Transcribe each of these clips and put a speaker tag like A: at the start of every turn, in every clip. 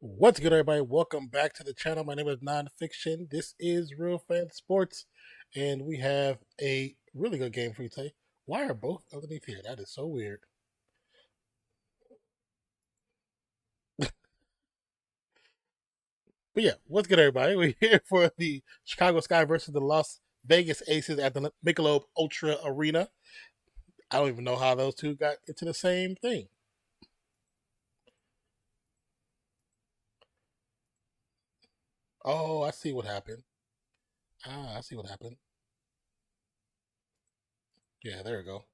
A: What's good, everybody? Welcome back to the channel. My name is Nonpfixion. This is Real Fan Sports, and we have a really good game for you today. Why are both underneath here? That is so weird. But yeah, what's good, everybody? We're here for the Chicago Sky versus the Las Vegas Aces at the Michelob ULTRA Arena. I don't even know how those two got into the same thing. Oh, I see what happened. I see what happened. Yeah, there we go.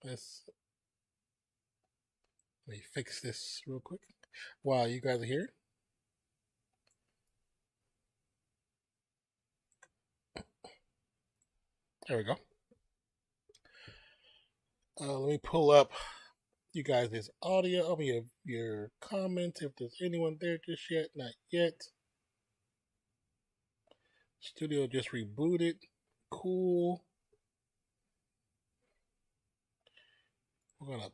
A: Let's Let me fix this real quick while you guys are here. There we go. Let me pull up you guys' audio. I mean, your comments. If there's anyone there just yet, not yet. Studio just rebooted. Cool. We're gonna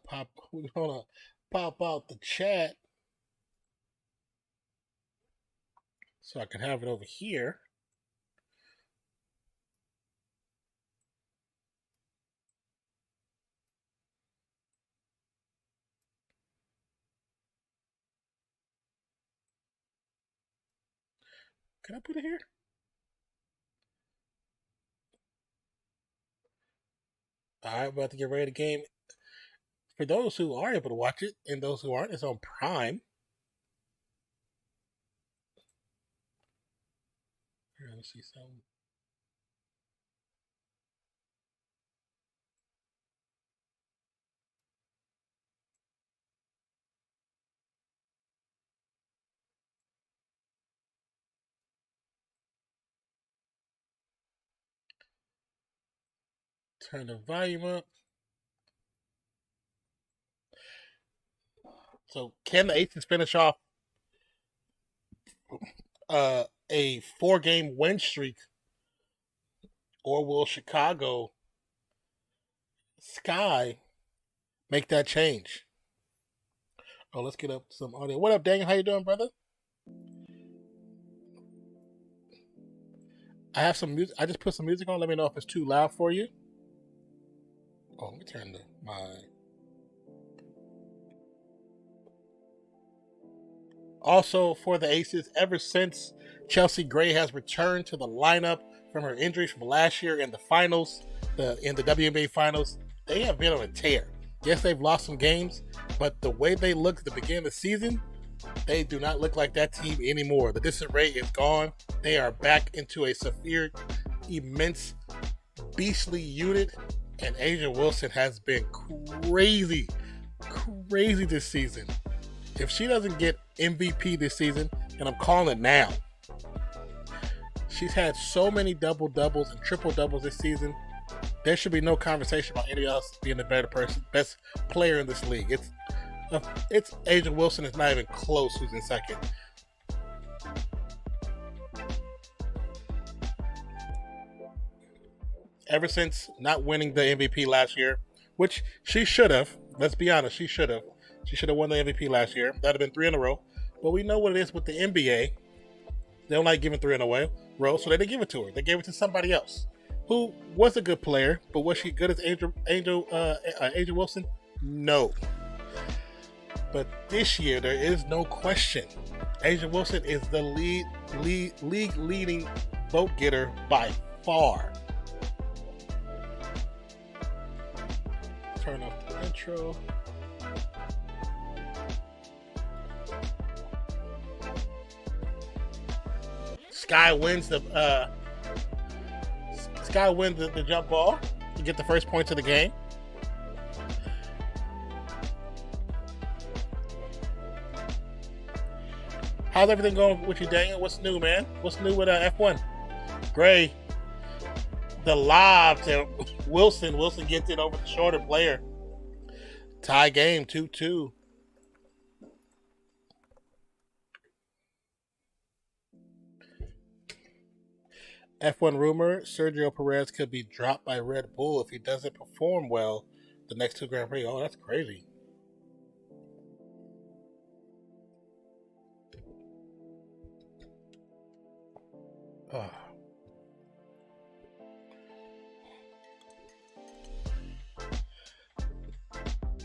A: pop out the chat so I can have it over here. Can I put it here? All right, we're about to get ready to game. For those who are able to watch it and those who aren't, it's on Prime. Here, let me see something. Turn the volume up. So, can the Aces finish off a 4-game win streak, or will Chicago Sky make that change? Oh, let's get up some audio. What up, Daniel? How you doing, brother? I have some music. I just put some music on. Let me know if it's too loud for you. Oh, let me turn my. Also, for the Aces, ever since Chelsea Gray has returned to the lineup from her injury from last year in the finals, in the WNBA finals, they have been on a tear. Yes, they've lost some games, but the way they looked at the beginning of the season, they do not look like that team anymore. The disarray is gone. They are back into a severe, immense, beastly unit, and Asia Wilson has been crazy this season. If she doesn't get MVP this season, and I'm calling it now, she's had so many double doubles and triple doubles this season. There should be no conversation about any else being the better person, best player in this league. It's Asia Wilson. It's not even close. Who's in second? Ever since not winning the MVP last year, which she should have. Let's be honest, she should have. She should have won the MVP last year. That'd have been 3 in a row. But we know what it is with the NBA. They don't like giving 3 in a row, so they didn't give it to her. They gave it to somebody else who was a good player, but was she good as Angel Wilson? No. But this year, there is no question. Asia Wilson is the league leading vote getter by far. Turn off the intro. Sky wins the jump ball to get the first points of the game. How's everything going with you, Daniel? What's new, man? What's new with F1? Gray, the lob to Wilson. Wilson gets it over the shorter player. Tie game, 2-2. F1 rumor, Sergio Perez could be dropped by Red Bull if he doesn't perform well the next 2 Grand Prix. Oh, that's crazy. Oh.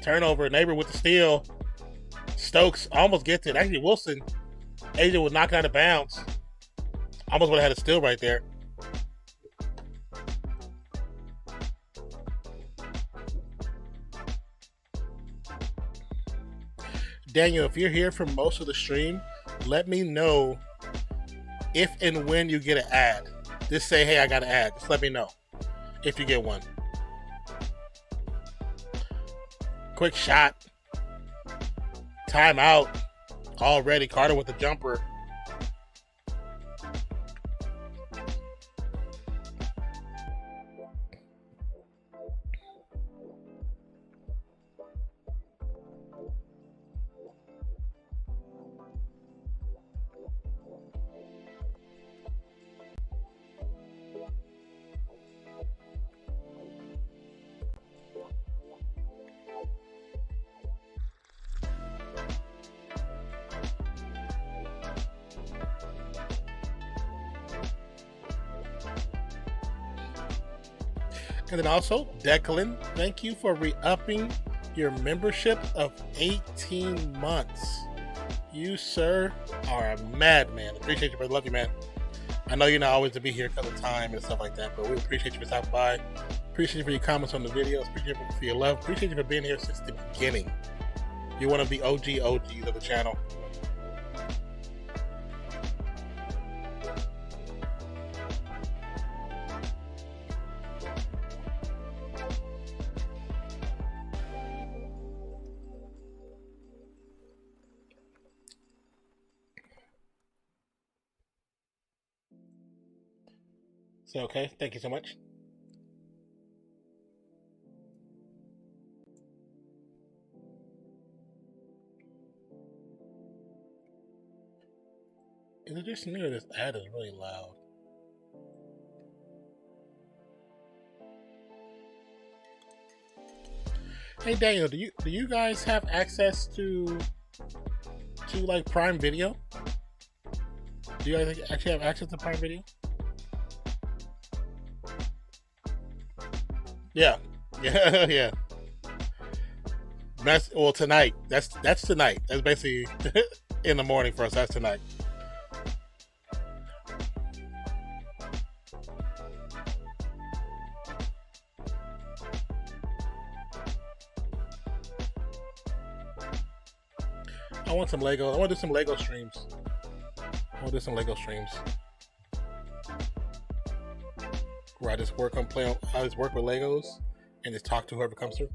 A: Turnover, neighbor with the steal. Stokes almost gets it. Actually, Wilson, Asia would knock it out of bounds. Almost would have had a steal right there. Daniel, if you're here for most of the stream, let me know if and when you get an ad. Just say, hey, I got an ad. Just let me know if you get one. Quick shot. Timeout. Already. Carter with the jumper. And then also, Declan, thank you for re-upping your membership of 18 months. You, sir, are a madman. Appreciate you, brother. Love you, man. I know you're not always to be here because of time and stuff like that, but we appreciate you for stopping by. Appreciate you for your comments on the videos. Appreciate you for your love. Appreciate you for being here since the beginning. You're one of the OGs of the channel. So, okay, thank you so much. Is it just me or this ad is really loud? Hey Daniel, do you guys have access to like Prime Video? Do you guys actually have access to Prime Video? Yeah, yeah. Well, tonight. That's tonight. That's basically in the morning for us. That's tonight. I want some Lego. I want to do some Lego streams. Where I just work on I just work with Legos and just talk to whoever comes through.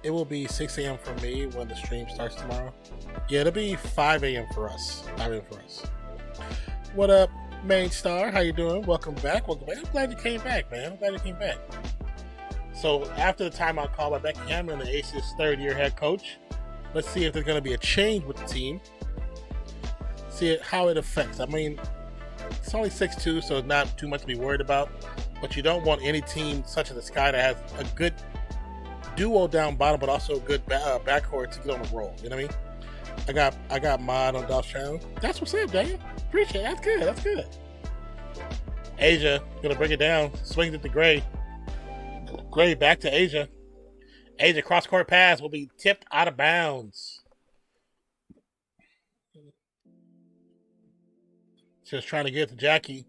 A: It will be 6 a.m. for me when the stream starts tomorrow. Yeah, it'll be 5 a.m. for us. 5 a.m. for us. What up, Main Star? How you doing? Welcome back. I'm glad you came back, man. So after the timeout call by Becky Hammond, the ACES third-year head coach, let's see if there's going to be a change with the team. See how it affects. I mean, it's only 6'2", so it's not too much to be worried about. But you don't want any team such as the Sky that has a good duo down bottom, but also a good backcourt to get on the roll. You know what I mean? I got Mod on Dolph's channel. That's what's up, Daniel. Appreciate it. That's good. Asia gonna bring it down. Swings it to Gray. Gray back to Asia. Asia cross court pass will be tipped out of bounds. Just trying to get to Jackie.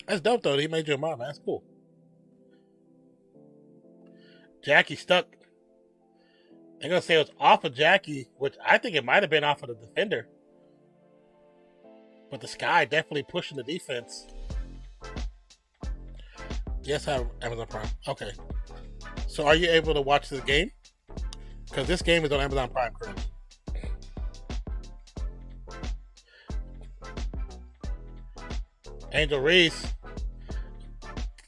A: That's dope though. He made you a mod, man. That's cool. Jackie stuck. They're going to say it was off of Jackie, which I think it might have been off of the defender. But the Sky definitely pushing the defense. Yes, I have Amazon Prime. Okay. So are you able to watch this game? Because this game is on Amazon Prime currently. Angel Reese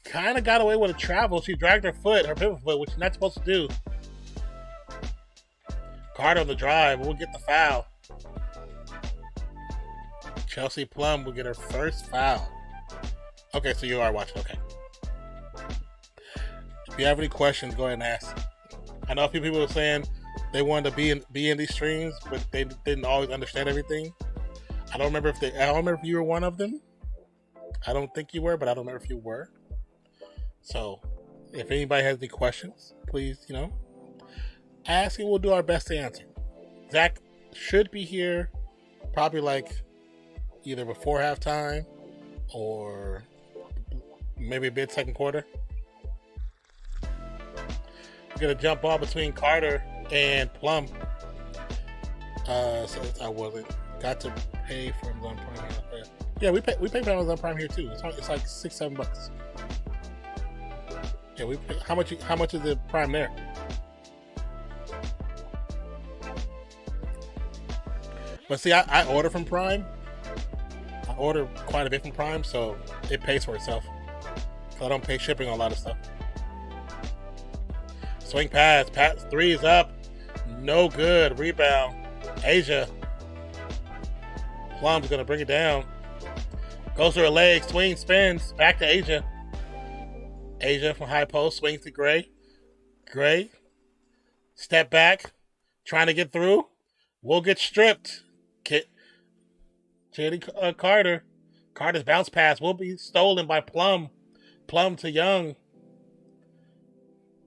A: kind of got away with a travel. She dragged her pivot foot, which she's not supposed to do. Carter on the drive will get the foul. Chelsea Plum will get her first foul. Okay, so you are watching. Okay. If you have any questions, go ahead and ask. I know a few people were saying they wanted to be in these streams, but they didn't always understand everything. I don't remember if you were one of them. I don't think you were, but I don't remember if you were. So, if anybody has any questions, please, ask and we'll do our best to answer. Zach should be here probably like either before halftime or maybe mid second quarter. We're going to jump ball between Carter and Plum. Since I wasn't got to pay for Amazon Prime here. Yeah, we pay for Amazon Prime here too. It's like $6-7. Yeah, we pay, how much is the Prime there? But see, I order from Prime. I order quite a bit from Prime, so it pays for itself. So I don't pay shipping on a lot of stuff. Swing pass, three is up, no good. Rebound, Asia. Plum's gonna bring it down. Goes to her leg, swing, spins, back to Asia. Asia from high post, swings to Gray. Gray, step back, trying to get through. Will get stripped. Carter. Carter's bounce pass will be stolen by Plum. Plum to Young.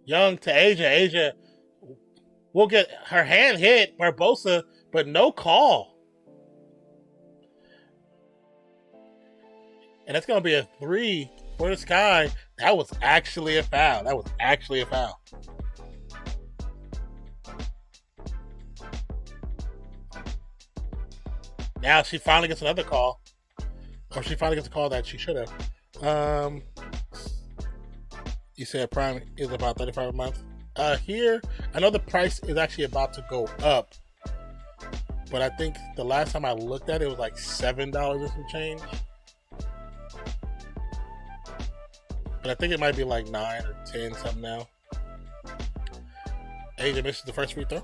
A: Young to Asia. Asia will get her hand hit, Barbosa, but no call. And that's going to be a 3 for the Sky. That was actually a foul. Now she finally gets another call. Or she finally gets a call that she should have. You said Prime is about $35 a month. Here, I know the price is actually about to go up. But I think the last time I looked at it, it was like $7 and some change. But I think it might be like 9 or 10 something now. Asia misses the first free throw.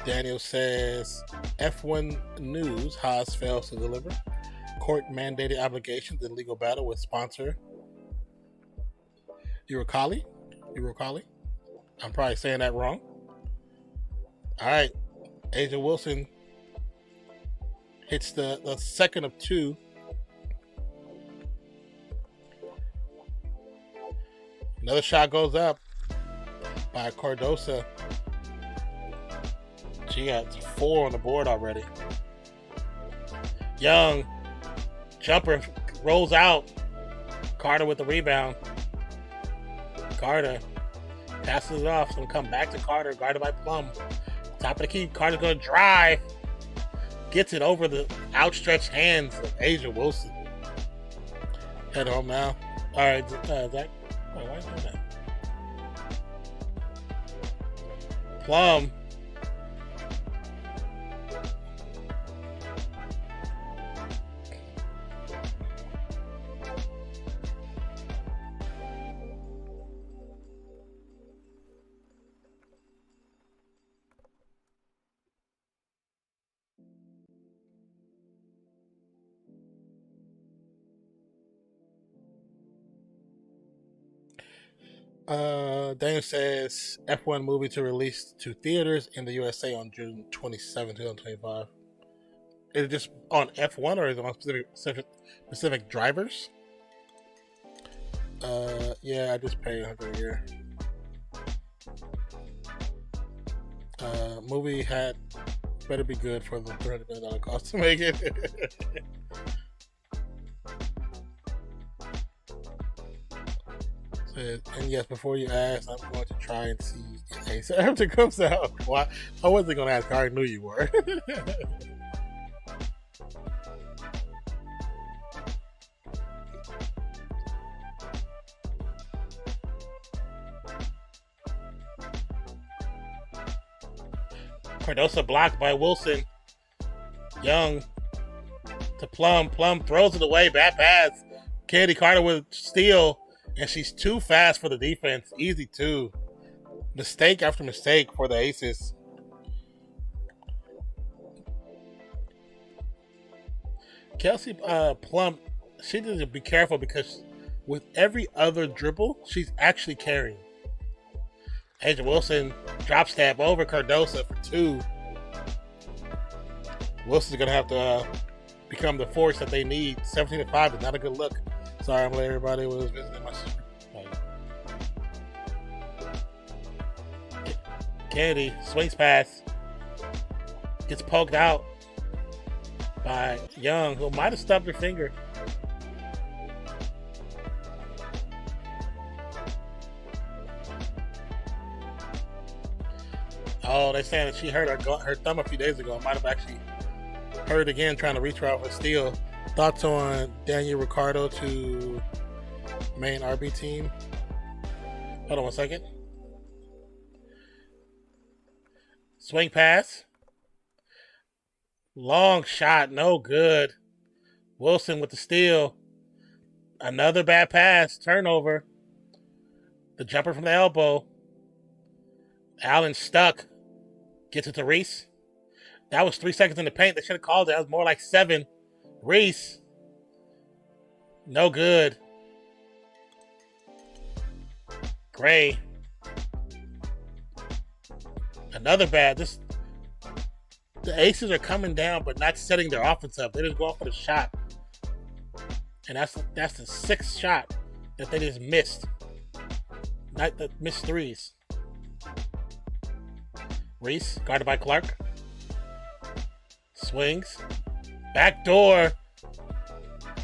A: Daniel says, F1 News, Haas fails to deliver. Court-mandated obligations in legal battle with sponsor Urokali. I'm probably saying that wrong. All right. Asia Wilson hits the second of 2. Another shot goes up by Cardosa. She got 4 on the board already. Young, jumper rolls out. Carter with the rebound. Carter passes it off. It's going to come back to Carter, guarded by Plum. Top of the key. Carter's going to drive. Gets it over the outstretched hands of Asia Wilson. Head home now. All right, Zach. Why are you doing that? Plum. Daniel says F1 movie to release to theaters in the USA on June 27, 2025. Is it just on F1 or is it on specific drivers? Yeah, I just pay $100 a year. Movie had better be good for the $300 million cost to make it. And yes, before you ask, I'm going to try and see ACES after it comes out. Well, I wasn't going to ask. I already knew you were. Cardosa blocked by Wilson. Young to Plum. Plum throws it away. Bad pass. Candy Carter with steal. And she's too fast for the defense. Easy 2. Mistake after mistake for the Aces. Kelsey Plum, she needs to be careful because with every other dribble, she's actually carrying. Angel Wilson drop step over Cardosa for 2. Wilson's going to have to become the force that they need. 17-5 is not a good look. Sorry, I'm letting everybody was visiting my sister. Kennedy swings pass. Gets poked out by Young, who might have stubbed her finger. Oh, they're saying that she hurt her thumb a few days ago. Might have actually hurt again trying to reach her out for a steal. Thoughts on Daniel Ricciardo to main RB team? Hold on 1 second. Swing pass. Long shot, no good. Wilson with the steal. Another bad pass, turnover. The jumper from the elbow. Allen stuck. Gets it to Reese. That was 3 seconds in the paint. They should have called it. That was more like 7. Reese. No good. Gray. Another bad. The Aces are coming down, but not setting their offense up. They just go off for the shot. And that's the 6th shot that they just missed. Not the missed threes. Reese, guarded by Clark. Swings. Backdoor.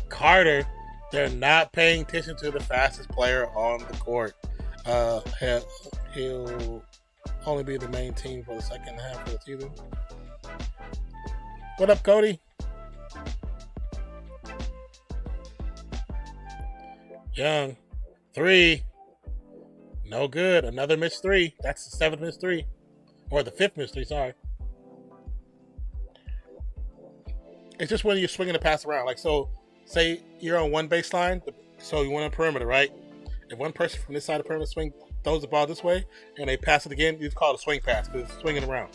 A: Carter. They're not paying attention to the fastest player on the court. He'll only be the main team for the second half of the season. What up, Cody? Young. 3. No good. Another missed 3. That's the 7th missed 3. Or the 5th missed 3, sorry. It's just when you're swinging the pass around. Like, so, say you're on one baseline, so you want a perimeter, right? If one person from this side of the perimeter throws the ball this way, and they pass it again, you just call it a swing pass because it's swinging around.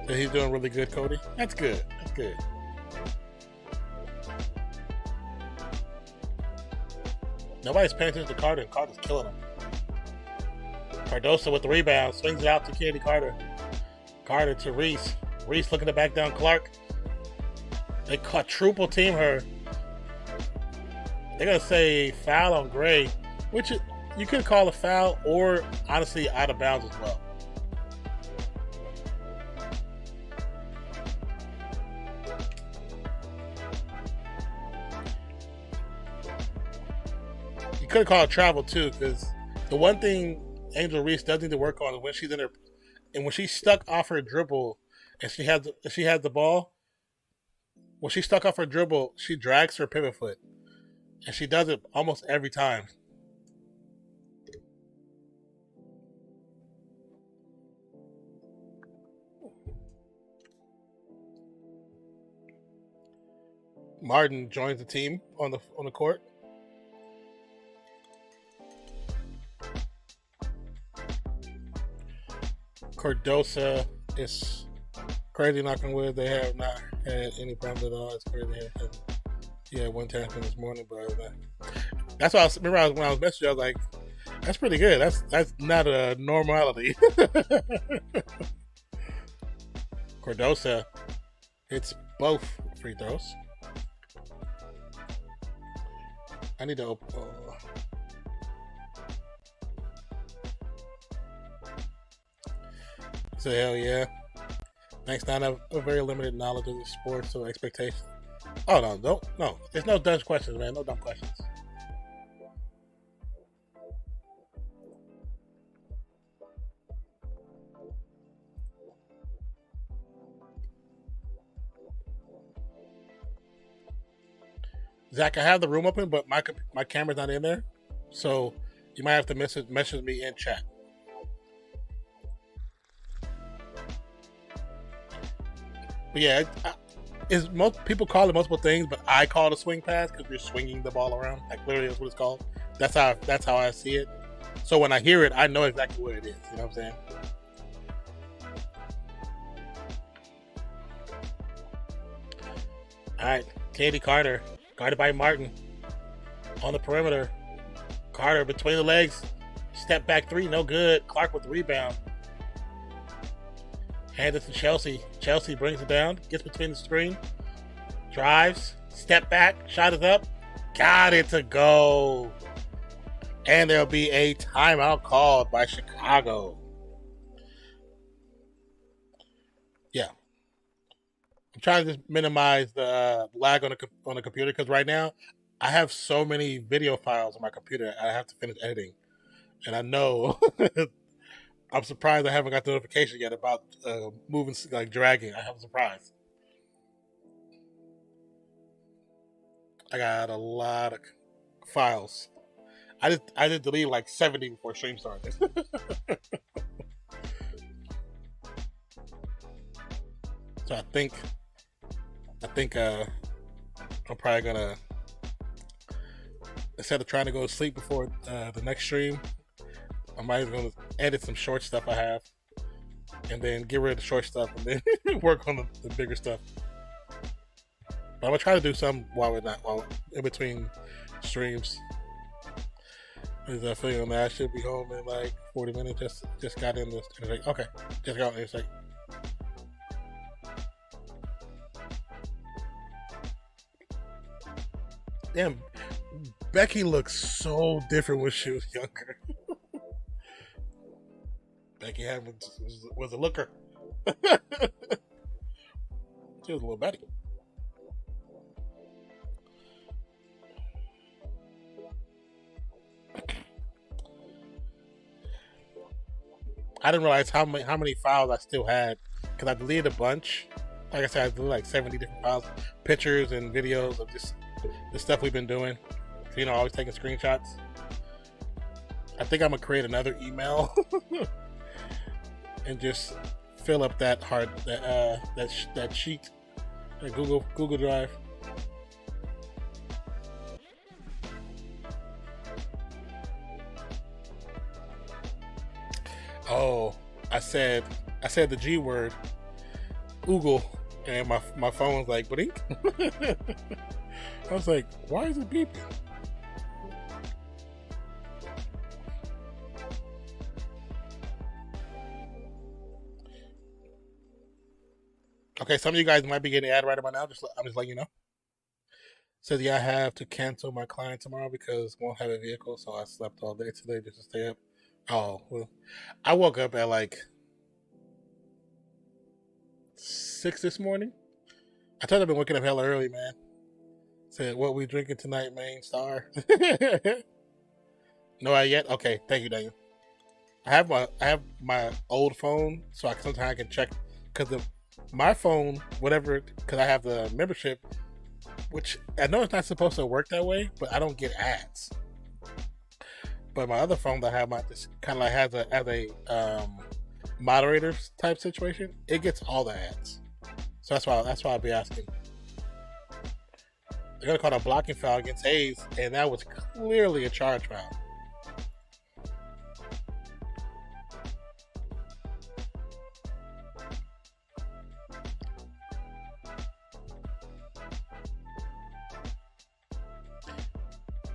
A: So he's doing really good, Cody. That's good. That's good. Nobody's paying attention to Carter, and Carter's killing him. Cardosa with the rebound. Swings it out to Kennedy Carter. Carter to Reese. Reese looking to back down Clark. They quadruple team her. They're going to say foul on Gray, which you could call a foul or, honestly, out of bounds as well. You could call it travel, too, because the one thing Angel Reese does need to work on is when she's in her, and when she's stuck off her dribble and she has the ball, when she's stuck off her dribble, she drags her pivot foot. And she does it almost every time. Martin joins the team on the court. Cardosa is crazy, knocking wood. They have not had any problems at all. It's crazy. He had one tap this morning, but that's why when I was messaging, I was like, that's pretty good. That's not a normality. Cardosa hits both free throws. I need to open. So hell yeah. Thanks, Don. I have a very limited knowledge of the sport, so expectations. Oh no. There's no dumb questions, man. No dumb questions. Zach, I have the room open, but my camera's not in there, so you might have to message me in chat. But yeah, most people call it multiple things, but I call it a swing pass because you're swinging the ball around. Like literally, that's what it's called. That's how I see it. So when I hear it, I know exactly what it is. You know what I'm saying? All right, Candy Carter, guarded by Martin on the perimeter. Carter between the legs, step back three, no good. Clark with the rebound. Hand it to Chelsea. Chelsea brings it down, gets between the screen, drives, step back, shot is up, got it to go. And there'll be a timeout called by Chicago. Yeah. I'm trying to just minimize the lag on the computer because right now I have so many video files on my computer I have to finish editing. And I know I'm surprised I haven't got the notification yet about moving, like dragging. I'm surprised. I got a lot of files. I did delete like 70 before stream started. So I think I'm probably gonna, instead of trying to go to sleep before the next stream, I might as well edit some short stuff I have, and then get rid of the short stuff, and then work on the bigger stuff. But I'm gonna try to do some while in between streams. Because I feel that I should be home in like 40 minutes. Just got in this. Okay, just got in this. Like, damn, Becky looks so different when she was younger. Becky was a looker. She was a little Betty. I didn't realize how many files I still had because I deleted a bunch. Like I said, I deleted like 70 different files, pictures and videos of just the stuff we've been doing. You know, always taking screenshots. I think I'm gonna create another email and just fill up that sheet, that Google Drive. Oh, I said the G word, Oogle, and my phone was like, blink. I was like, why is it beeping? Okay, some of you guys might be getting an ad right about now. I'm just letting you know. Says, yeah, I have to cancel my client tomorrow because I won't have a vehicle, so I slept all day today just to stay up. Oh, well, I woke up at like 6 this morning. I told you I've been waking up hella early, man. Said, what we drinking tonight, main star? No, I yet? Okay, thank you, Daniel. I have my old phone, so sometimes I can check because my phone, whatever, because I have the membership, which I know it's not supposed to work that way, but I don't get ads. But my other phone that I have, this kind of like has a moderator type situation. It gets all the ads, so that's why I'll be asking. They're gonna call it a blocking foul against ACES, and that was clearly a charge foul.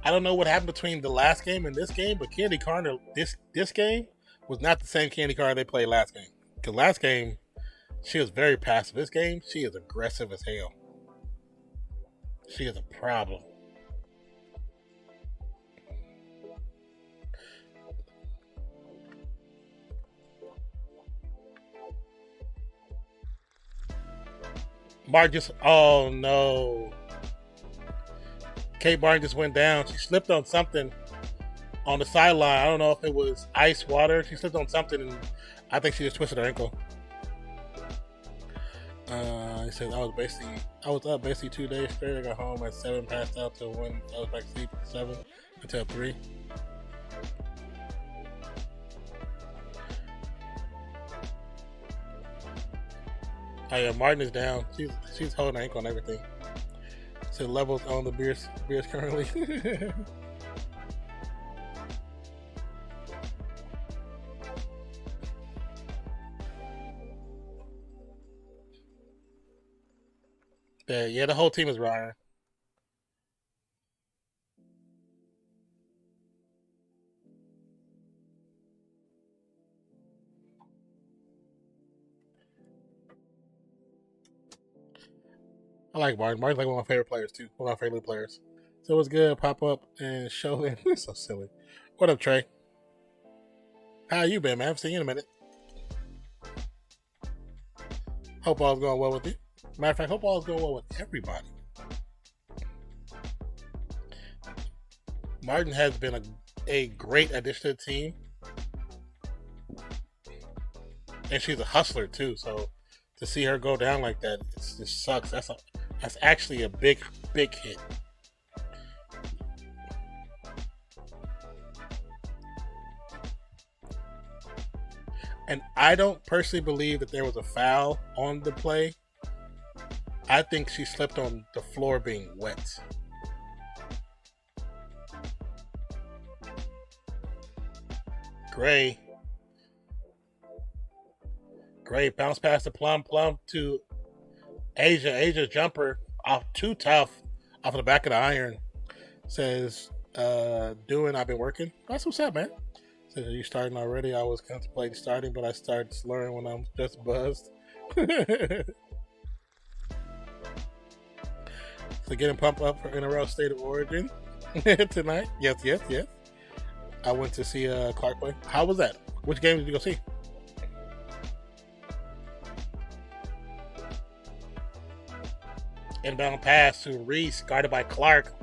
A: I don't know what happened between the last game and this game, but Candy Carter, this game was not the same Candy Carter they played last game. Because last game, she was very passive. This game, she is aggressive as hell. She is a problem. Mark just, oh no. Kate Barton just went down. She slipped on something on the sideline. I don't know if it was ice water. She slipped on something, and I think she just twisted her ankle. He says, I was up basically 2 days straight. I got home at 7, passed out till 1. I was back to sleep at 7 until 3. Oh yeah, Martin is down. She's holding her ankle and everything. So levels on the beers currently. Yeah, the whole team is Ryan. I like Martin. Martin's like one of my favorite players too. One of my favorite players. So it's good. Pop up and show him. It's so silly. What up, Trey? How you been, man? I haven't seen you in a minute. Hope all's going well with you. Matter of fact, hope all's going well with everybody. Martin has been a great addition to the team, and she's a hustler too. So to see her go down like that, it just sucks. That's actually a big hit. And I don't personally believe that there was a foul on the play. I think she slipped on the floor being wet. Gray bounce past the Plum to Asia. Asia's jumper off too tough off the back of the iron. Says, doing, I've been working. That's what's up, man. Says, are you starting already? I was contemplating starting, but I started slurring when I'm just buzzed. So getting pumped up for NRL State of Origin tonight. Yes. I went to see Clark play. How was that? Which game did you go see? Inbound pass to Reese, guarded by Clark.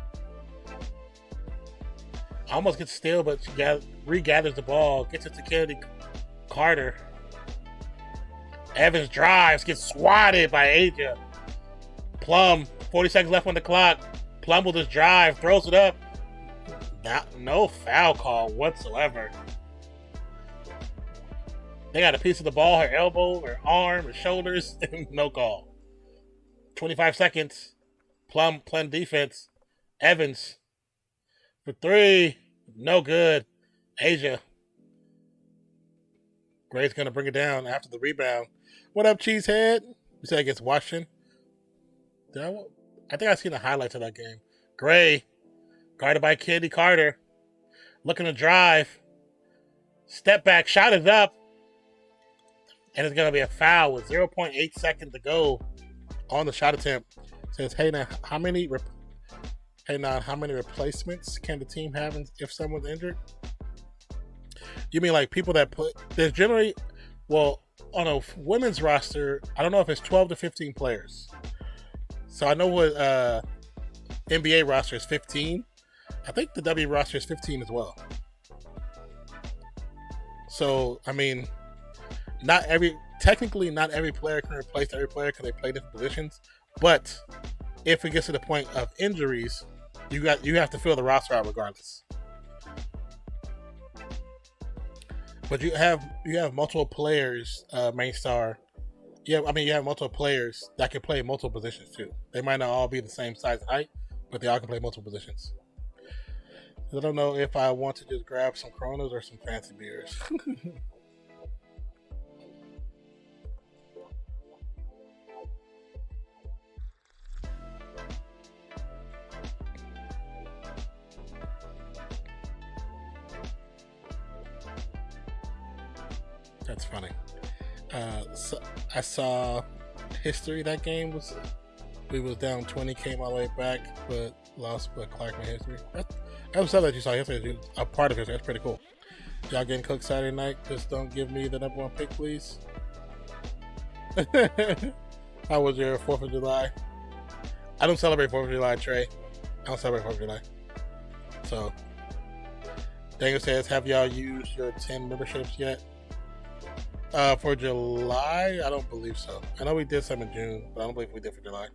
A: Almost gets steal, but she regathers the ball, gets it to Kennedy Carter. Evans drives, gets swatted by Asia. Plum, 40 seconds left on the clock. Plum will just drive, throws it up. No foul call whatsoever. They got a piece of the ball, her elbow, her arm, her shoulders, no call. 25 seconds. Plum playing defense. Evans for three. No good. Asia. Gray's going to bring it down after the rebound. What up, Cheesehead? You said against Washington. I think I've seen the highlights of that game. Gray, guarded by Kennedy Carter. Looking to drive. Step back. Shot is up. And it's going to be a foul with 0.8 seconds to go on the shot attempt. Says, hey, now, how many replacements can the team have if someone's injured? You mean like people that there's generally, well, on a women's roster, I don't know if it's 12 to 15 players. So I know what NBA roster is 15. I think the W roster is 15 as well. So, I mean, technically not every player can replace every player because they play different positions. But if it gets to the point of injuries, you have to fill the roster out regardless. But you have multiple players, main star. You have multiple players that can play multiple positions too. They might not all be the same size and height, but they all can play multiple positions. I don't know if I want to just grab some Coronas or some fancy beers. That's funny. So I saw history. That game we was down 20, came all the way back, but lost. But Clark made history. That was something that you saw yesterday. A part of history. That's pretty cool. Y'all getting cooked Saturday night? Just don't give me the number one pick, please. How was your 4th of July? I don't celebrate 4th of July, Trey. I don't celebrate 4th of July. So, Daniel says, have y'all used your 10 memberships yet? For July, I don't believe so. I know we did some in June, but I don't believe we did for July.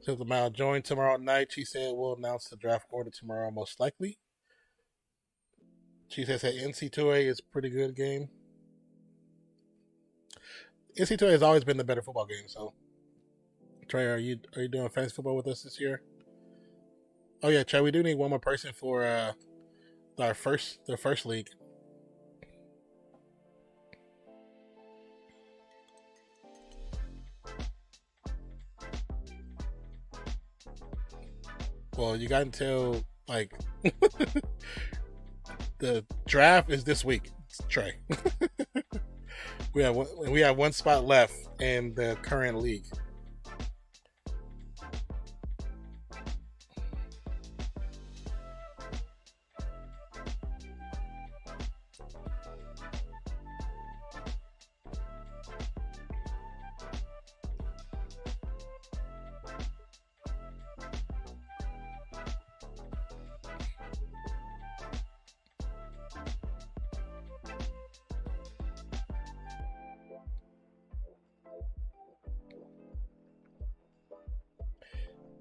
A: Says the Mal join tomorrow night. She said we'll announce the draft order tomorrow, most likely. She says that NC2A is a pretty good game. NC2A has always been the better football game. So, Trey, are you doing fantasy football with us this year? Oh yeah, Trey, we do need one more person for the first league. Well, you got until like the draft is this week, Trey. We have one spot left in the current league.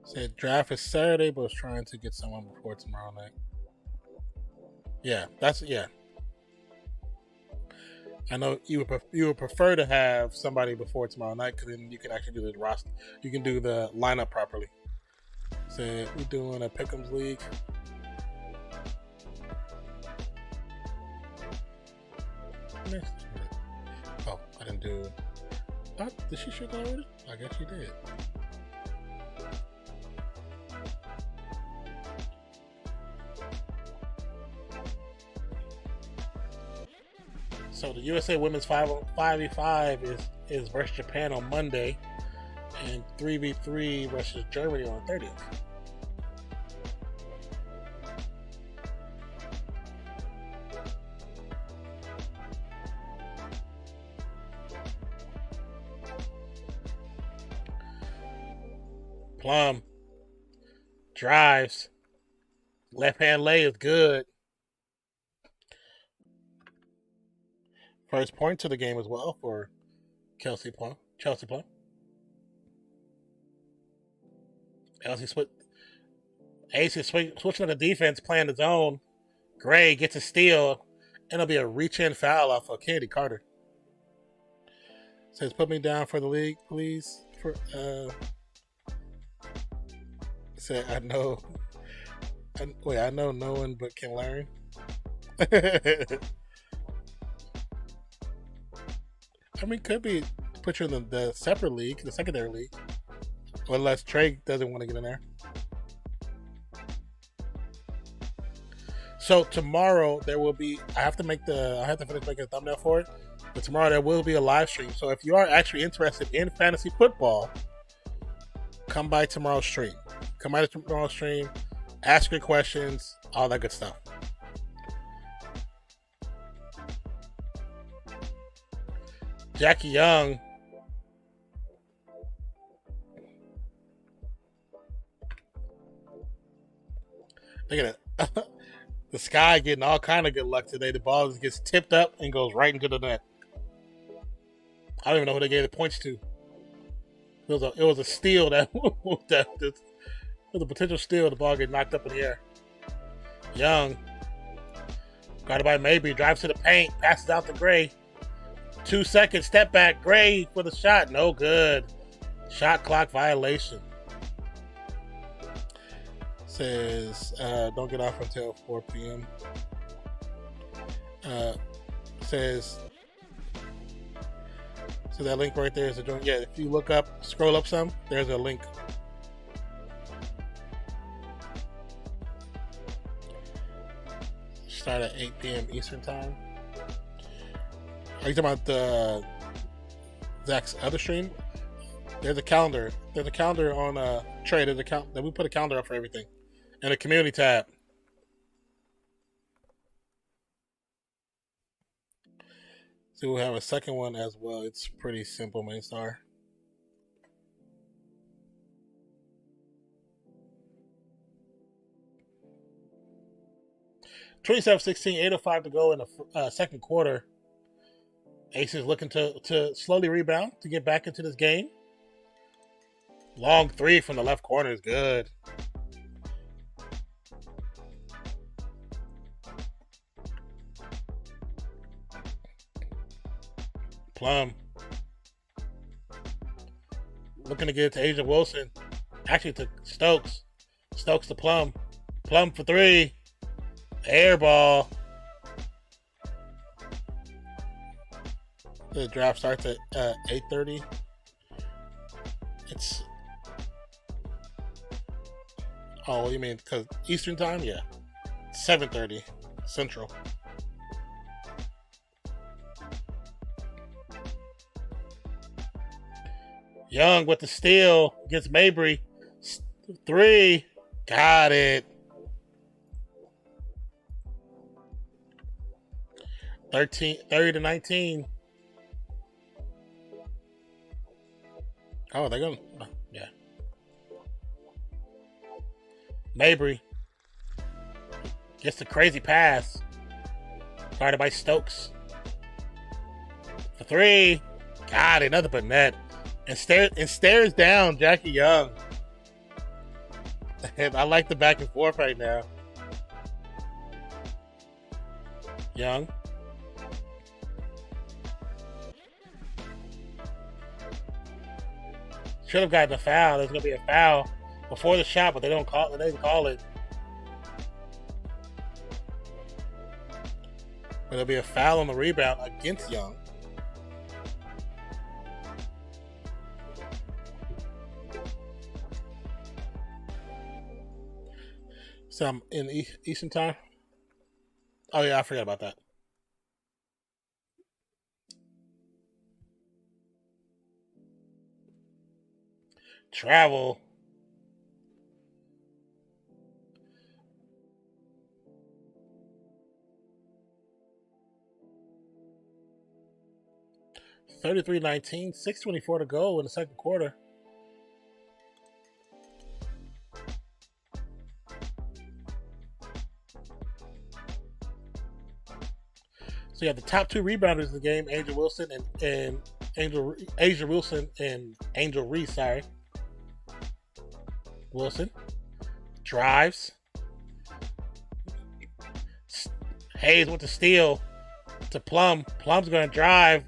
A: Said draft is Saturday, but was trying to get someone before tomorrow night. Yeah. I know you would prefer to have somebody before tomorrow night because then you can actually do the roster. You can do the lineup properly. So we're doing a Pick'ems league. Oh, I didn't do. Oh, did she shoot already? I guess she did. So the USA Women's 5v5 is versus Japan on Monday, and 3v3 versus Germany on 30th. Plum drives. Left hand lay is good. First point to the game as well for Chelsea Plum. ACES switching to the defense, playing the zone. Gray gets a steal, and it'll be a reach-in foul off of Kennedy Carter. Says, put me down for the league, please. Said, I know no one but can learn. I mean, could be put you in the separate league, the secondary league. Or unless Trey doesn't want to get in there. So tomorrow there will be. I have to finish making a thumbnail for it. But tomorrow there will be a live stream. So if you are actually interested in fantasy football, come by tomorrow's stream. Ask your questions, all that good stuff. Jackie Young. Look at it. The Sky getting all kind of good luck today. The ball just gets tipped up and goes right into the net. I don't even know who they gave the points to. It was a steal it was a potential steal. The ball get knocked up in the air. Young. Guarded by Mabry. Drives to the paint. Passes out to Gray. 2 seconds. Step back. Gray for the shot. No good. Shot clock violation. Says don't get off until 4 p.m. Says so that link right there is a joint. Yeah, if you scroll up some, there's a link. Start at 8 p.m. Eastern time. Are you talking about Zach's other stream? There's a calendar. There's a calendar on Trey. There's a that we put a calendar up for everything, and a community tab. So we'll have a second one as well. It's pretty simple, Mainstar. (27-16), 8:05 to go in the second quarter. ACES looking to slowly rebound to get back into this game. Long three from the left corner is good. Plum. Looking to get it to Asia Wilson. Actually to Stokes. Stokes to Plum. Plum for three. Air ball. The draft starts at 8:30. Oh, you mean because Eastern time? Yeah, 7:30 Central. Young with the steal against Mabry. 3. Got it. 30-19. Oh, they're going to. Yeah. Mabry gets the crazy pass. Guarded by Stokes. For 3. Got it. Nothing but net. And stares down Jackie Young. And I like the back and forth right now. Young. Should have gotten a foul. There's gonna be a foul before the shot, but they didn't call it. But there'll be a foul on the rebound against Young. So I'm in Eastern time. Oh yeah, I forgot about that. Travel. (33-19), 6:24 to go in the second quarter. So you have the top 2 rebounders in the game, Angel Wilson and Asia Wilson and Angel Reese, sorry. Wilson drives. Hayes with the steal to Plum. Plum's going to drive.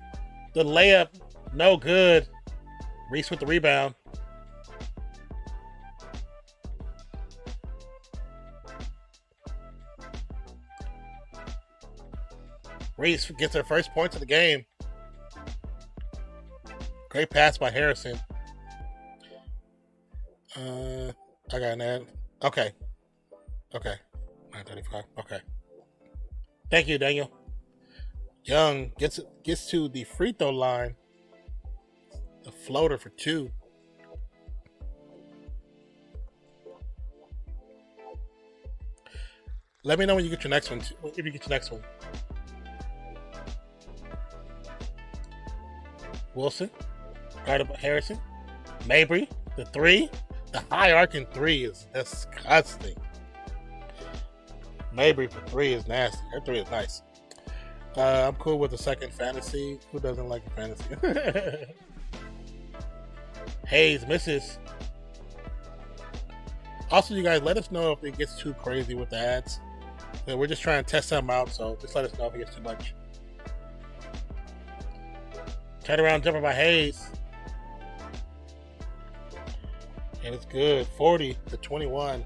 A: The layup, no good. Reese with the rebound. Reese gets her first points of the game. Great pass by Harrison. I got an ad. Okay. 9:35. Okay. Thank you, Daniel. Young gets to the free throw line. The floater for 2. Let me know when you get your next one. If you get your next one. Wilson, guarded by Harrison. Mabry, the 3. The high arcing 3 is disgusting. Mabry for 3 is nasty. Her 3 is nice. I'm cool with the second fantasy. Who doesn't like a fantasy? Hayes misses. Also, you guys, let us know if it gets too crazy with the ads. We're just trying to test them out, so just let us know if it gets too much. Turnaround jumper by Hayes. And it's good. 40-21.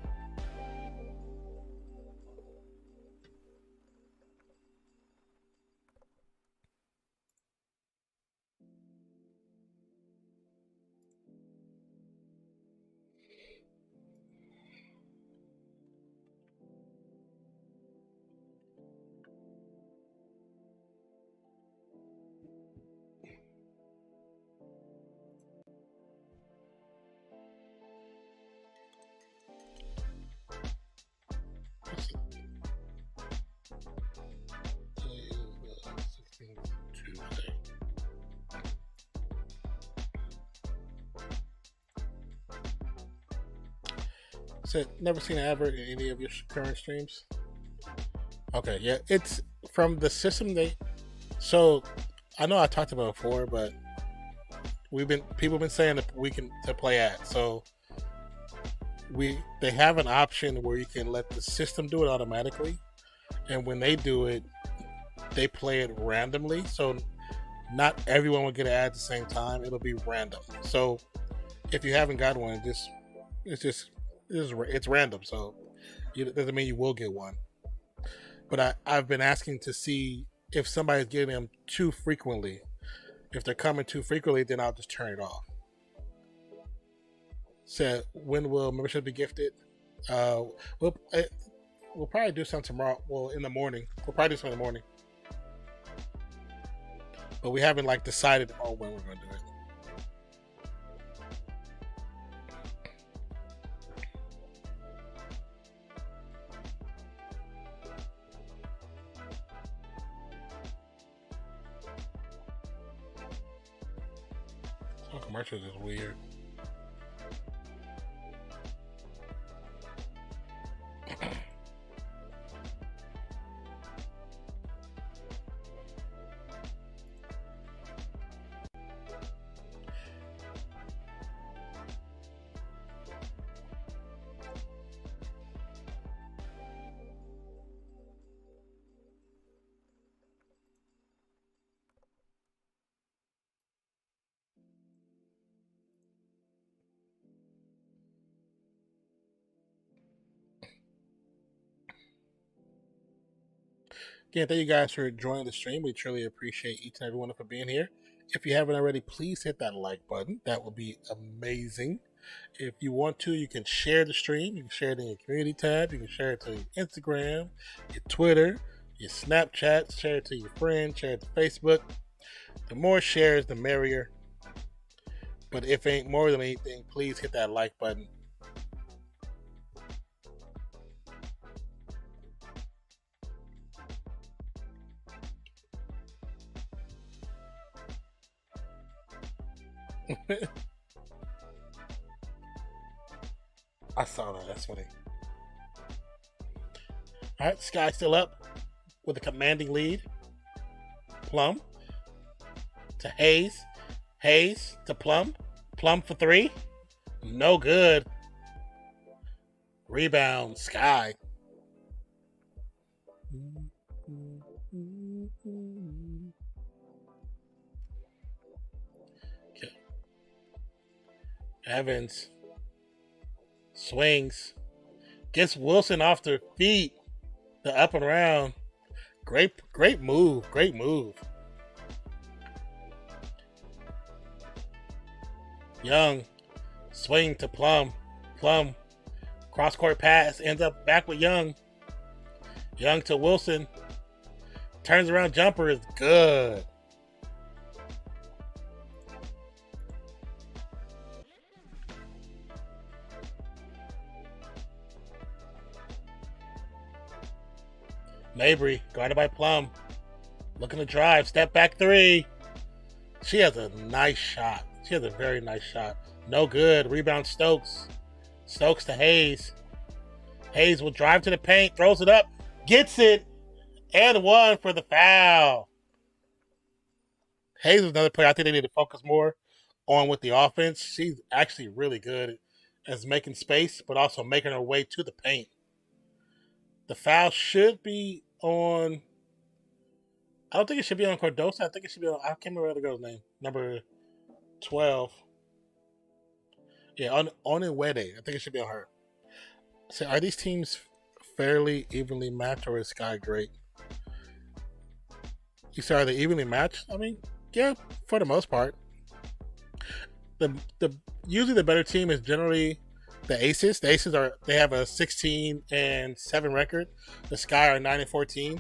A: Said never seen an advert in any of your current streams. Okay, yeah, it's from the system so I know I talked about it before, but people have been saying that we can to play ads. So they have an option where you can let the system do it automatically, and when they do it, they play it randomly. So not everyone will get an ad at the same time. It'll be random. So if you haven't got one, it's random. So it doesn't mean you will get one. But I've been asking to see if somebody's getting them too frequently. If they're coming too frequently, then I'll just turn it off. Said, when will membership be gifted? Uh, we'll, uh, we'll probably do some tomorrow. Well, in the morning. We'll probably do some in the morning. But we haven't like decided on when we're going to do it. Some commercials is weird. Again, thank you guys for joining the stream. We truly appreciate each and every one for being here. If you haven't already, please hit that like button. That would be amazing. If you want to, you can share the stream. You can share it in your community tab. You can share it to your Instagram, your Twitter, your Snapchat. Share it to your friends. Share it to Facebook. The more shares, the merrier. But if ain't more than anything, please hit that like button. I saw that. That's funny. All right, Sky still up with a commanding lead. Plum to Hayes. Hayes to Plum. Plum for three. No good. Rebound, Sky. Okay. Evans swings. Gets Wilson off their feet. The up and around. Great move. Great move. Young. Swing to Plum. Plum. Cross-court pass. Ends up back with Young. Young to Wilson. Turns around jumper is good. Mabry, guarded by Plum. Looking to drive. Step back three. She has a nice shot. She has a very nice shot. No good. Rebound Stokes. Stokes to Hayes. Hayes will drive to the paint. Throws it up. Gets it. And one for the foul. Hayes is another player I think they need to focus more on with the offense. She's actually really good at making space, but also making her way to the paint. The foul should be on. I don't think it should be on Cardosa. I think it should be on. I can't remember the girl's name. Number 12. Yeah, on Nwede. I think it should be on her. So, are these teams fairly evenly matched, or is Sky great? You say, are they evenly matched? I mean, yeah, for the most part. The usually the better team is generally the ACES. The ACES have a 16-7 record. The Sky are 9-14.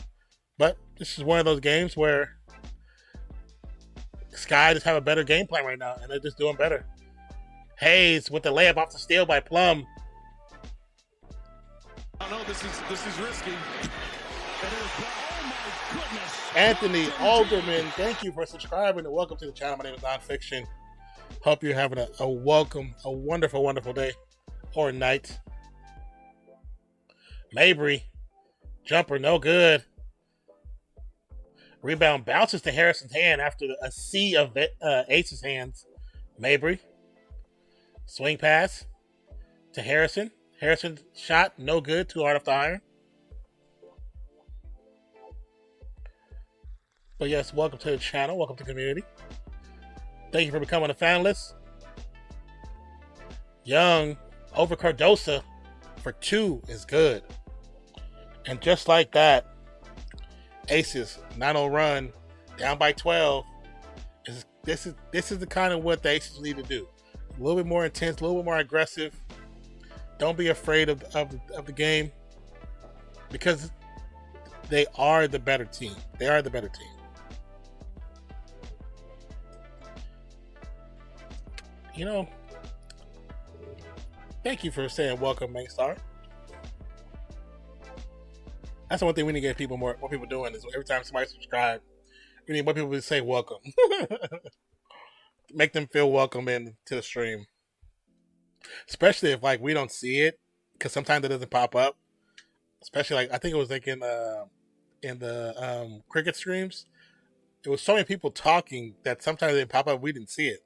A: But this is one of those games where Sky just have a better game plan right now, and they're just doing better. Hayes with the layup off the steal by Plum.
B: Oh no, this is risky. Oh my goodness.
A: Anthony Alderman, thank you for subscribing and welcome to the channel. My name is Nonpfixion. Hope you're having a wonderful, wonderful day or night. Mabry, jumper, no good. Rebound bounces to Harrison's hand after a sea of Ace's hands. Mabry, swing pass to Harrison. Harrison's shot, no good, too hard off the iron. But yes, welcome to the channel. Welcome to the community. Thank you for becoming a fanlist. Young over Cardosa for 2 is good. And just like that, Aces 9-0 run, down by 12. This is the kind of what the Aces need to do. A little bit more intense, a little bit more aggressive. Don't be afraid of the game, because they are the better team. They are the better team. You know, thank you for saying welcome, Mainstar. That's the one thing we need to get more people doing, is every time somebody subscribes, we need more people to say welcome. Make them feel welcome into the stream. Especially if like we don't see it, because sometimes it doesn't pop up. Especially like I think it was like in the cricket streams, it was so many people talking that sometimes they pop up, we didn't see it,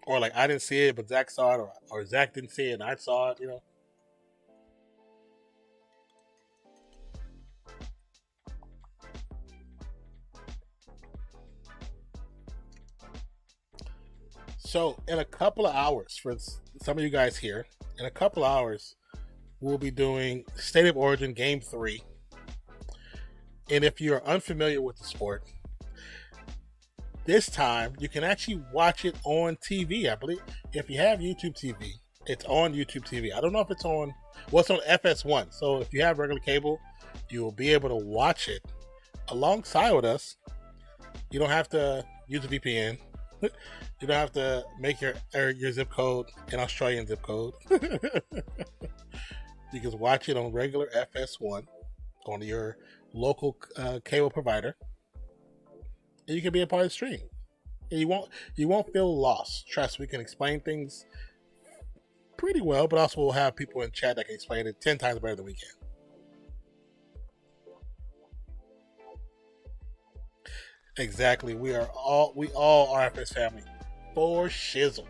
A: or like I didn't see it but Zach saw it, or Zach didn't see it and I saw it. You know. So in a couple of hours, for some of you guys here, in a couple of hours, we'll be doing State of Origin Game 3. And if you're unfamiliar with the sport, this time you can actually watch it on TV. I believe if you have YouTube TV, it's on YouTube TV. I don't know if it's on, well, it's on FS1. So if you have regular cable, you will be able to watch it alongside with us. You don't have to use a VPN. You don't have to make your zip code an Australian zip code. You can watch it on regular FS1 on your local cable provider, and you can be a part of the stream. And you won't feel lost. Trust, we can explain things pretty well, but also we'll have people in chat that can explain it 10 times better than we can. Exactly. We all RFS family. For shizzle.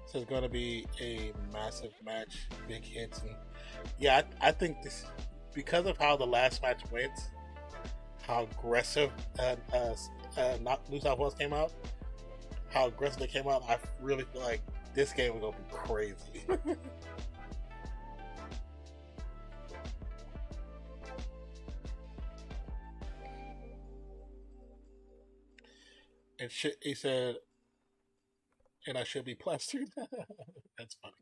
A: So it's going to be a massive match, big hits, and yeah, I think this, because of how the last match went, how aggressive not New South Wales came out, how aggressive they came out, I really feel like this game is going to be crazy. And he said, and I should be plastered. That's funny.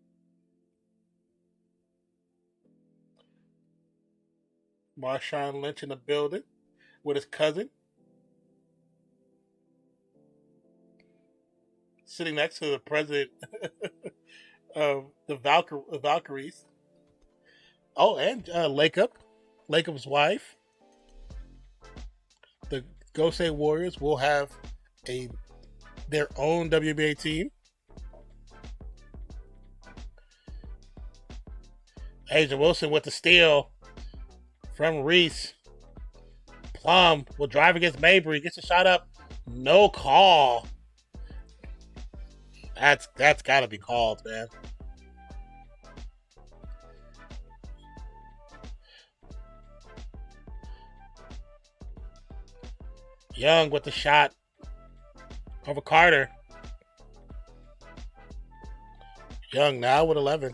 A: Marshawn Lynch in the building with his cousin, sitting next to the president of the Valkyries. Oh, and Lacob's wife. The Go State Warriors will have their own WNBA team. Asia Wilson with the steal from Reese. Plum will drive against Mabry. Gets a shot up. No call. That's got to be called, man. Young with the shot over Carter. Young now with 11.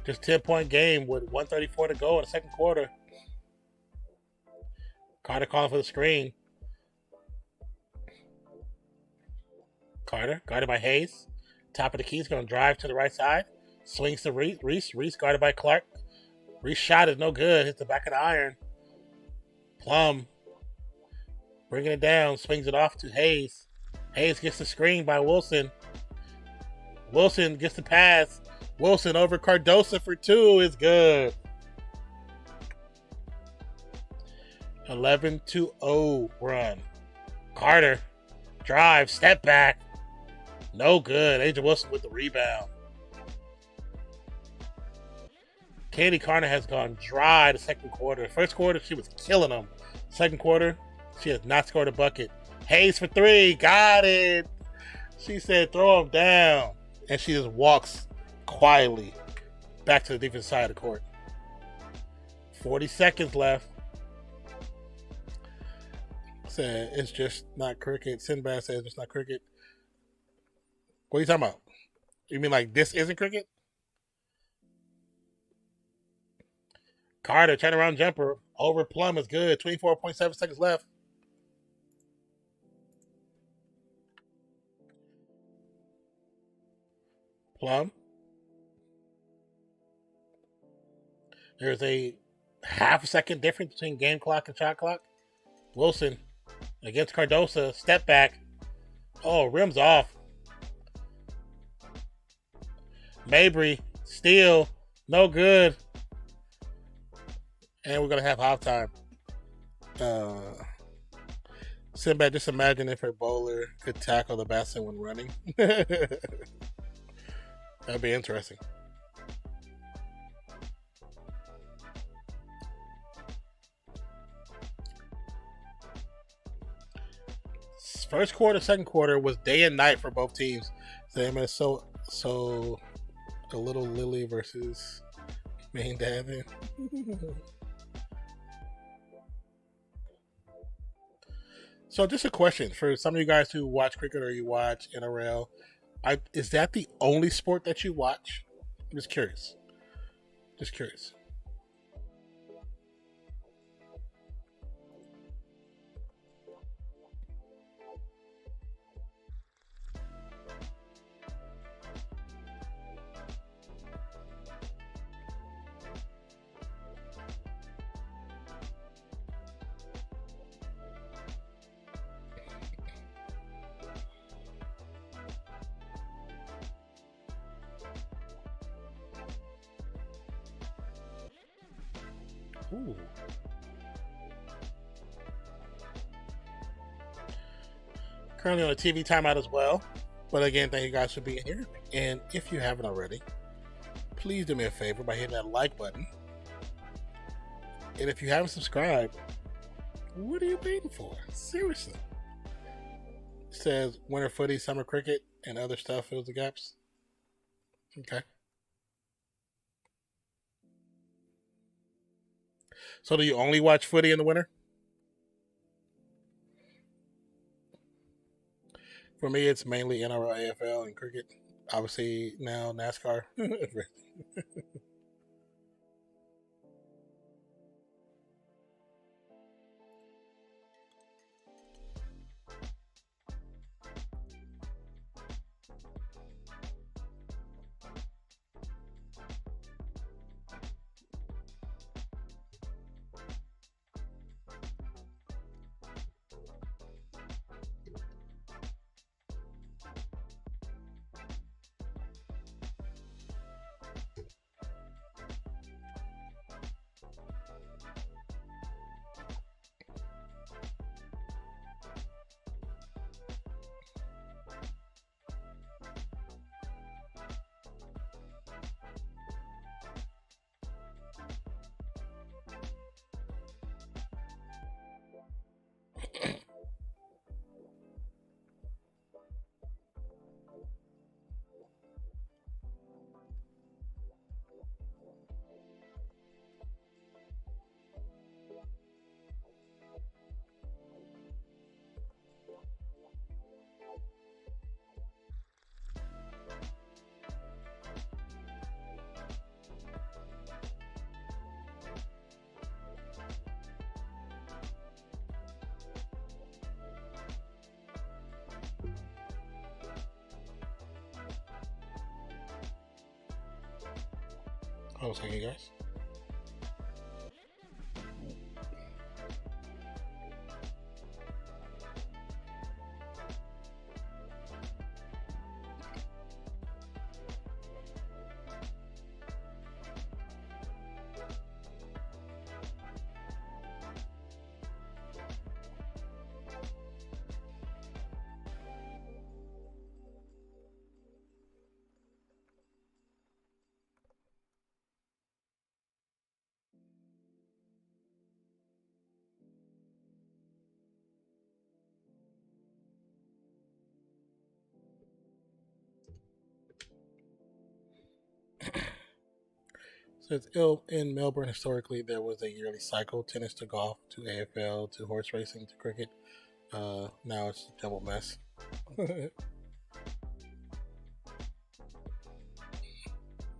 A: Just 10-point game with 1:34 to go in the second quarter. Carter calling for the screen. Carter, guarded by Hayes. Top of the key, he's going to drive to the right side. Swings to Reese. Reese guarded by Clark. Reese shot is no good. Hits the back of the iron. Plum bringing it down. Swings it off to Hayes. Hayes gets the screen by Wilson. Wilson gets the pass. Wilson over Cardosa for 2 is good. 11-0 run. Carter drive, step back. No good. Asia Wilson with the rebound. Katie Carter has gone dry the second quarter. First quarter, she was killing them. Second quarter, she has not scored a bucket. Hayes for 3. Got it. She said, throw him down. And she just walks quietly back to the defensive side of the court. 40 seconds left. Said, it's just not cricket. Sinbad says it's not cricket. What are you talking about? You mean like this isn't cricket? Carter, turnaround jumper over Plum is good. 24.7 seconds left. Plum. There's a half a second difference between game clock and shot clock. Wilson against Cardosa. Step back. Oh, rims off. Mabry. Steal. No good. And we're going to have halftime. Sinbad, just imagine if a bowler could tackle the batsman when running. That'd be interesting. First quarter, second quarter was day and night for both teams. So a little Lily versus Main Davin. So just a question for some of you guys who watch cricket or you watch NRL. Is that the only sport that you watch? I'm just curious. Just curious. Ooh. Currently on a TV timeout as well. But again, thank you guys for being here. And if you haven't already, please do me a favor by hitting that like button. And if you haven't subscribed, what are you waiting for? Seriously. It says winter footy, summer cricket, and other stuff fills the gaps. Okay. So do you only watch footy in the winter? For me, it's mainly NRL, AFL, and cricket. Obviously, now NASCAR. Hold on a second, guys. So it's in Melbourne. Historically, there was a yearly cycle: tennis to golf to AFL to horse racing to cricket. Now it's a jumbled mess.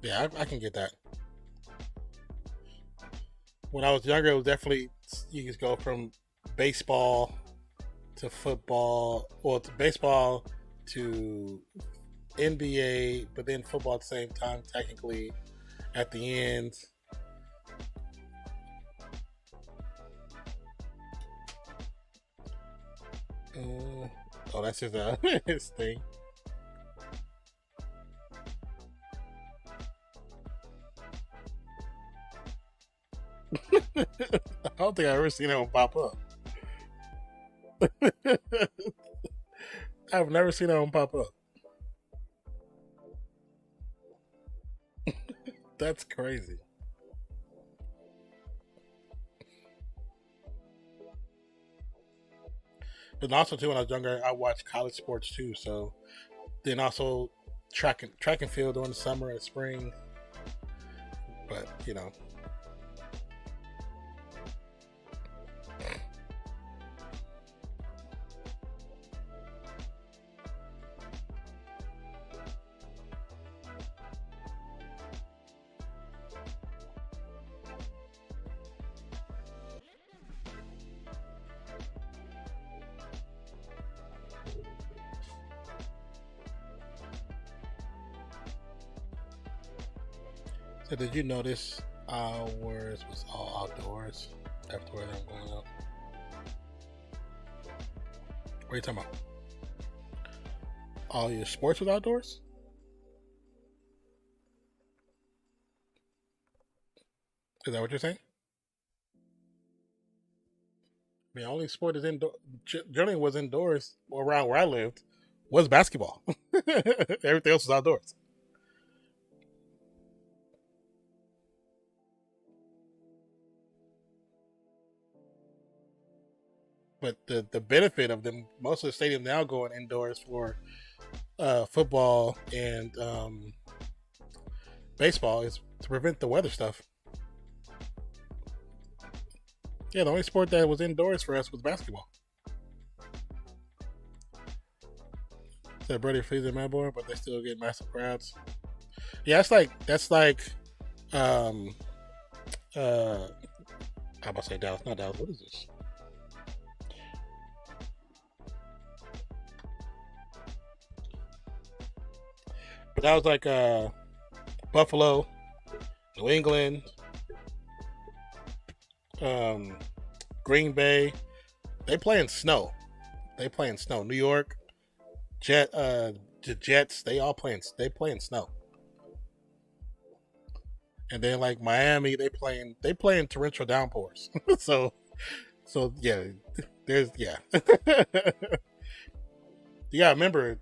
A: Yeah, I can get that. When I was younger, it was definitely you could go from baseball to football, or to baseball to NBA, but then football at the same time, technically at the end. Oh, that's his his thing. I don't think I've ever seen that one pop up. I've never seen that one pop up. That's crazy. But also too, when I was younger, I watched college sports too. So then also track and field during the summer and spring. But you know, so did you notice ours was all outdoors after where I'm going out? What are you talking about? All your sports was outdoors? Is that what you're saying? I mean, only sport is indoor. Generally, was indoors around where I lived was basketball. Everything else was outdoors. But the benefit of them, most of the stadiums now going indoors for football and baseball is to prevent the weather stuff. Yeah, the only sport that was indoors for us was basketball. Said Brady Freezer Melbourne, but they still get massive crowds. Yeah, that's like um I'm about to say Dallas, not Dallas. What is this? But that was like Buffalo, New England, um, Green Bay. They play in snow. They play in snow. New York, the Jets. They play in snow. And then like Miami, they play in torrential downpours. so yeah, there's yeah. You gotta remember,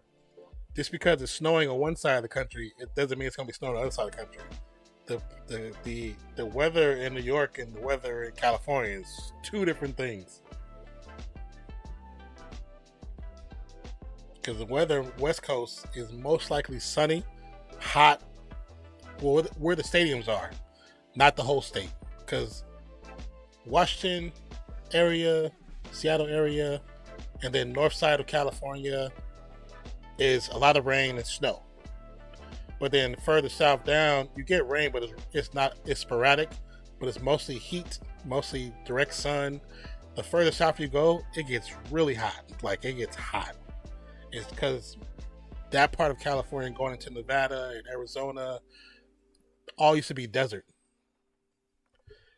A: just because it's snowing on one side of the country, it doesn't mean it's gonna be snowing on the other side of the country. The weather in New York and the weather in California is two different things. Because the weather West Coast is most likely sunny, hot, where the stadiums are, not the whole state. Because Washington area, Seattle area, and then north side of California is a lot of rain and snow. But then further south down, you get rain, but it's sporadic, but it's mostly heat, mostly direct sun. The further south you go, it gets really hot. Like it gets hot. It's because that part of California going into Nevada and Arizona all used to be desert.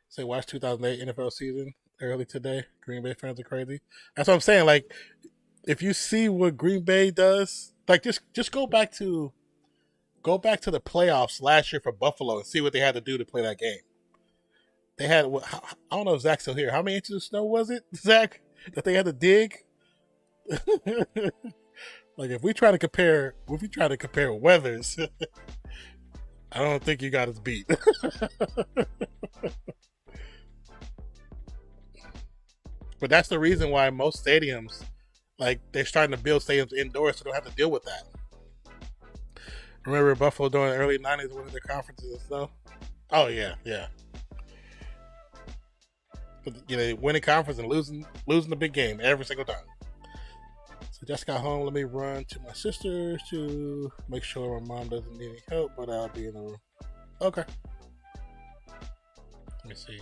A: Say, watch 2008 NFL season early today. Green Bay fans are crazy. That's what I'm saying. Like, if you see what Green Bay does, like just go back to the playoffs last year for Buffalo and see what they had to do to play that game. They had, I don't know if Zach's still here. How many inches of snow was it, Zach, that they had to dig? Like if we try to compare weathers, I don't think you got us beat. But that's the reason why most stadiums, like they're starting to build stadiums indoors so they don't have to deal with that. Remember Buffalo during the early '90s winning the conferences and stuff? Oh yeah, yeah. But winning conference and losing the big game every single time. So just got home. Let me run to my sister's to make sure my mom doesn't need any help, but I'll be in the room. Okay. Let me see.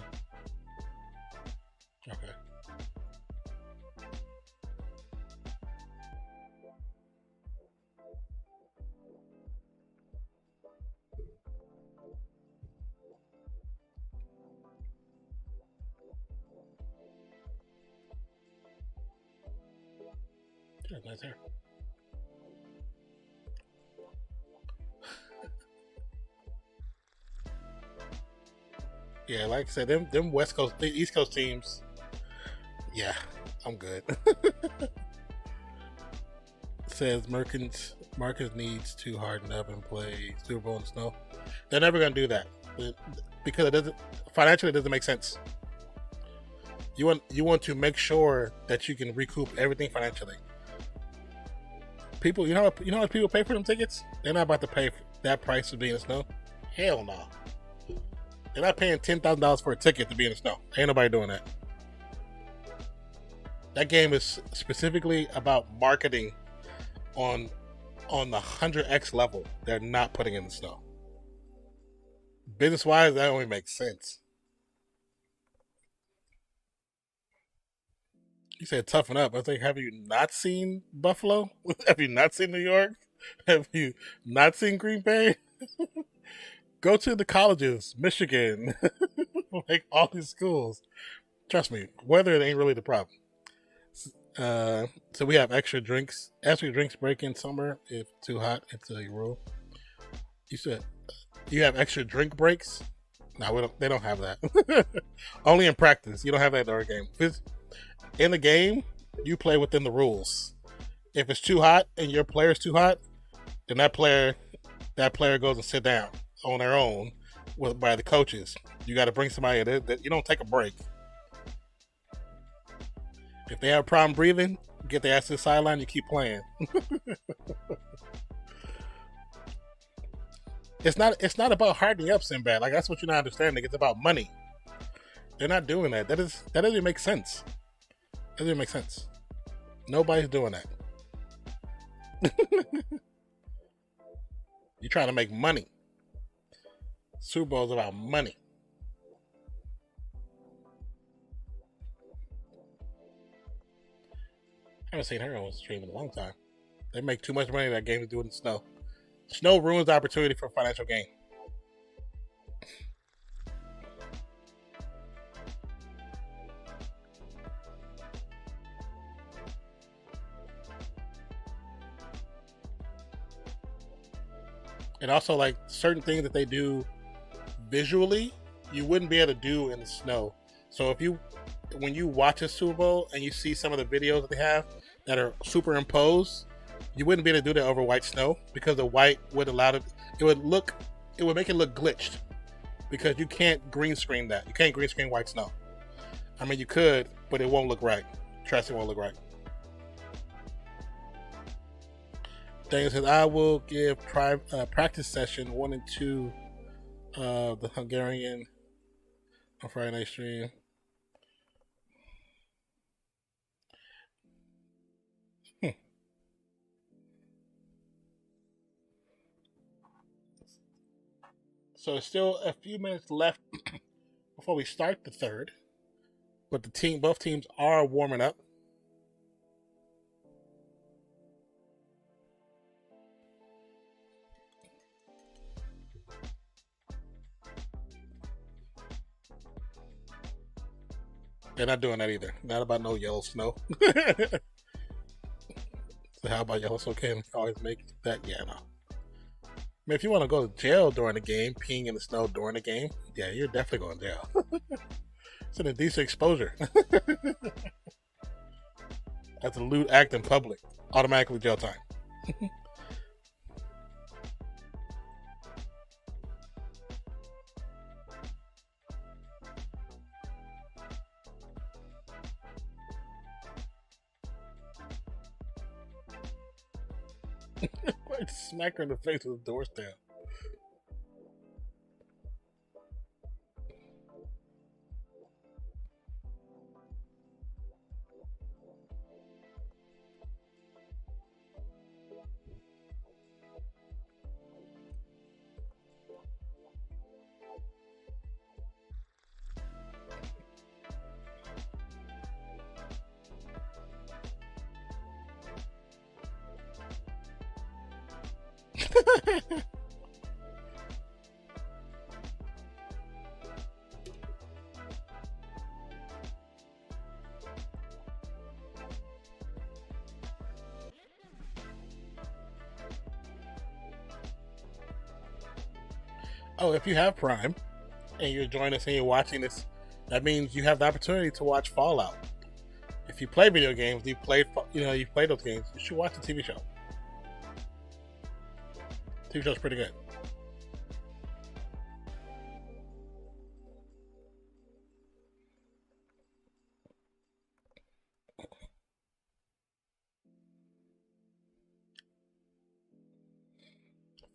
A: his hair. Yeah, like I said, them West Coast, East Coast teams. Yeah, I'm good. Says Marcus needs to harden up and play Super Bowl in the snow. They're never gonna do that because it doesn't financially. It doesn't make sense. You want to make sure that you can recoup everything financially. People, you know what people pay for them tickets? They're not about to pay that price of being in the snow. Hell no. They're not paying $10,000 for a ticket to be in the snow. Ain't nobody doing that. That game is specifically about marketing on the 100x level. They're not putting in the snow. Business wise, that only makes sense. You said toughen up. I was like, have you not seen Buffalo? Have you not seen New York? Have you not seen Green Bay? Go to the colleges, Michigan, like all these schools. Trust me, weather ain't really the problem. So we have extra drinks. Extra drinks break in summer if too hot. It's a rule. You said you have extra drink breaks. No, we don't. They don't have that. Only in practice. You don't have that in our game. In the game, you play within the rules. If it's too hot and your player's too hot, then that player goes and sit down on their own by the coaches. You got to bring somebody that you don't take a break. If they have a problem breathing, get their ass to the sideline. You keep playing. It's not about hardening up, Sinbad. Like that's what you're not understanding. It's about money. They're not doing that. That doesn't make sense. That doesn't make sense. Nobody's doing that. You're trying to make money. Super Bowl is about money. I haven't seen her on stream in a long time. They make too much money that game to do it in snow. Snow ruins the opportunity for financial gain. And also, like certain things that they do visually, you wouldn't be able to do in the snow. So when you watch a Super Bowl and you see some of the videos that they have that are superimposed, you wouldn't be able to do that over white snow because the white would allow it. It would make it look glitched because you can't green screen that. You can't green screen white snow. I mean, you could, but it won't look right. Trust me, it won't look right. Daniel says, I will give practice session 1 and 2 of the Hungarian on Friday night stream. So it's still a few minutes left before we start the third. But both teams are warming up. They're not doing that either. Not about no yellow snow. So how about yellow snow can always make that? Yeah, no. I mean, if you want to go to jail during the game, peeing in the snow during the game, yeah, you're definitely going to jail. It's an indecent exposure. That's a lewd act in public. Automatically jail time. Smack her in the face with a doorstep. Oh, if you have Prime and you're joining us and you're watching this, that means you have the opportunity to watch Fallout. If you play video games, you've played those games, you should watch the TV show. TV show's pretty good.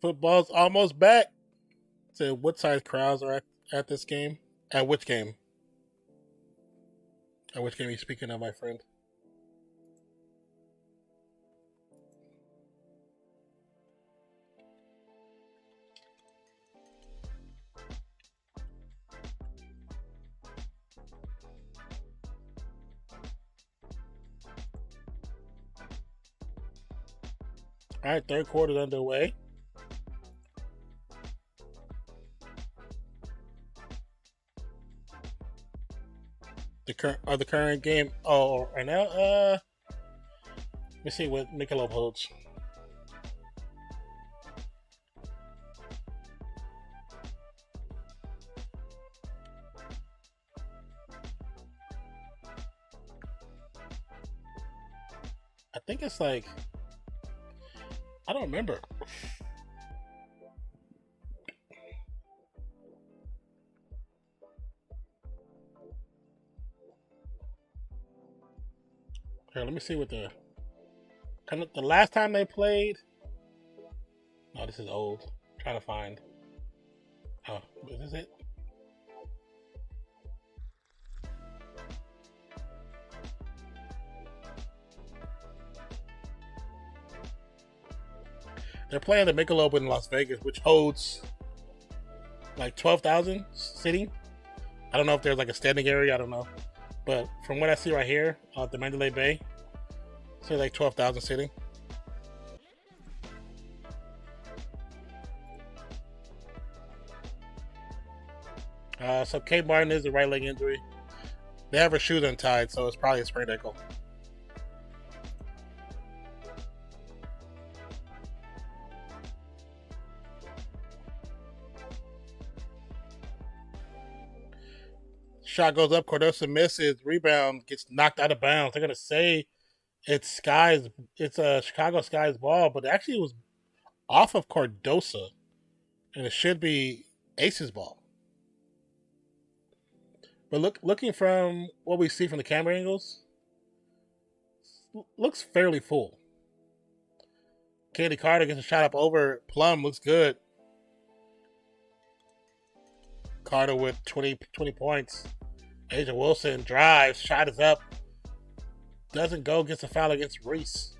A: Football's almost back. So what size crowds are at this game? At which game? At which game are you speaking of, my friend? All right, third quarter's underway. The current game. Oh, right now. Let me see what Michelob holds. I think it's like, I don't remember. Here, let me see what the last time they played. No, this is old. I'm trying to find. Oh, is this it? They're playing the Michelob in Las Vegas, which holds like 12,000 seating. I don't know if there's like a standing area. I don't know, but from what I see right here at the Mandalay Bay, it's like 12,000 seating. So Kate Martin is a right leg injury. They have her shoes untied, so it's probably a sprained ankle. Shot goes up. Cordosa misses. Rebound gets knocked out of bounds. They're gonna say it's a Chicago Sky's ball, but actually it was off of Cordosa, and it should be ACES ball. But looking from what we see from the camera angles, looks fairly full. Katie Carter gets a shot up over Plum. Looks good. Carter with 20 points. Asia Wilson drives. Shot is up. Doesn't go. Gets a foul against Reese.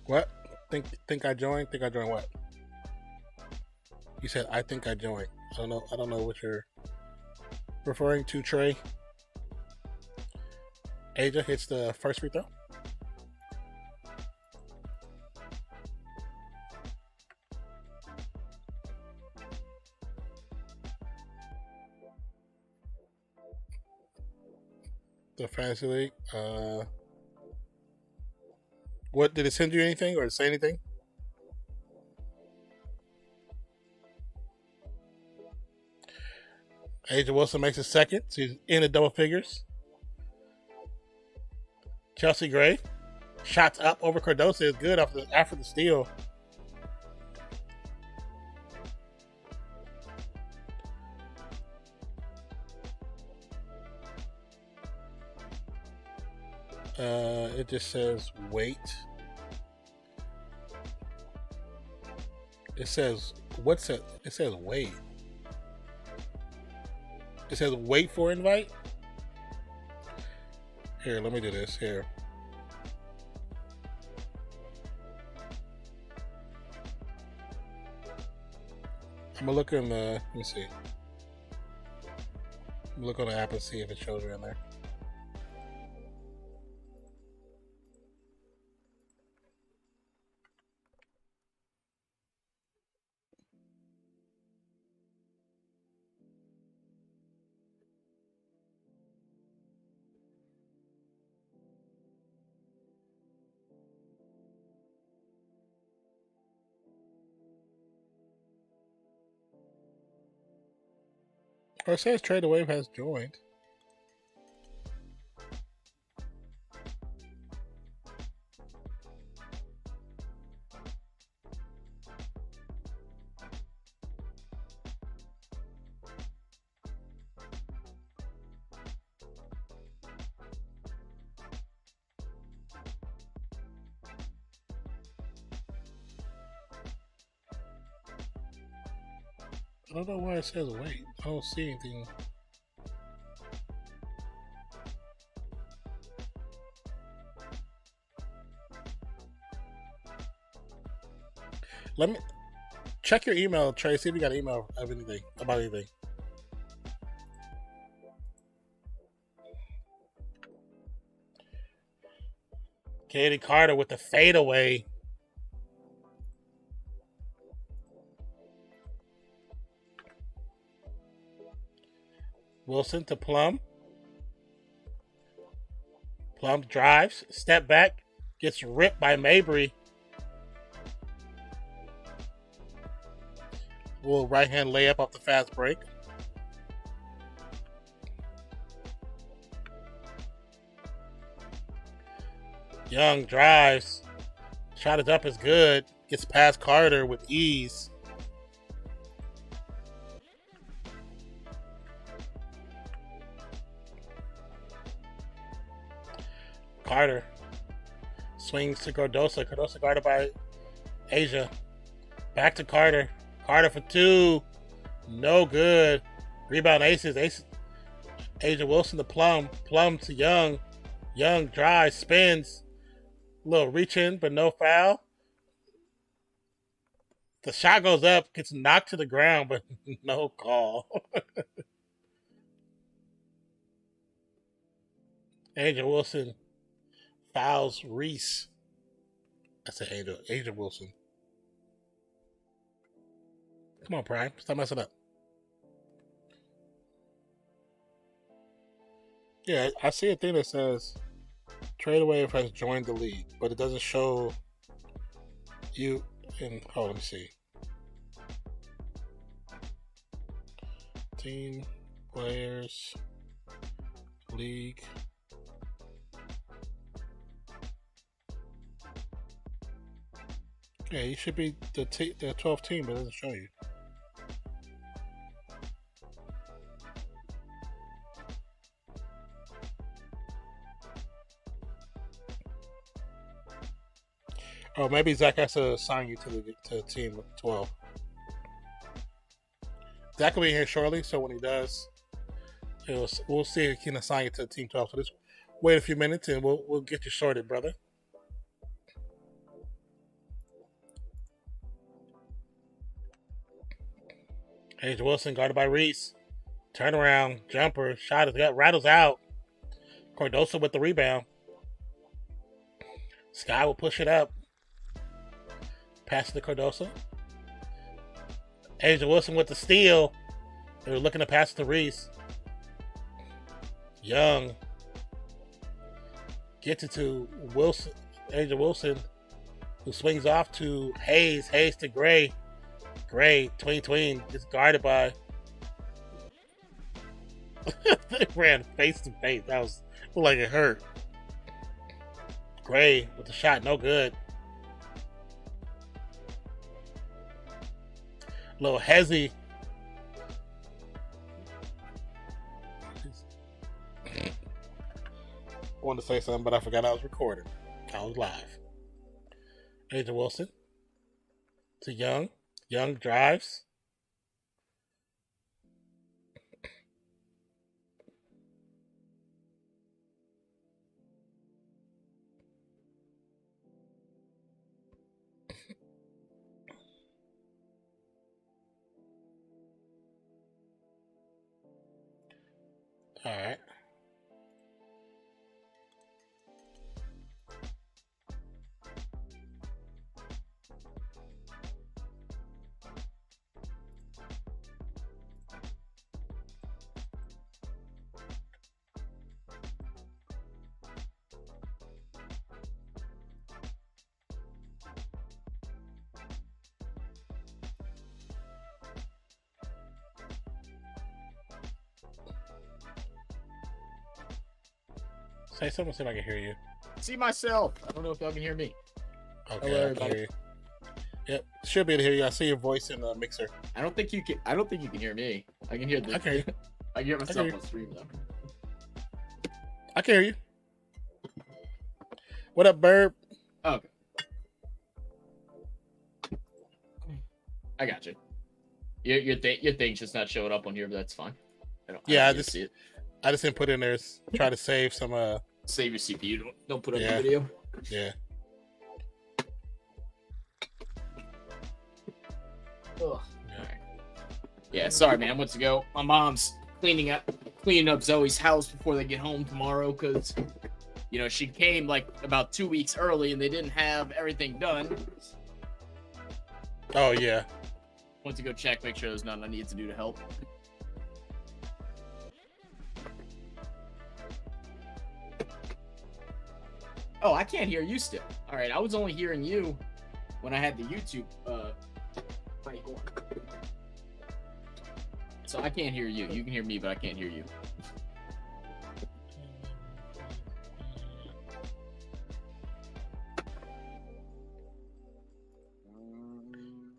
A: What? Think I joined? Think I joined what? You said I think I joined. I don't know what you're referring to, Trey. Asia hits the first free throw. The fantasy league. What did it send you anything or say anything? Asia Wilson makes a second. She's in the double figures. Chelsea Gray shots up over Cardosa is good after the steal. It just says wait. It says what's it? It says wait. It says wait for invite. Here, let me do this. Here. I'm gonna look in the. Let me see. Look on the app and see if it shows you in there. Or it says Trade the Wave has joined. I don't know why it says wait. I don't see anything. Let me check your email, Trey. See if you got an email of anything about anything. Katie Carter with the fadeaway. Wilson to Plum. Plum drives, step back, gets ripped by Mabry. Little right hand layup off the fast break. Young drives. Shot is up is good. Gets past Carter with ease. Carter swings to Cardoso. Cardoso guarded by Asia. Back to Carter. Carter for two. No good. Rebound Aces. Asia Wilson to Plum. Plum to Young. Young drives, spins. Little reach in, but no foul. The shot goes up, gets knocked to the ground, but no call. Angel Wilson fouls Reese. I said Angel Wilson. Come on, Prime. Stop messing up. Yeah, I see a thing that says Trade Wave has joined the league, but it doesn't show you in. Oh, let me see. Team, players, league. Yeah, you should be the 12th team, but it doesn't show you. Oh, maybe Zach has to assign you to team 12. Zach will be here shortly, so when he does, we'll see if he can assign you to team 12. So just wait a few minutes and we'll get you sorted, brother. Angel Wilson guarded by Reese. Turnaround, jumper, shot is gut, rattles out. Cardoso with the rebound. Sky will push it up. Pass to Cardoso. Angel Wilson with the steal. They were looking to pass it to Reese. Young gets it to Wilson. Angel Wilson, who swings off to Hayes. Hayes to Gray. Gray, tween, gets guarded by. They ran face to face. That was looked like it hurt. Gray with the shot, no good. Little hezzy. I wanted to say something, but I forgot I was recording. I was live. Angel Wilson to Young. Young drives. All right. Say something, see if I can hear you.
C: See myself. I don't know if y'all can hear me.
A: Okay,
C: Hello,
A: I can
C: everybody.
A: hear you. Yep, should be able to hear you. I see your voice in the mixer.
C: I don't think you can hear me. I can hear
A: I can hear you.
C: I can hear myself
A: hear
C: on stream though.
A: I can hear you. What up, Burb?
C: Oh, okay. I got you. Your thing's just not showing up on here, but that's fine.
A: Yeah, I
C: just
A: just
C: see it.
A: I just didn't put in there. Try to save some.
C: Save your CPU. Don't put up
A: Yeah.
C: the video.
A: Yeah.
C: Ugh. Yeah, sorry, man. What's to go? My mom's cleaning up Zoe's house before they get home tomorrow because, she came like about 2 weeks early and they didn't have everything done.
A: Oh yeah.
C: Went to go check, make sure there's nothing I need to do to help. Oh, I can't hear you still. All right, I was only hearing you when I had the YouTube mic on. So I can't hear you. You can hear me, but I can't hear you.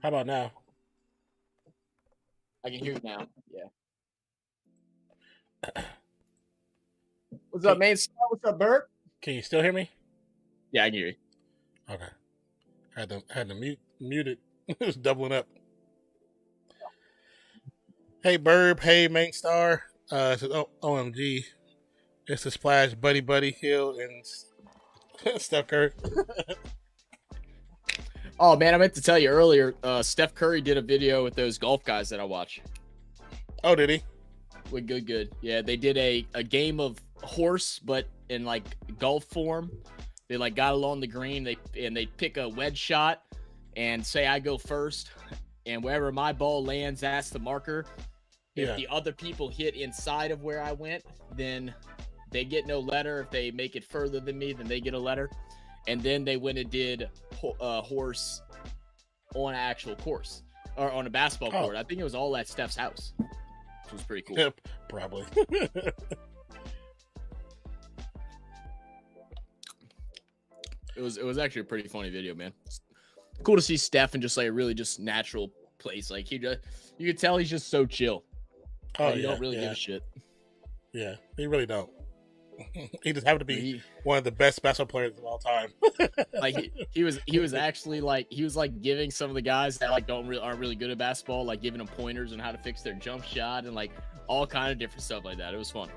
A: How about now?
C: I can hear you now. Yeah. What's up, man? What's up, Bert?
A: Can you still hear me?
C: Yeah, I can hear you.
A: Okay. Had to mute it. It was doubling up. Hey Burb, hey Main Star. It says OMG. It's the Splash, Buddy Hill, and Steph Curry.
C: Oh man, I meant to tell you earlier. Steph Curry did a video with those golf guys that I watch.
A: Oh, did he?
C: With good. Yeah, they did a game of horse, but in like golf form. They like got along the green. They pick a wedge shot and say I go first, and wherever my ball lands, that's the marker. If the other people hit inside of where I went, then they get no letter. If they make it further than me, then they get a letter. And then they went and did horse on an actual course or on a basketball court. I think it was all at Steph's house, which was pretty cool.
A: Yep, probably.
C: It was actually a pretty funny video, man. It's cool to see Steph in just like a really just natural place. Like you could tell he's just so chill.
A: Oh,
C: you don't really give a shit.
A: Yeah, he really don't. He just happened to be one of the best basketball players of all time.
C: Like he was actually like giving some of the guys that like aren't really good at basketball, like giving them pointers on how to fix their jump shot and like all kind of different stuff like that. It was fun.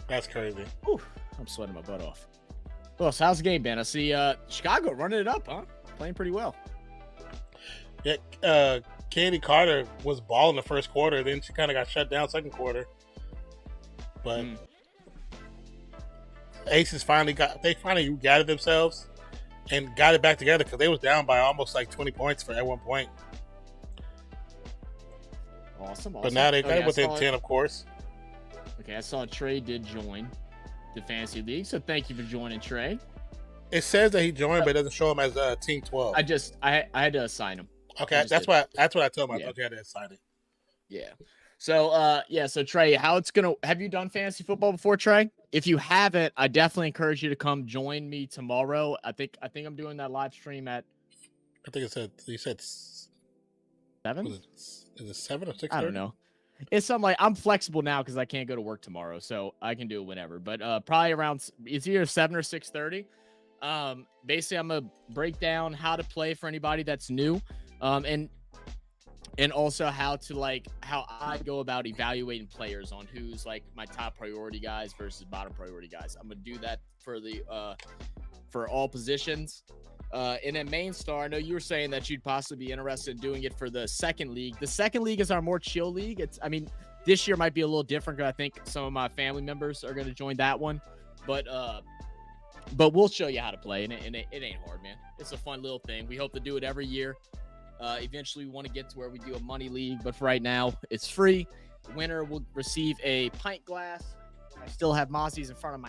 A: That's crazy.
C: Whew, I'm sweating my butt off. Well, so how's the game, Ben? I see Chicago running it up, huh? Playing pretty well.
A: Yeah, Candy Carter was balling the first quarter, then she kind of got shut down second quarter. But ACES finally gathered themselves and got it back together because they was down by almost like 20 points at one point.
C: Awesome.
A: But now they got it within 10, of course.
C: Okay, I saw Trey did join the Fantasy League, so thank you for joining, Trey.
A: It says that he joined, but it doesn't show him as Team 12.
C: I had to assign him.
A: Okay, that's what I told him. I thought you had to assign it.
C: Yeah. So Trey, have you done fantasy football before, Trey? If you haven't, I definitely encourage you to come join me tomorrow. I think I'm doing that live stream at
A: you said
C: 7?
A: Is it 7 or 6?
C: I don't know. It's something like I'm flexible now because I can't go to work tomorrow, so I can do it whenever. But probably around it's either 7 or 6:30. Basically, I'm gonna break down how to play for anybody that's new, and also how I go about evaluating players on who's like my top priority guys versus bottom priority guys. I'm gonna do that for all positions. And then Main Star, I know you were saying that you'd possibly be interested in doing it for the second league. The second league is our more chill league. This year might be a little different because I think some of my family members are going to join that one. But we'll show you how to play, and it ain't hard, man. It's a fun little thing. We hope to do it every year. Eventually, we want to get to where we do a money league, but for right now, it's free. The winner will receive a pint glass. I still have Mozzie's in front of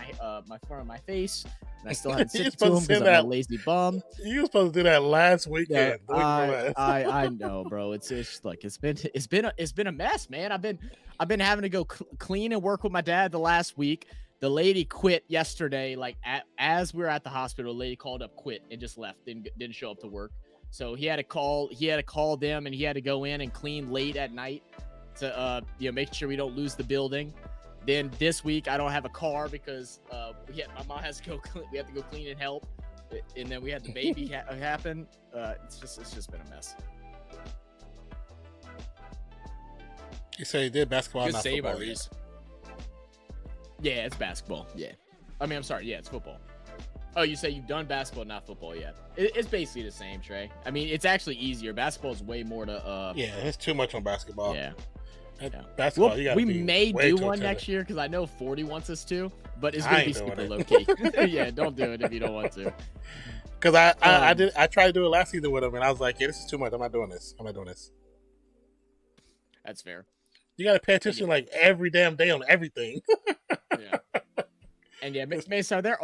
C: my face, and I still haven't sent it to him because I'm a lazy bum.
A: You were supposed to do that last weekend.
C: Yeah, I know, bro. It's been a mess, man. I've been having to go clean and work with my dad the last week. The lady quit yesterday. Like as we were at the hospital, the lady called up, quit, and just left. Didn't show up to work. So he had to call them, and he had to go in and clean late at night to make sure we don't lose the building. Then this week I don't have a car because my mom has to go. We have to go clean and help, and then we had the baby happen. It's just been a mess.
A: You say you did basketball,
C: Good
A: not
C: save by
A: football.
C: Reese. Yeah, it's basketball. Yeah, I mean, I'm sorry. Yeah, it's football. Oh, you say you've done basketball, not football yet. It's basically the same, Trey. I mean, it's actually easier. Basketball is way more to.
A: Yeah, it's too much on basketball.
C: Yeah.
A: Basketball,
C: Well, we may do one next year because I know 40 wants us to, but it's gonna be super low key. Yeah, don't do it if you don't want to.
A: Because I tried to do it last season with him, and I was like, yeah, this is too much. I'm not doing this.
C: That's fair.
A: You got to pay attention like every damn day on everything.
C: Yeah. And yeah, Mesa, they're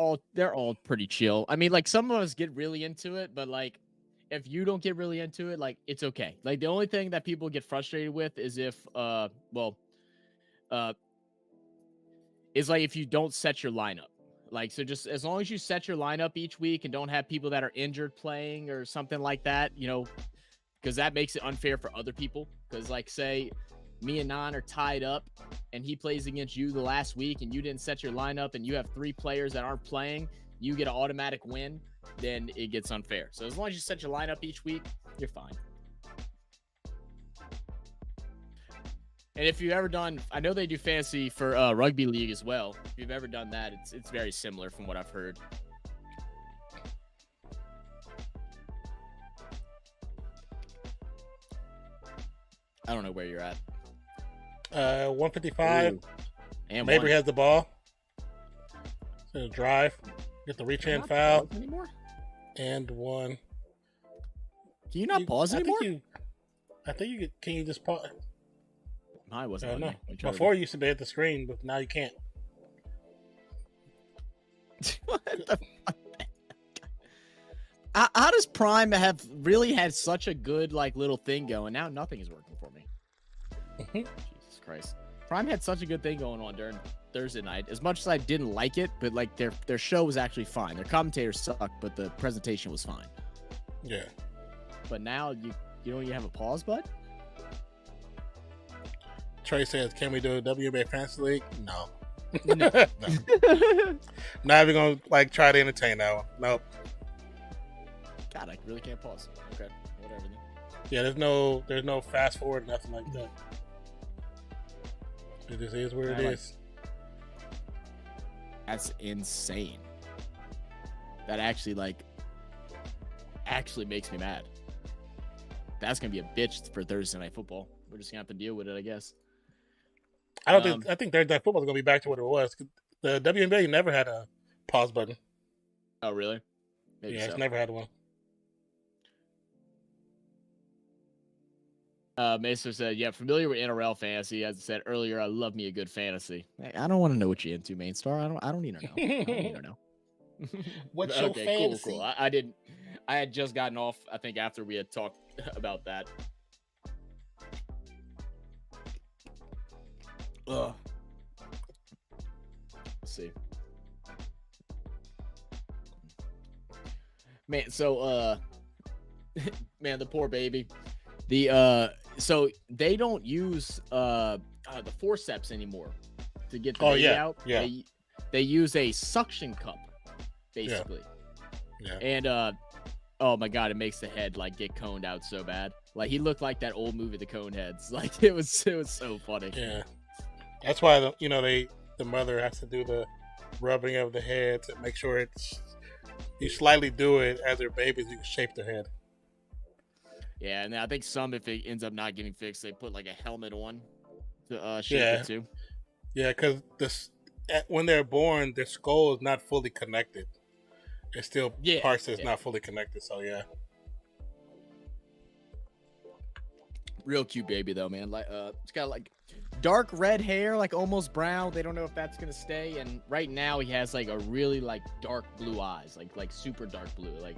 C: all pretty chill. I mean, like some of us get really into it, but like if you don't get really into it, like it's okay. Like the only thing that people get frustrated with is if is like if you don't set your lineup. Like so just as long as you set your lineup each week and don't have people that are injured playing or something like that, because that makes it unfair for other people. Because like say me and Nan are tied up and he plays against you the last week and you didn't set your lineup and you have 3 players that aren't playing, you get an automatic win, then it gets unfair. So as long as you set your lineup each week, you're fine. And if you've ever done, I know they do fantasy for rugby league as well. If you've ever done that, it's very similar from what I've heard. I don't know where you're at.
A: 155.
C: Ooh. And
A: Mabry has the ball. So drive. Get the reach in foul.
C: Anymore?
A: And 1.
C: Can you not pause anymore?
A: I think you could. Can you just pause?
C: I wasn't.
A: I don't know. Before you used to be at the screen, but now you can't.
C: What the fuck? How does Prime have really had such a good like little thing going? Now nothing is working for me. Jesus Christ. Prime had such a good thing going on during Thursday night. As much as I didn't like it, but like their show was actually fine. Their commentators sucked, but the presentation was fine.
A: Yeah.
C: But now you don't even have a pause button?
A: Trey says, can we do a WNBA Fantasy League? No.
C: No.
A: No. Not even going to like try to entertain that one. Nope.
C: God, I really can't pause. Okay, whatever then.
A: Yeah, there's no fast forward, nothing like that. It just is where it is.
C: That's insane. That actually makes me mad. That's gonna be a bitch for Thursday Night Football. We're just gonna have to deal with it, I guess.
A: I think Thursday Night Football is gonna be back to what it was. The WNBA never had a pause button.
C: Oh, really? Maybe
A: yeah,
C: so.
A: It's never had one.
C: Mesa said, yeah, familiar with NRL fantasy. As I said earlier, I love me a good fantasy. I don't want to know what you're into, Main Star. I don't need to know. I don't need to know.
A: What's your fantasy?
C: Cool. I had just gotten off, I think, after we had talked about that. Ugh. Let's see. Man, so man, the poor baby. So they don't use the forceps anymore to get the baby out.
A: Yeah.
C: They use a suction cup, basically.
A: Yeah.
C: And oh my god, it makes the head like get coned out so bad. Like he looked like that old movie, The Coneheads. Like it was so funny.
A: Yeah. That's why the mother has to do the rubbing of the head to make sure you slightly do it as their babies. You can shape their head.
C: Yeah, and I think if it ends up not getting fixed, they put like a helmet on to shape it too.
A: Yeah, because when they're born, their skull is not fully connected. There's still parts that's not fully connected. So yeah.
C: Real cute baby though, man. Like it's got like dark red hair, like almost brown. They don't know if that's gonna stay. And right now he has like a really like dark blue eyes, like super dark blue. Like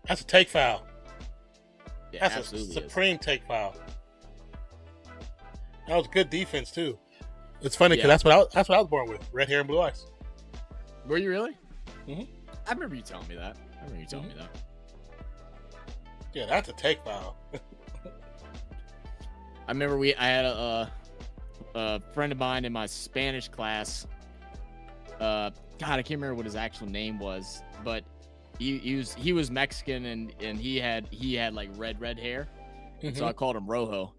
A: that's a take foul.
C: Yeah,
A: that's a supreme take foul. That was good defense too. It's funny because that's what I was born with: red hair and blue eyes.
C: Were you really?
A: Mm-hmm.
C: I remember you telling me that.
A: Yeah, that's a take foul.
C: I remember I had a friend of mine in my Spanish class. God, I can't remember what his actual name was, but he was Mexican and he had like red hair, so I called him Rojo.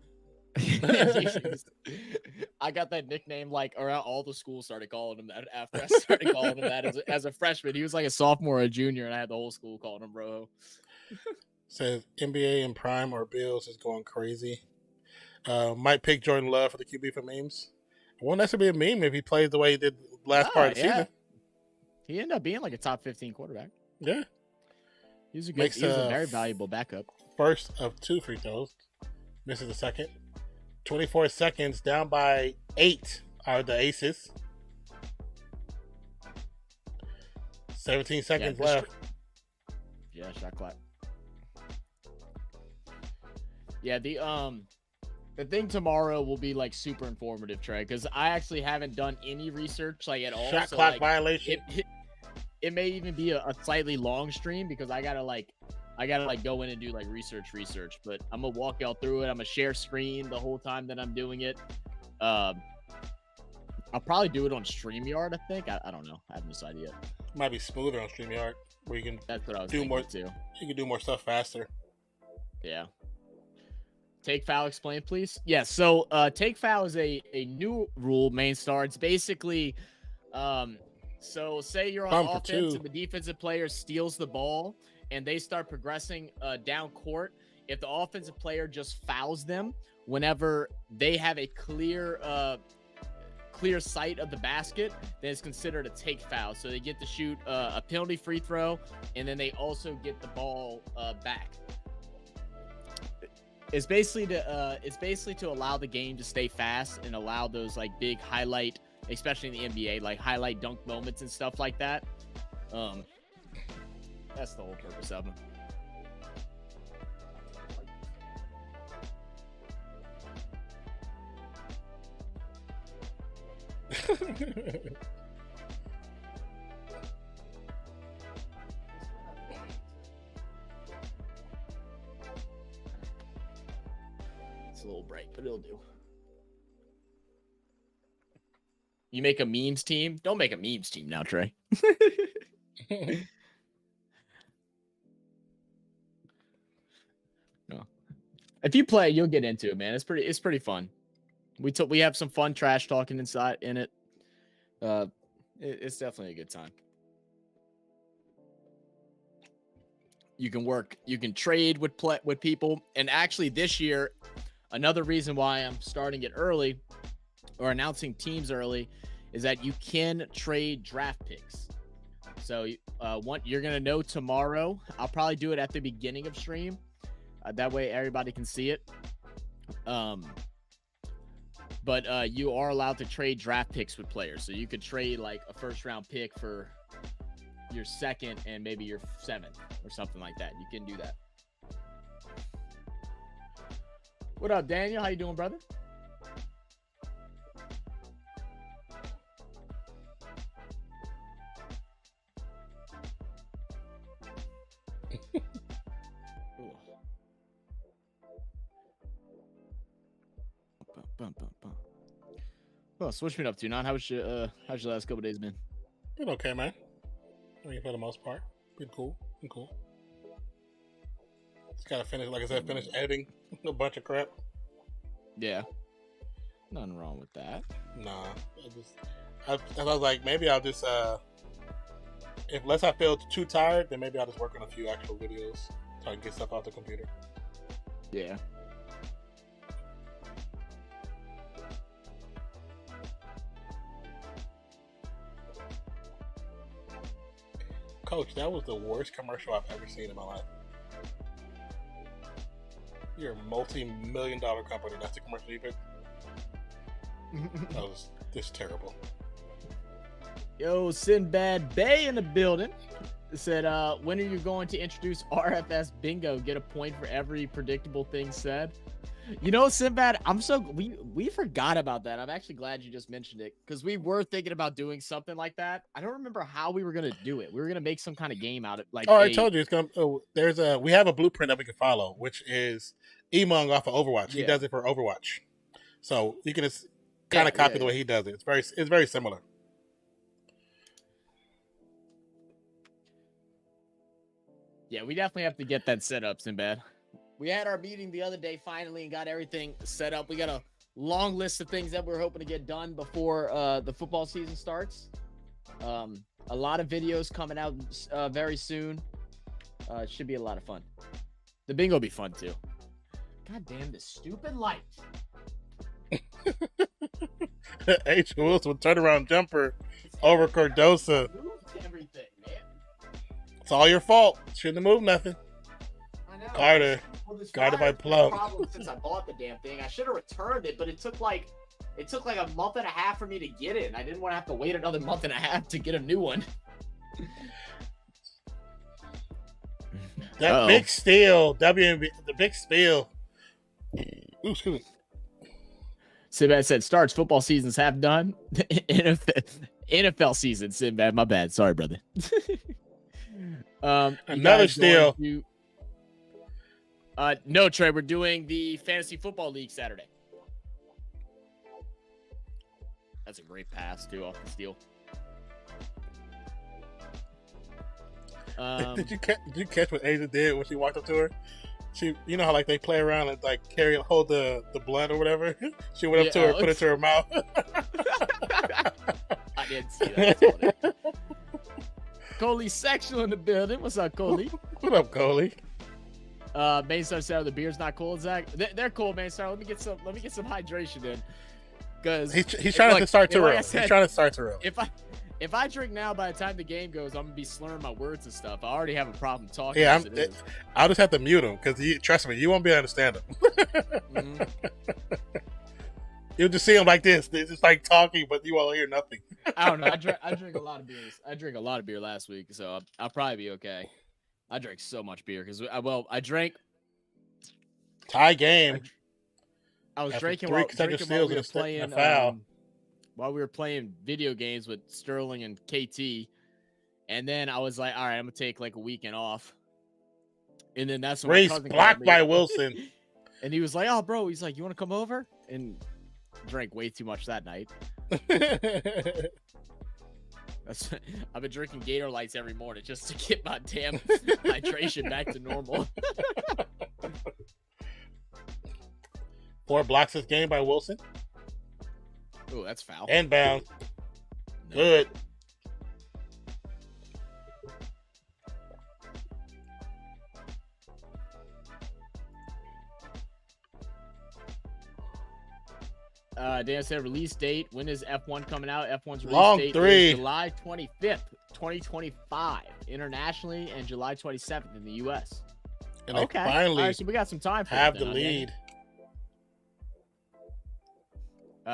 C: I got that nickname like around all the schools started calling him that after I started calling him that as a freshman. He was like a sophomore or a junior, and I had the whole school calling him Rojo.
A: Says NBA in prime or Bills is going crazy. Might pick Jordan Love for the QB for memes. It won't necessarily be a meme if he plays the way he did last part of the season.
C: He ended up being like a top 15 quarterback.
A: Yeah.
C: He was a very valuable backup.
A: First of 2 free throws. Misses the second. 24 seconds, down by 8 are the Aces. 17 seconds left.
C: Yeah, shot clock. Yeah, the thing tomorrow will be like super informative, Trey, because I actually haven't done any research like at all.
A: Shot clock violation.
C: It may even be a slightly long stream because I gotta go in and do like research, but I'm gonna walk y'all through it. I'm gonna share screen the whole time that I'm doing it. I'll probably do it on StreamYard, I think. I don't know. I haven't decided yet.
A: Might be smoother on StreamYard where you can
C: That's what I was
A: do more
C: too.
A: You can do more stuff faster.
C: Yeah. Take foul, explain, please. Yeah, so take foul is a new rule, main star. It's basically so say you're on offense and the defensive player steals the ball and they start progressing down court. If the offensive player just fouls them whenever they have a clear sight of the basket, then it's considered a take foul. So they get to shoot a penalty free throw, and then they also get the ball back. It's basically to allow the game to stay fast and allow those like big highlight, especially in the NBA, like highlight dunk moments and stuff like that. That's the whole purpose of them. It's a little break, but it'll do. You make a memes team? Don't make a memes team now, Trey. No. If you play, you'll get into it, man. It's pretty fun. We have some fun trash talking inside in it. It's definitely a good time. You can trade with people, and actually this year, another reason why I'm starting it early or announcing teams early is that you can trade draft picks. So you're gonna know tomorrow. I'll probably do it at the beginning of stream. That way everybody can see it. But you are allowed to trade draft picks with players. So you could trade like a first round pick for your second and maybe your 7th or something like that. You can do that. What up, Daniel? How you doing, brother? Well, switch me up to not. How's your last couple days been?
A: Been okay, man. I mean, for the most part, been cool. Just gotta finish, like I said, finish editing a bunch of crap.
C: Yeah, nothing wrong with that.
A: Nah, I was like, maybe I'll just unless I feel too tired, then maybe I'll just work on a few actual videos so I can get stuff off the computer.
C: Yeah.
A: Coach, that was the worst commercial I've ever seen in my life. You're a multi-million-dollar company. That's the commercial you picked? That was just terrible.
C: Yo, Sinbad Bay in the building. said, when are you going to introduce RFS bingo? Get a point for every predictable thing said. You know, Sinbad, we forgot about that. I'm actually glad you just mentioned it because we were thinking about doing something like that. I don't remember how we were gonna do it. We were gonna make some kind of game out of like.
A: Oh, I told you it's gonna. We have a blueprint that we can follow, which is Emong off of Overwatch. He does it for Overwatch, so you can just kind of copy the way he does it. It's very similar.
C: Yeah, we definitely have to get that set up, Sinbad. We had our meeting the other day finally and got everything set up. We got a long list of things that we're hoping to get done before the football season starts. A lot of videos coming out very soon. It should be a lot of fun. The bingo will be fun too. God damn this stupid light.
A: H. Wilson turnaround jumper over Cardosa.
C: Everything, man.
A: It's all your fault. Shouldn't have moved nothing.
C: I know.
A: Carter. Guarded by Plum.
C: Problem since I bought the damn thing. I should have returned it, but it took like a month and a half for me to get it. And I didn't want to have to wait another month and a half to get a new one.
A: That big steal, WNBA, the big steal. Ooh, excuse me.
C: Sinbad said, starts football season's half done. NFL season, Sinbad. My bad. Sorry, brother.
A: Another steal.
C: No, Trey, we're doing the Fantasy Football League Saturday. That's a great pass, too, off the steal.
A: Did you catch what Asia did when she walked up to her? She, you know how like they play around and like hold the blunt or whatever. She went up to her, put it to her mouth.
C: I didn't see that. That's funny. Coley Sexual in the building. What's up, Coley?
A: What up, Coley?
C: Mainstar said the beer's not cold, Zach. They're cold, Mainstar. Let me get some hydration in. Because
A: he's trying to start too early. He's trying to start too early.
C: If I drink now, by the time the game goes, I'm gonna be slurring my words and stuff. I already have a problem talking.
A: Yeah, I'll just have to mute him because trust me, you won't be able to understand him.
C: Mm-hmm.
A: You'll just see him like this. They're just like talking, but you won't hear nothing.
C: I don't know. I drink a lot of beers. I drank a lot of beer last week, so I'll probably be okay. I drank so much beer because I drank.
A: Tie game.
C: I was drinking
A: while
C: we were playing. While we were playing video games with Sterling and KT, and then I was like, all right, I'm gonna take like a weekend off. And then that's when
A: Race blocked by Wilson.
C: And he was like, oh, bro, he's like, you want to come over? And drank way too much that night. I've been drinking Gator Lights every morning just to get my damn hydration back to normal.
A: 4 blocks this game by Wilson.
C: Oh, that's foul.
A: And bound. No. Good.
C: Dan said release date. When is F1 coming out? F1's release
A: Long
C: date
A: 3.
C: is July 25th, 2025, internationally, and July 27th in the U.S.
A: And okay. Finally,
C: all right, so we got some time for
A: have the lead.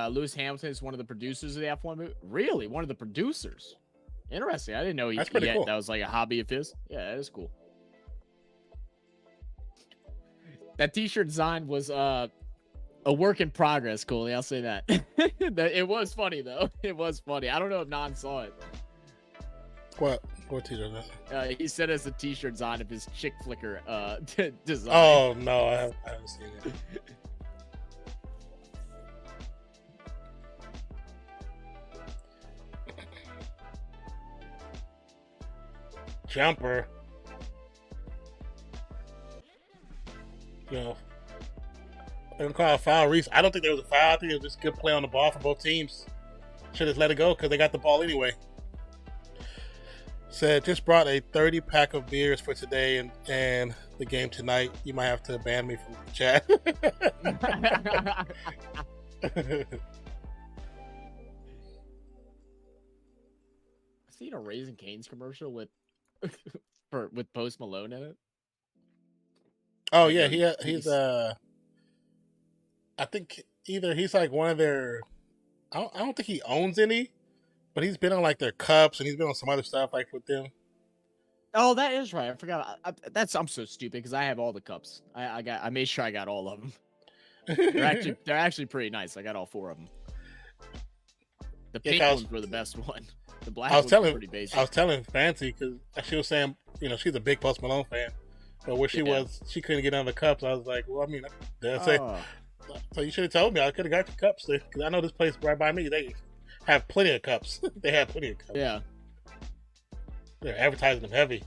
C: Lewis Hamilton is one of the producers of the F1 movie. Really, one of the producers. Interesting. I didn't know
A: That's pretty cool.
C: That was like a hobby of his. Yeah, that is cool. That T-shirt design was a work in progress, Coley. I'll say that. It was funny though. It was funny. I don't know if Non saw it.
A: What T-shirt?
C: He said it's a T-shirt design of his chick flicker design.
A: Oh no, I haven't seen it. Jumper. You know, they're gonna call a foul. Reese, I don't think there was a foul. I think it was just good play on the ball for both teams. Should have let it go because they got the ball anyway. Said just brought a 30-pack of beers for today and the game tonight. You might have to ban me from the chat.
C: I've seen a Raising Cane's commercial with Post Malone in it.
A: Oh yeah, he's I think either he's like one of their. I don't think he owns any, but he's been on like their cups and he's been on some other stuff like with them.
C: Oh, that is right. I forgot. I'm so stupid because I have all the cups. I made sure I got all of them. They're actually pretty nice. I got all 4 of them. The pink ones were the best one. The black ones were pretty basic.
A: I was telling Fancy because she was saying, she's a big Post Malone fan, but where she was, she couldn't get on the cups. I was like, well, I mean, so you should have told me. I could have got your cups because I know this place right by me. They have plenty of cups. They have plenty of cups.
C: Yeah.
A: They're advertising them heavy.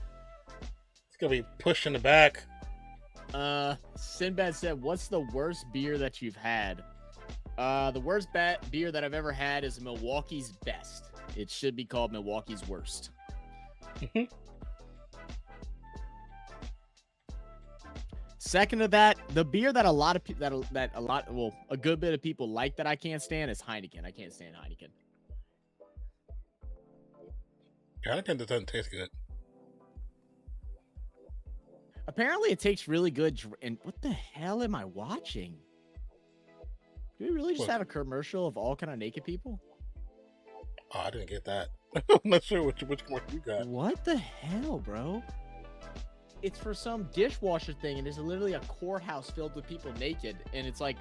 A: It's gonna be pushed in the back.
C: Sinbad said, "What's the worst beer that you've had?" The worst beer that I've ever had is Milwaukee's Best. It should be called Milwaukee's Worst. Second to that, the beer that a good bit of people like that I can't stand is Heineken. I can't stand Heineken.
A: Heineken doesn't taste good.
C: Apparently, it tastes really good. And what the hell am I watching? Do we really just have a commercial of all kind of naked people?
A: Oh, I didn't get that. I'm not sure which commercial you got.
C: What the hell, bro? It's for some dishwasher thing, and it's literally a courthouse filled with people naked, and it's like,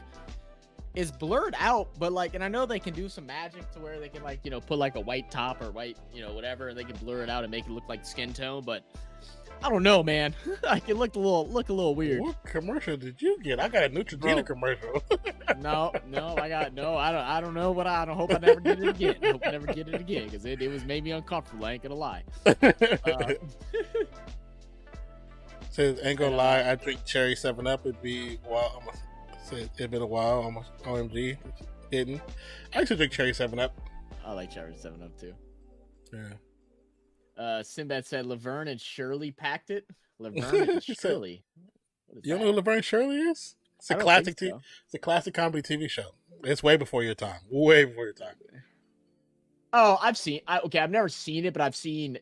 C: it's blurred out, but like, and I know they can do some magic to where they can like, put like a white top or white, whatever, and they can blur it out and make it look like skin tone, but I don't know, man. Like it look a little weird.
A: What commercial did you get? I got a Neutrogena commercial.
C: No, I don't know what I don't hope I never get it again. I hope I never get it again because it was made me uncomfortable. I ain't gonna lie.
A: Says ain't gonna lie. I drink cherry 7-Up. It'd be it'd been a while. Almost OMG. Didn't. I used to drink cherry 7-Up.
C: I like cherry 7-Up too.
A: Yeah.
C: Sinbad said Laverne and Shirley packed it. Laverne and Shirley.
A: You know who Laverne Shirley is? It's a classic. It's a classic comedy TV show. It's way before your time. Way before your time.
C: Oh, I've never seen it, but I've seen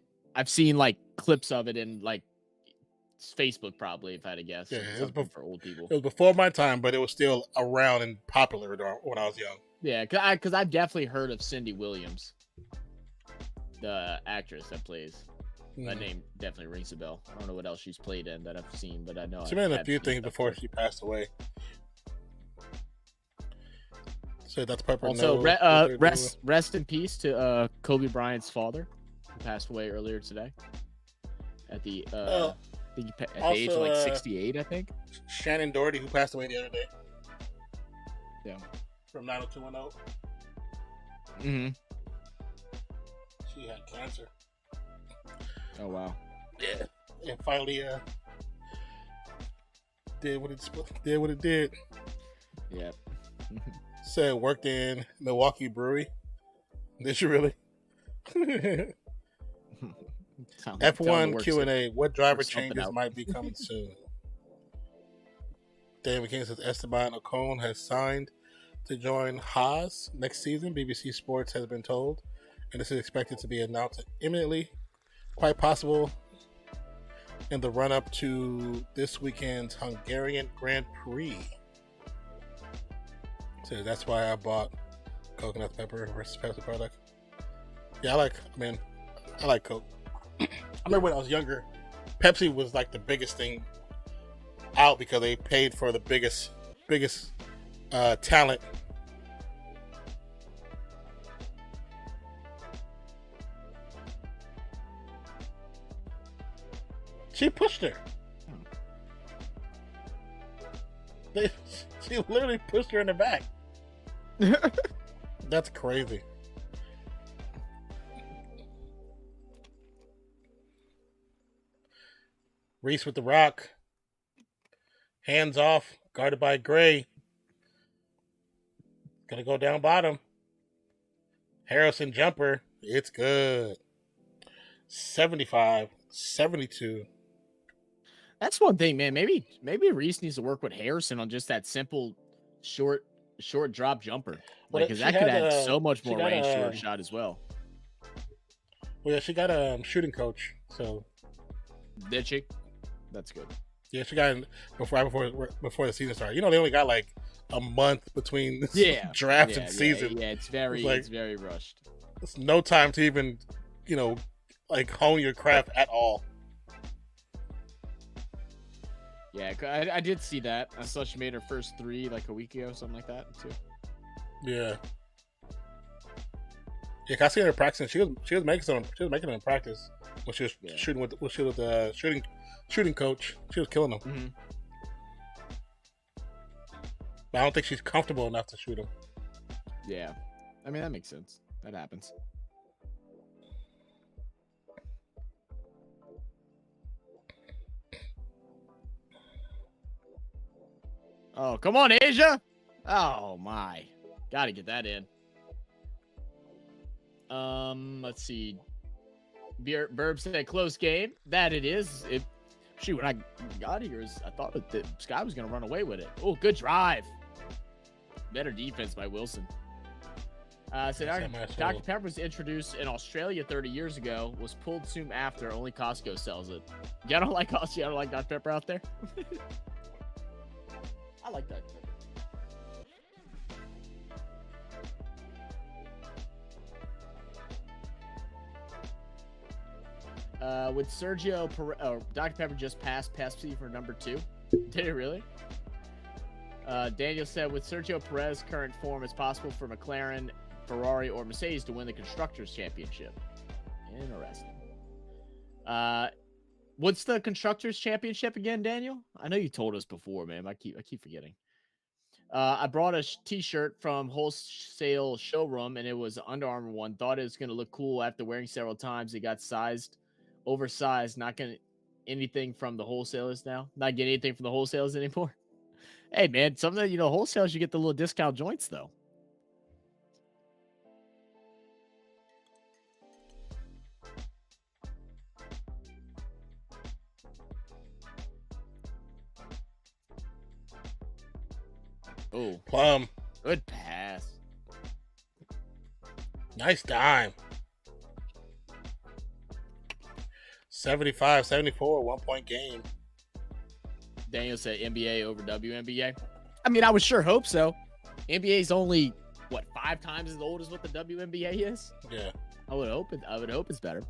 C: like clips of it in like Facebook, probably, if I had to guess.
A: Yeah, it was
C: for old people.
A: It was before my time, but it was still around and popular when I was young.
C: Yeah, because I've definitely heard of Cindy Williams, the actress that plays. That name definitely rings a bell. I don't know what else she's played in that I've seen, but I know
A: she made a few things before she passed away. So that's Pepper.
C: Also, rest in peace to Kobe Bryant's father, who passed away earlier today at the age of like 68, I think.
A: Shannon Doherty, who passed away the other day.
C: Yeah.
A: From 90210.
C: Mm-hmm.
A: She had cancer.
C: Oh wow.
A: Yeah. And finally did what it did.
C: Yeah.
A: Said worked in Milwaukee Brewery. Did you really? F1 Q&A. What driver changes might be coming soon? David King says Esteban Ocon has signed to join Haas next season. BBC Sports has been told, and this is expected to be announced imminently. Quite possible in the run-up to this weekend's Hungarian Grand Prix. So that's why I bought coconut pepper versus Pepsi product. Yeah, I like Coke. I remember when I was younger, Pepsi was like the biggest thing out because they paid for the biggest talent. She pushed her. She literally pushed her in the back. That's crazy. Reese with the rock. Hands off. Guarded by Gray. Gonna go down bottom. Harrison jumper. It's good. 75-72.
C: That's one thing, man. Maybe Reese needs to work with Harrison on just that simple short drop jumper. Like, because that could add so much more range to her shot as well.
A: Well, yeah, she got a shooting coach. So
C: did she? That's good.
A: Yeah, she got before the season started. They only got like a month between draft and season.
C: Yeah, it's very rushed.
A: It's no time to even, like hone your craft at all.
C: Yeah, I did see that. I saw she made her first 3 like a week ago, something like that too.
A: Yeah. Yeah, I seen her practicing. She was making some. She was making them in practice when she was shooting with the shooting coach. She was killing them.
C: Mm-hmm.
A: But I don't think she's comfortable enough to shoot them.
C: Yeah, I mean that makes sense. That happens. Oh, come on, Asia! Oh my, gotta get that in. Let's see. Burb said close game. That it is. Shoot, when I got here, I thought that Sky was gonna run away with it. Oh, good drive. Better defense by Wilson. Dr. Pepper was introduced in Australia 30 years ago. Was pulled soon after. Only Costco sells it. Y'all don't like Costco? Y'all don't like Dr. Pepper out there? I like Dr. Pepper. With Sergio Dr. Pepper just passed Pepsi for number 2. Did it really? Daniel said, with Sergio Perez's current form, it's possible for McLaren, Ferrari, or Mercedes to win the Constructors' Championship. Interesting. What's the Constructors' Championship again, Daniel? I know you told us before, man. I keep forgetting. I brought a t-shirt from Wholesale Showroom, and it was an Under Armour one. Thought it was going to look cool after wearing several times. It got oversized. Not getting anything from the wholesalers now. Not getting anything from the wholesalers anymore. Hey, man, something, wholesalers, you get the little discount joints, though. Oh,
A: Plum.
C: Good pass.
A: Nice dime. 75-74, 1-point game.
C: Daniel said NBA over WNBA. I mean, I would sure hope so. NBA is only, 5 times as old as what the WNBA is?
A: Yeah.
C: I would hope it's better.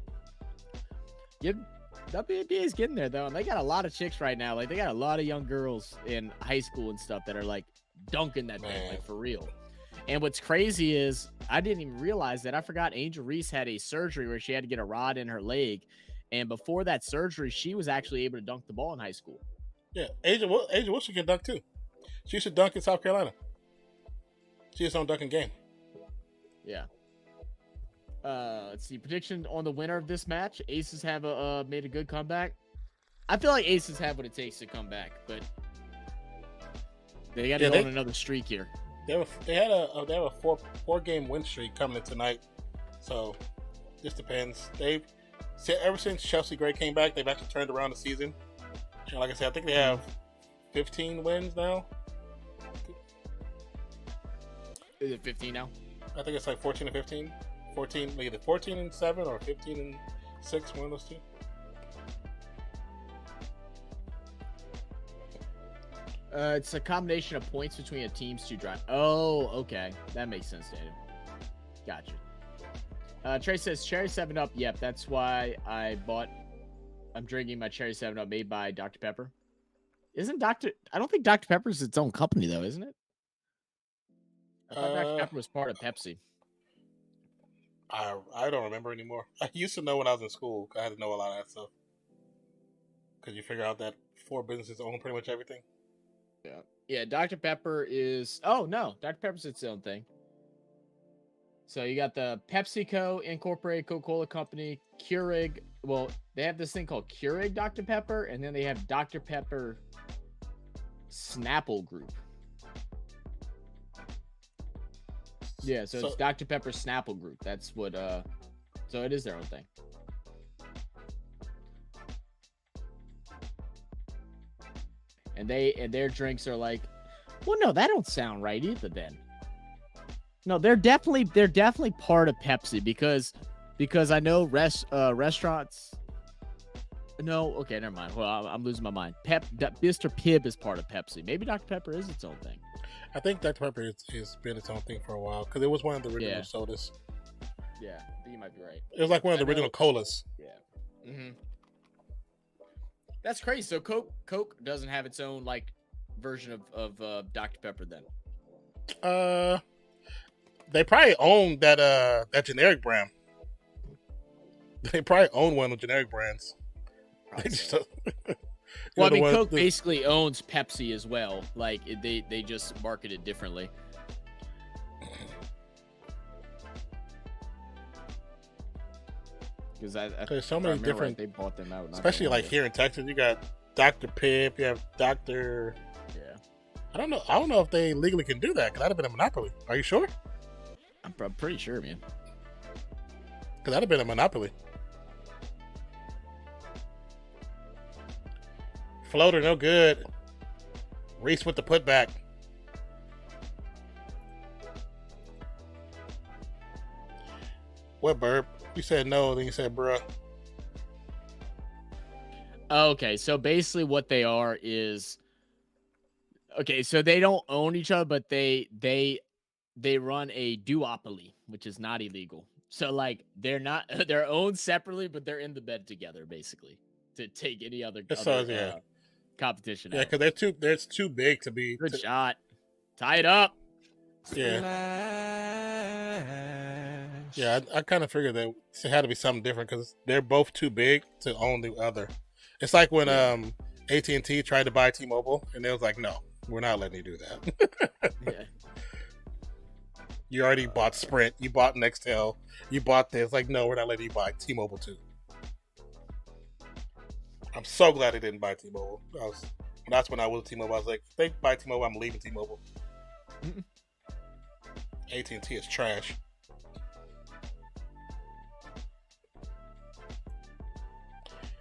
C: WNBA is getting there, though, and they got a lot of chicks right now. Like, they got a lot of young girls in high school and stuff that are, like, dunking that thing, like, for real. And what's crazy is I didn't even realize that. I forgot Angel Reese had a surgery where she had to get a rod in her leg. And before that surgery, she was actually able to dunk the ball in high school.
A: Yeah, Asia Wilson can dunk too. She used to dunk in South Carolina. She is on dunking game.
C: Yeah. Let's see. Prediction on the winner of this match. Aces have made a good comeback. I feel like Aces have what it takes to come back, but they got to go on another streak here.
A: They have a four-game win streak coming in tonight. So this depends. Ever since Chelsea Gray came back, they've actually turned around the season. And like I said, I think they have 15 wins now.
C: Is it 15 now?
A: I think it's like 14 or 15. 14, either 14-7 or 15-6, one of those two.
C: It's a combination of points between a team's 2 drives. Oh, okay. That makes sense, Daniel. Gotcha. Trey says, Cherry 7-Up. Yep, that's why I'm drinking my Cherry 7-Up made by Dr. Pepper. I don't think Dr. Pepper's its own company, though, isn't it? I thought Dr. Pepper was part of Pepsi.
A: I don't remember anymore. I used to know when I was in school. I had to know a lot of that stuff. Because you figure out that 4 businesses own pretty much everything.
C: Yeah. Yeah, Dr. Pepper is... Oh, no. Dr. Pepper's its own thing. So you got the PepsiCo Incorporated Coca-Cola Company, Keurig. Well, they have this thing called Keurig Dr. Pepper, and then they have Dr. Pepper Snapple Group. Yeah, so it's Dr. Pepper Snapple Group. That's what, so it is their own thing. And their drinks are like, well, no, that don't sound right either then. No, they're definitely part of Pepsi because I know restaurants. No, okay, never mind. Well, I'm losing my mind. Mr. Pibb is part of Pepsi. Maybe Dr. Pepper is its own thing.
A: I think Dr. Pepper has been its own thing for a while because it was one of the original sodas.
C: Yeah, I think you might be right.
A: It was like one of the original colas.
C: Yeah. Mm-hmm. That's crazy. So Coke doesn't have its own like version of Dr. Pepper then.
A: They probably own that generic brand. They probably own one of the generic brands.
C: Well, I mean, Coke basically owns Pepsi as well. Like they just market it differently. Because
A: there's so many different.
C: They bought them out,
A: especially like here in Texas. You got Dr. Pip. You have Dr.
C: Yeah.
A: I don't know if they legally can do that because that'd have been a monopoly. Are you sure?
C: I'm pretty sure, man.
A: Because that'd have been a monopoly. Floater, no good. Reese with the putback. What burp? You said no, then you said bruh.
C: Okay, so basically what they are is okay, so they don't own each other, but they run a duopoly, which is not illegal. So like they're owned separately, but they're in the bed together, basically, to take any other competition.
A: Yeah, because they're too big to be.
C: Good shot. Tie it up.
A: Yeah. Yeah, I kind of figured that it had to be something different because they're both too big to own the other. It's like when AT&T tried to buy T-Mobile, and they was like, "No, we're not letting you do that."
C: Yeah.
A: You already bought Sprint, you bought Nextel, you bought this. Like, no, we're not letting you buy T-Mobile too. I'm so glad they didn't buy T-Mobile. That's when I was T-Mobile. I was like, if they buy T-Mobile, I'm leaving T-Mobile. AT&T is trash.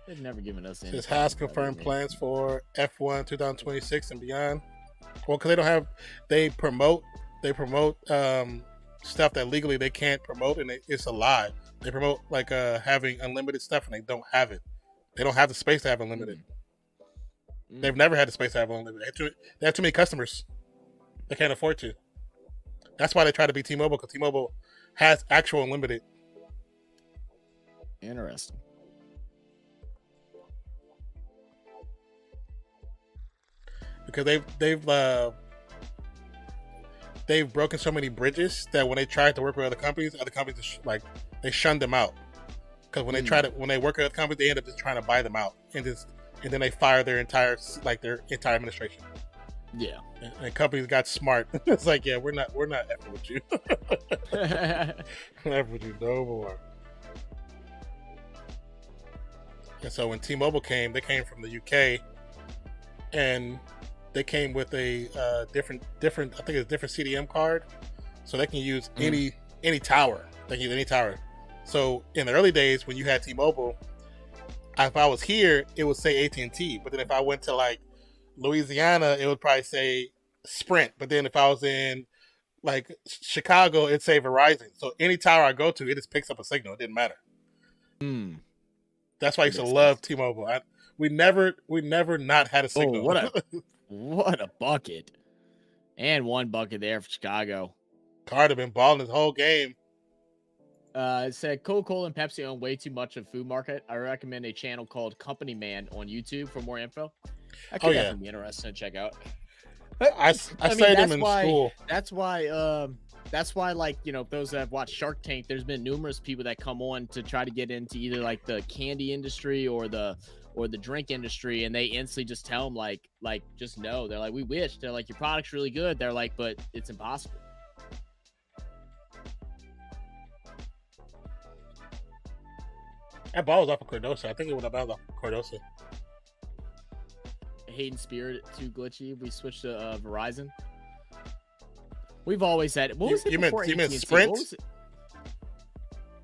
C: They've never given us any.
A: This has confirmed plans for F1 2026 and beyond. Well, because they promote stuff that legally they can't promote, and it's a lie. They promote like having unlimited stuff, and they don't have it. They don't have the space to have unlimited. They've never had the space to have unlimited. They have too many customers. They can't afford to. That's why they try to be T-Mobile, because T-Mobile has actual unlimited.
C: Interesting.
A: Because they've broken so many bridges that when they tried to work with other companies just, they shunned them out. Because when they work with other companies, they end up just trying to buy them out, and then they fire their entire administration.
C: Yeah,
A: and companies got smart. It's like, yeah, we're not effing with you. Effing with you no more. And so when T-Mobile came, they came from the UK, and they came with a different. I think it's a different CDM card, so they can use any tower. They can use any tower. So in the early days when you had T-Mobile, if I was here, it would say AT&T. But then if I went to like Louisiana, it would probably say Sprint. But then if I was in like Chicago, it'd say Verizon. So any tower I go to, it just picks up a signal. It didn't matter. That's why I used to love T-Mobile. We never not had a signal.
C: Oh, what a bucket. And one bucket there for Chicago.
A: Card have been balling his whole game.
C: It said Coca-Cola and Pepsi own way too much of food market. I recommend a channel called Company Man on YouTube for more info. That could definitely be interesting to check out.
A: I studied them in school.
C: That's why, like, you know, those that have watched Shark Tank, there's been numerous people that come on to try to get into either like the candy industry or the drink industry, and they instantly just tell them like just no. They're like, we wish. They're like, your product's really good. They're like, but it's impossible.
A: That ball was off of Cardoso. I think it went about off of Cardoso.
C: Hayden Spirit too glitchy. We switched to Verizon. We've always had. What was it? You meant
A: Sprint?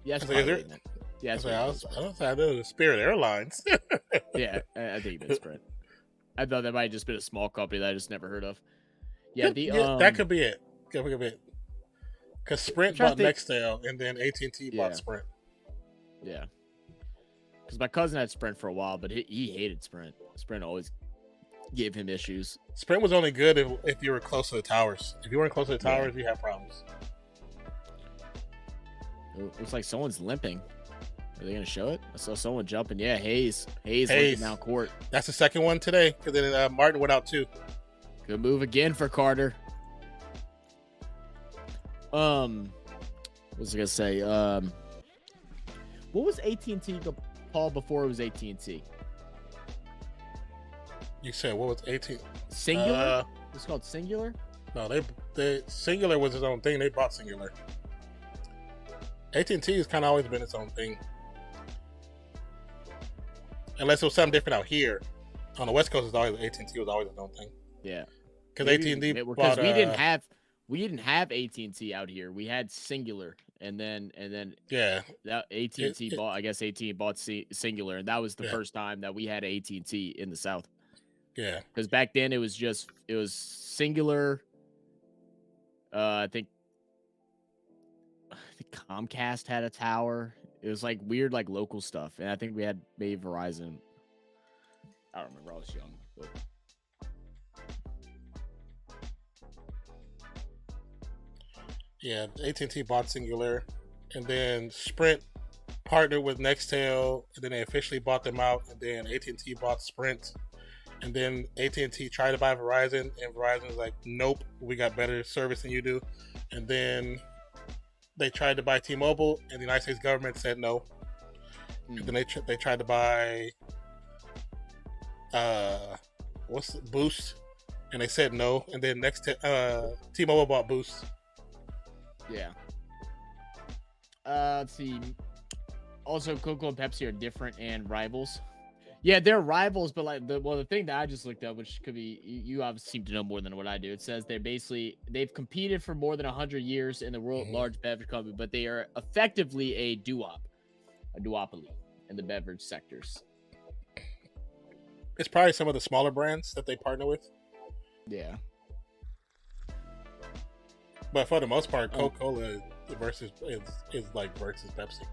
C: Yes.
A: Yeah, I don't think it was Spirit Airlines.
C: Yeah, I think it was Sprint. I thought that might have just been a small company that I just never heard of. Yeah,
A: that could be it. Could be it. Because Sprint bought Nextel, and then AT&T bought Sprint.
C: Yeah. Because my cousin had Sprint for a while, but he hated Sprint. Sprint always gave him issues.
A: Sprint was only good if you were close to the towers. If you weren't close to the towers, you have problems.
C: It looks like someone's limping. Are they gonna show it? I saw someone jumping. Yeah, Hayes looking down court.
A: That's the second one today, because then Martin went out too.
C: Good move again for Carter. What was I gonna say? What was AT&T called before it was AT&T?
A: You said what was 18?
C: Singular? It's called Singular?
A: No, they Singular was its own thing. They bought Singular. AT&T has kind of always been its own thing. Unless it was something different out here. On the West Coast, it's always AT&T was always its own thing.
C: Yeah.
A: Because AT&T
C: because we didn't have AT&T out here. We had Singular, and then
A: yeah,
C: that AT&T bought. I guess AT&T bought Singular, and that was the first time that we had AT&T in the South.
A: Yeah,
C: because back then it was Singular. I think Comcast had a tower. It was like weird, like local stuff, and I think we had maybe Verizon. I don't remember. I was young. But...
A: yeah, AT&T bought Singular, and then Sprint partnered with Nextel, and then they officially bought them out, and then AT&T bought Sprint, and then AT&T tried to buy Verizon, and Verizon was like, nope, we got better service than you do, and then they tried to buy T-Mobile, and the United States government said no, and then they tried to buy Boost, and they said no, and then T-Mobile bought Boost.
C: Yeah. Let's see. Also, Coca and Pepsi are different and rivals. Yeah, they're rivals, but like the thing that I just looked up, which could be you obviously seem to know more than what I do. It says they've competed for more than 100 years in the world large beverage company, but they are effectively a duopoly in the beverage sectors.
A: It's probably some of the smaller brands that they partner with.
C: Yeah.
A: But for the most part, Coca-Cola versus Pepsi.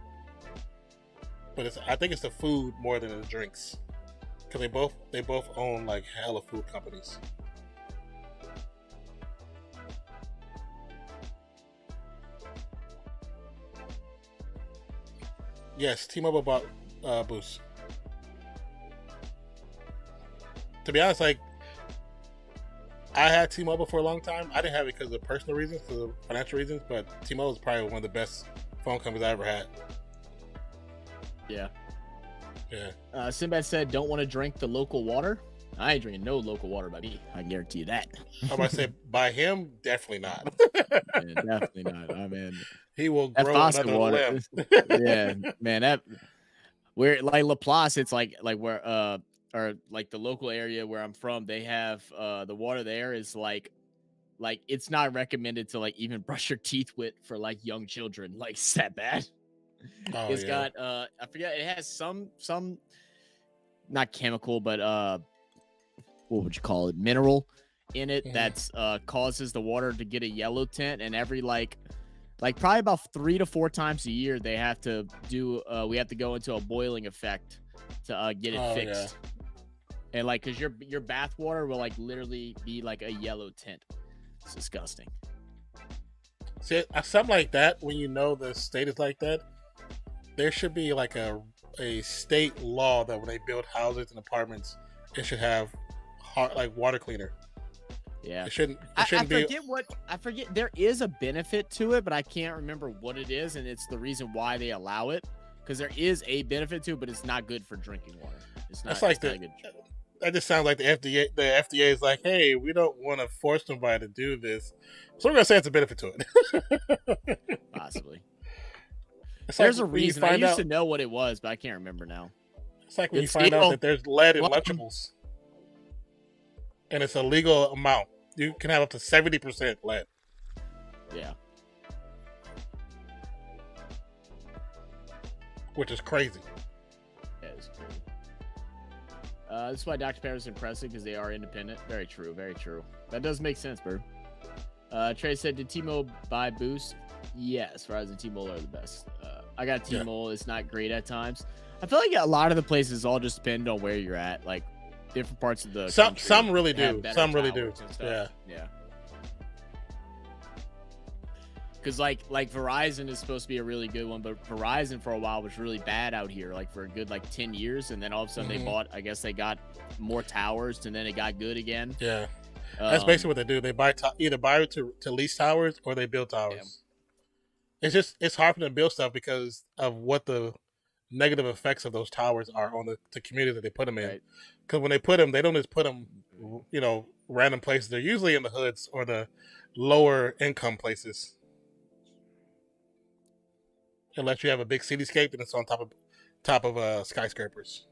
A: But I think it's the food more than the drinks, because they both own like hella food companies. Yes, T-Mobile bought Boost. To be honest, like, I had T-Mobile for a long time. I didn't have it because of personal reasons, because of financial reasons, but T-Mobile is probably one of the best phone companies I ever had.
C: Yeah.
A: Yeah.
C: Sinbad said, don't want to drink the local water. I ain't drinking no local water by me. I can guarantee you that.
A: I'm about to say, by him, definitely not.
C: Yeah, definitely not. I mean,
A: he will grow another limb.
C: Yeah, man. That where like Laplace, it's like where or like the local area where I'm from, they have the water there is like it's not recommended to like even brush your teeth with for like young children. Like, it's that bad. It's got I forget, it has some not chemical, but what would you call it, mineral in it that's causes the water to get a yellow tint, and every like probably about 3 to 4 times a year they have to do we have to go into a boiling effect to get it fixed. And like, because your bath water will like literally be like a yellow tint. It's disgusting.
A: See, something like that, when you know the state is like that, there should be like a state law that when they build houses and apartments, it should have like water cleaner.
C: Yeah,
A: it shouldn't
C: I forget. There is a benefit to it, but I can't remember what it is, and it's the reason why they allow it, because there is a benefit to it, but it's not good for drinking water. It's not. That's like
A: that just sounds like the FDA. The FDA is like, hey, we don't want to force somebody to do this, so we're gonna say it's a benefit to it.
C: Possibly.
A: There's
C: a reason. I used to know what it was, but I can't remember now.
A: It's like when you find out that there's lead in Lunchables, and it's a legal amount. You can have up to 70% lead.
C: Yeah.
A: Which is crazy.
C: Yeah, it's crazy. This is why Dr. Pepper is impressive, because they are independent. Very true. Very true. That does make sense, bro. Trey said, did T-Mobile buy Boost? Yes, Verizon and T-Mobile are the best. I got T-Mobile. Yeah. It's not great at times. I feel like a lot of the places all just depend on where you're at. Like, different parts of the country.
A: Some really do. Some really do.
C: Yeah. Because like Verizon is supposed to be a really good one, but Verizon for a while was really bad out here, like for a good 10 years, and then all of a sudden they bought. I guess they got more towers, and then it got good again.
A: Yeah, that's basically what they do. They buy either buy to lease towers or they build towers. Yeah. It's hard for them to build stuff because of what the negative effects of those towers are on the community that they put them in. Because when they put them, they don't just put them, random places. They're usually in the hoods or the lower income places. Unless you have a big cityscape and it's on top of skyscrapers.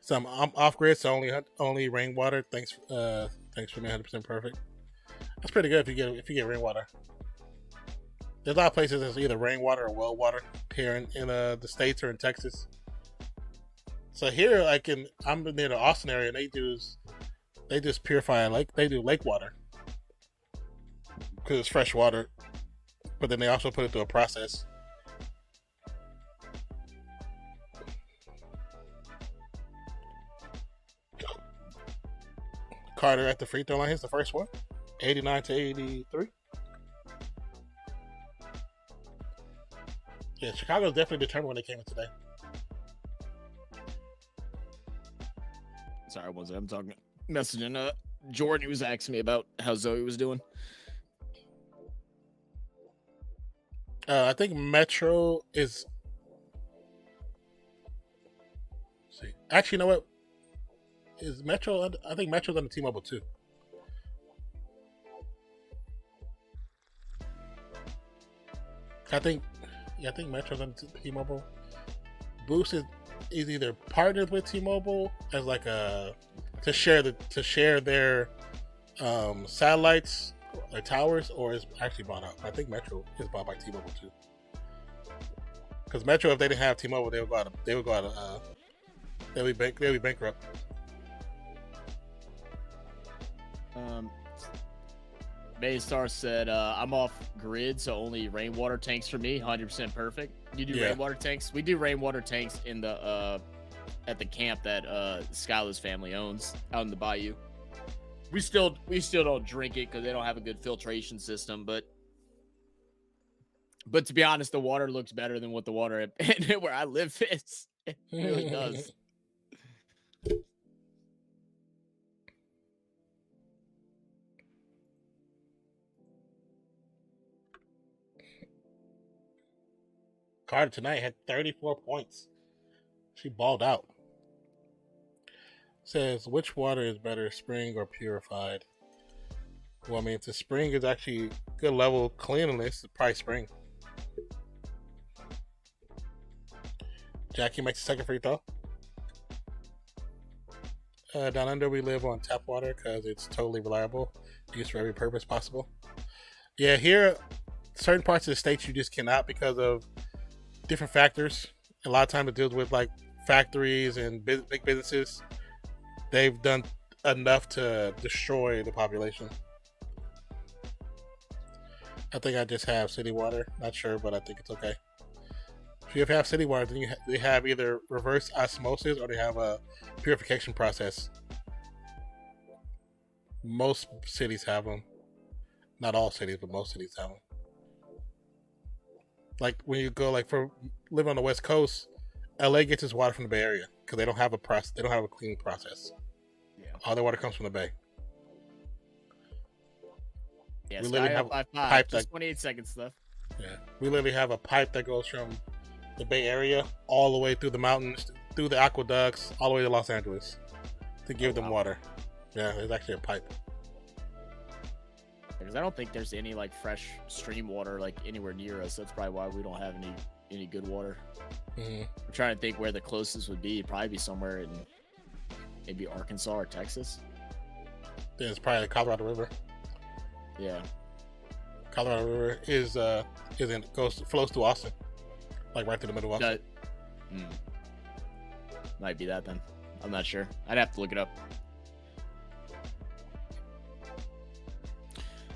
A: So I'm off grid, so only rainwater. Thanks for being 100% perfect. That's pretty good if you get rainwater. There's a lot of places that's either rainwater or well water here in the States or in Texas. So here, I'm near the Austin area, and they just purify they do lake water because it's fresh water, but then they also put it through a process. Carter at the free throw line. Here's the first one, 89-83. Yeah, Chicago's definitely determined when they came in today.
C: Sorry, I'm talking, messaging Jordan. He was asking me about how Zoe was doing.
A: I think Metro is. Let's see, actually, you know what? Is Metro? I think Metro's on the T-Mobile too. I think Metro's on T-Mobile. Boost is either partnered with T-Mobile as to share their satellites or towers, or is actually bought out. I think Metro is bought by T-Mobile too. Because Metro, if they didn't have T-Mobile, they would be bankrupt.
C: Baystar said, I'm off grid, so only rainwater tanks for me. 100% perfect. You do rainwater tanks? We do rainwater tanks in the at the camp that Skylar's family owns out in the bayou. We still don't drink it because they don't have a good filtration system, but to be honest, the water looks better than what the water where I live is. It really does.
A: Carter tonight had 34 points. She balled out. Says, which water is better, spring or purified? Well, I mean, if the spring is actually good level cleanliness, it's probably spring. Jackie makes a second free throw. Down under, we live on tap water because it's totally reliable, used for every purpose possible. Yeah, here, certain parts of the state you just cannot because of different factors. A lot of times it deals with factories and big businesses. They've done enough to destroy the population. I think I just have city water. Not sure, but I think it's okay. If you have city water, then they have either reverse osmosis or they have a purification process. Most cities have them. Not all cities, but most cities have them. Like when you go, live on the West Coast, LA gets its water from the Bay Area because they don't have a cleaning process. Yeah. All their water comes from the Bay.
C: Yeah, we literally have a pipe. Just 28 seconds left.
A: Yeah, we literally have a pipe that goes from the Bay Area all the way through the mountains, through the aqueducts, all the way to Los Angeles to give them water. Yeah, there's actually a pipe.
C: Because I don't think there's any fresh stream water anywhere near us. That's probably why we don't have any good water. Mm-hmm. I'm trying to think where the closest would be. It'd probably be somewhere in maybe Arkansas or Texas.
A: Yeah, it's probably the Colorado River.
C: Yeah,
A: Colorado River flows through Austin, right through the middle of Austin.
C: Might be that then. I'm not sure. I'd have to look it up.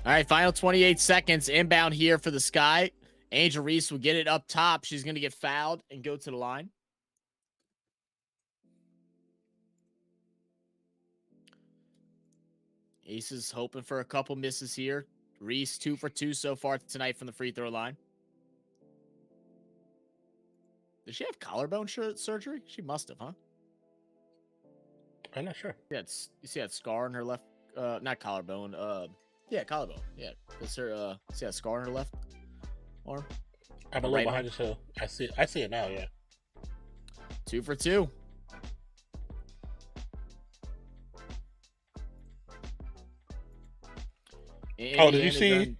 C: All right, final 28 seconds. Inbound here for the Sky. Angel Reese will get it up top. She's going to get fouled and go to the line. Aces hoping for a couple misses here. Reese 2 for 2 so far tonight from the free throw line. Does she have collarbone surgery? She must have, huh?
A: I'm not sure.
C: Yeah, you see that scar on her left, not collarbone, yeah, collarbone. Yeah. That's her see that scar on her left arm?
A: I'm a little behind you, so I see it now, yeah.
C: 2 for 2.
A: Oh, did you see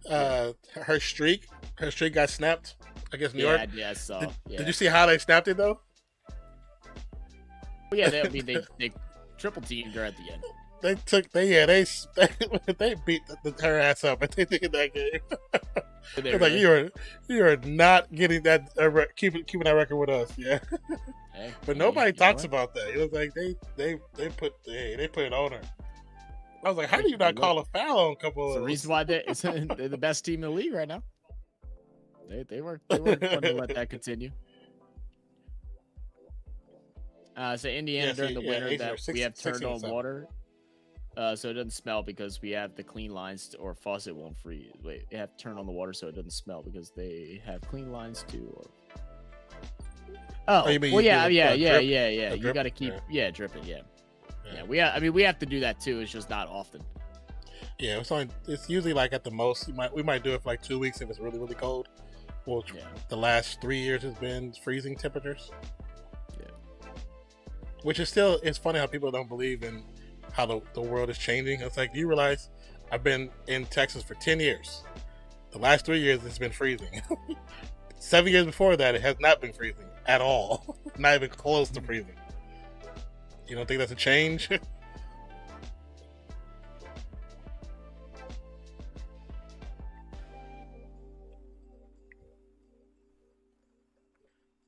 A: her streak? Her streak got snapped against New York.
C: Yeah, I saw.
A: Did you see how they snapped it though?
C: Well, yeah, they triple teamed her at the end.
A: They beat her ass up at the end of that game. It's like you are not getting that keeping that record with us, yeah.
C: Hey,
A: but nobody talks about that. It was like they put it on her. I was like, how do you not call a foul on a couple of
C: the reason why they're the best team in the league right now. They weren't going to let that continue. So Indiana during the winter that we have turned on water, so it doesn't smell because we have the clean lines, or faucet won't freeze. Wait, you have to turn on the water so it doesn't smell because they have clean lines too. Or you mean well, yeah. You got to keep dripping. Yeah, we have to do that too. It's just not often.
A: Yeah, it's usually like at the most we might do it for like 2 weeks if it's really really cold. Well, the last 3 years has been freezing temperatures.
C: Yeah,
A: which is still, it's funny how people don't believe in how the world is changing. It's like, you realize I've been in Texas for 10 years. The last 3 years it's been freezing. 7 years before that it has not been freezing at all. Not even close to freezing. You don't think that's a change?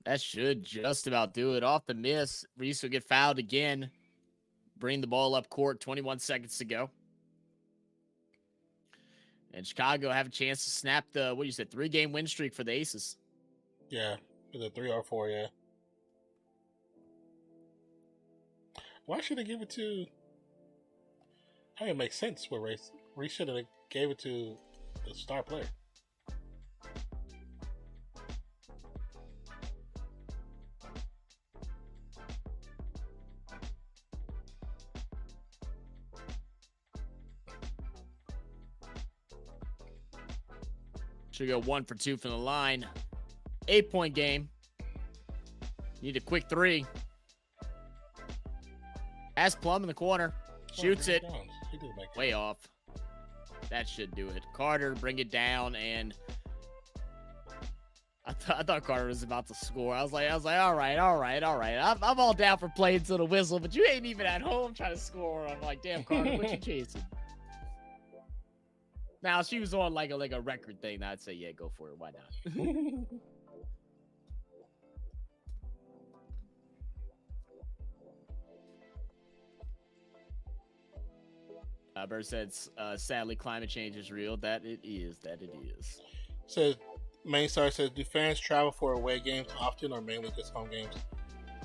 C: That should just about do it. Off the miss, Reese will get fouled again. Bring the ball up court, 21 seconds to go. And Chicago have a chance to snap the, 3-game win streak for the Aces.
A: Yeah, is it 3 or 4, yeah. Why should they give it to... I mean, it makes sense with Reese. Reese should have gave it to the star player.
C: Should go 1 for 2 from the line. 8-point game. Need a quick 3. Has Plum in the corner. Shoots it. Way off. That should do it. Carter, bring it down, and I thought Carter was about to score. I was like, all right. I'm all down for playing to the whistle, but you ain't even at home trying to score. I'm like, damn, Carter, what you chasing? Now, if she was on like a record thing, I'd say, yeah, go for it. Why not? Bird said, sadly, climate change is real. That it is.
A: Says, Main Star says, do fans travel for away games often or mainly just home games?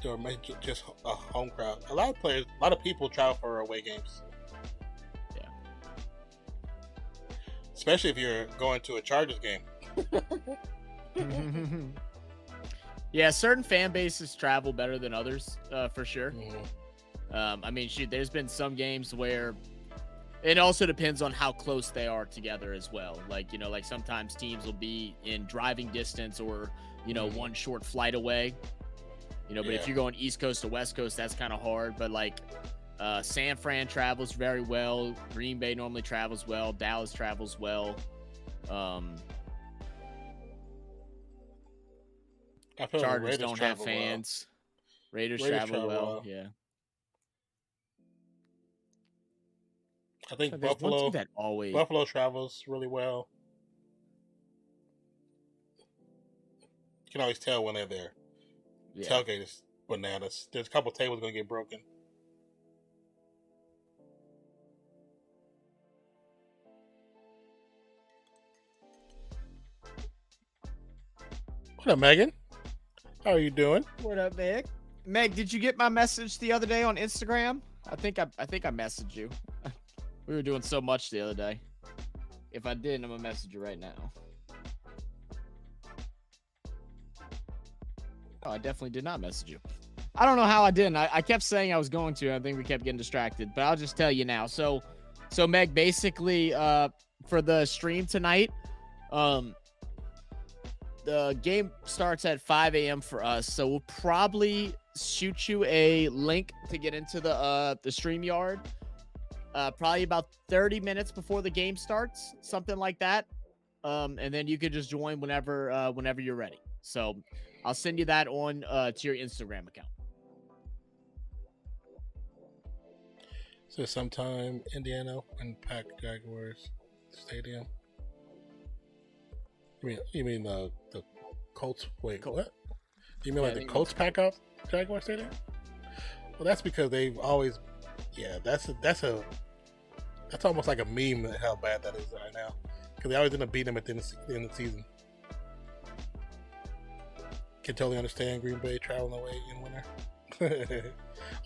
A: Or just a home crowd? A lot of people travel for away games.
C: Yeah.
A: Especially if you're going to a Chargers game.
C: Yeah, certain fan bases travel better than others, for sure.
A: Mm-hmm.
C: I mean, there's been some games where it also depends on how close they are together as well. Like, like sometimes teams will be in driving distance or, one short flight away. But if you're going East Coast to West Coast, that's kind of hard. But like San Fran travels very well. Green Bay normally travels well. Dallas travels well. Chargers don't have fans. Well. Raiders travel well. Yeah.
A: I think Buffalo travels really well. You can always tell when they're there. Yeah. Tailgate is bananas. There's a couple tables going to get broken. What up, Megan? How are you doing?
C: What up, Meg? Meg, did you get my message the other day on Instagram? I think I messaged you. We were doing so much the other day. If I didn't, I'm gonna message you right now. Oh, I definitely did not message you. I don't know how I didn't. I kept saying I was going to. I think we kept getting distracted, but I'll just tell you now. So Meg, basically, for the stream tonight, the game starts at 5 a.m. for us. So we'll probably shoot you a link to get into the StreamYard. Probably about 30 minutes before the game starts, something like that. And then you could just join whenever you're ready. So I'll send you that on to your Instagram account.
A: So sometime Indiana and Pack Jaguars Stadium. You mean the Colts? Wait, what? You mean like the Colts pack out Jaguar Stadium? Well, that's because they've always, that's almost like a meme how bad that is right now. Because they always end up beating them at the end of the season. Can totally understand Green Bay traveling away in winter.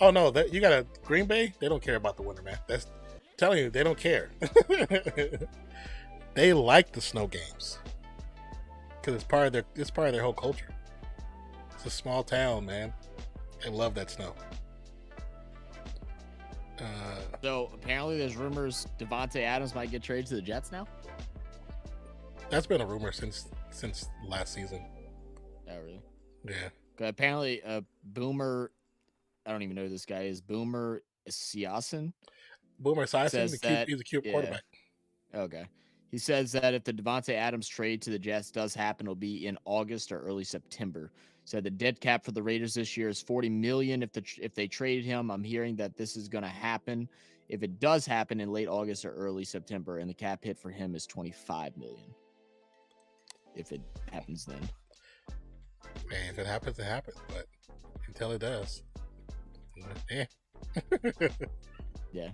A: Oh no, you got a Green Bay? They don't care about the winter, man. That's I'm telling you, they don't care. They like the snow games because it's part of their whole culture. It's a small town, man. They love that snow.
C: So apparently, there's rumors Devontae Adams might get traded to the Jets now.
A: That's been a rumor since last season.
C: Oh, really?
A: Yeah.
C: Apparently, Boomer. I don't even know who this guy is. Boomer Esiason.
A: Boomer Esiason. He's a cute quarterback.
C: Okay. He says that if the Devontae Adams trade to the Jets does happen, it'll be in August or early September. Said the dead cap for the Raiders this year is $40 million. If they traded him, I'm hearing that this is going to happen. If it does happen in late August or early September, and the cap hit for him is $25 million. If it happens then.
A: Man, if it happens, it happens. But until it does, yeah.
C: Yeah.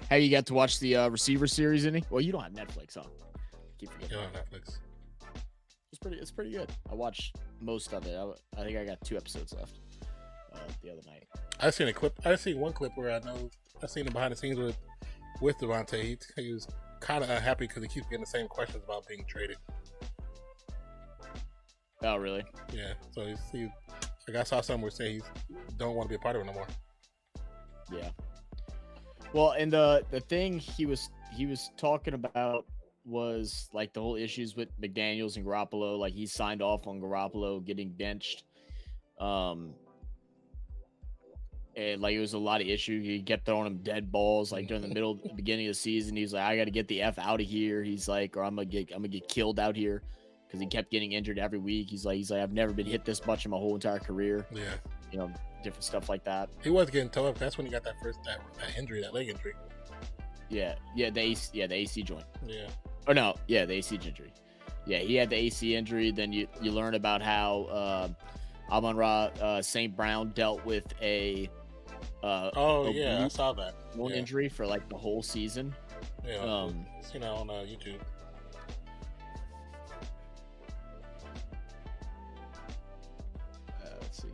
C: Hey, you got to watch the receiver series, any? Well, you don't have Netflix, huh? Keep forgetting.
A: You don't have Netflix.
C: It's pretty good. I watched most of it. I think I got 2 episodes left the other night.
A: I seen a clip. I seen one clip where I seen him behind the scenes with Devontae. He was kind of unhappy because he keeps getting the same questions about being traded.
C: Oh, really?
A: Yeah. So he like I saw somewhere say he don't want to be a part of it no more.
C: Yeah. Well, and the thing he was talking about was like the whole issues with McDaniels and Garoppolo. Like he signed off on Garoppolo getting benched. And like it was a lot of issues. He kept throwing him dead balls like during the beginning of the season. He's like, I got to get the F out of here. He's like, or I'm gonna get killed out here, because he kept getting injured every week. He's like, I've never been hit this much in my whole entire career.
A: Yeah.
C: You know, different stuff like that.
A: He was getting towed up. That's when he got that injury, that leg injury.
C: Yeah, the AC joint.
A: Yeah.
C: Or no, yeah, the AC injury. Yeah, he had the AC injury. Then you learn about how Amon-Ra St. Brown dealt with a
A: I saw that
C: one injury for like the whole season.
A: Yeah, seen that on YouTube.
C: Let's see.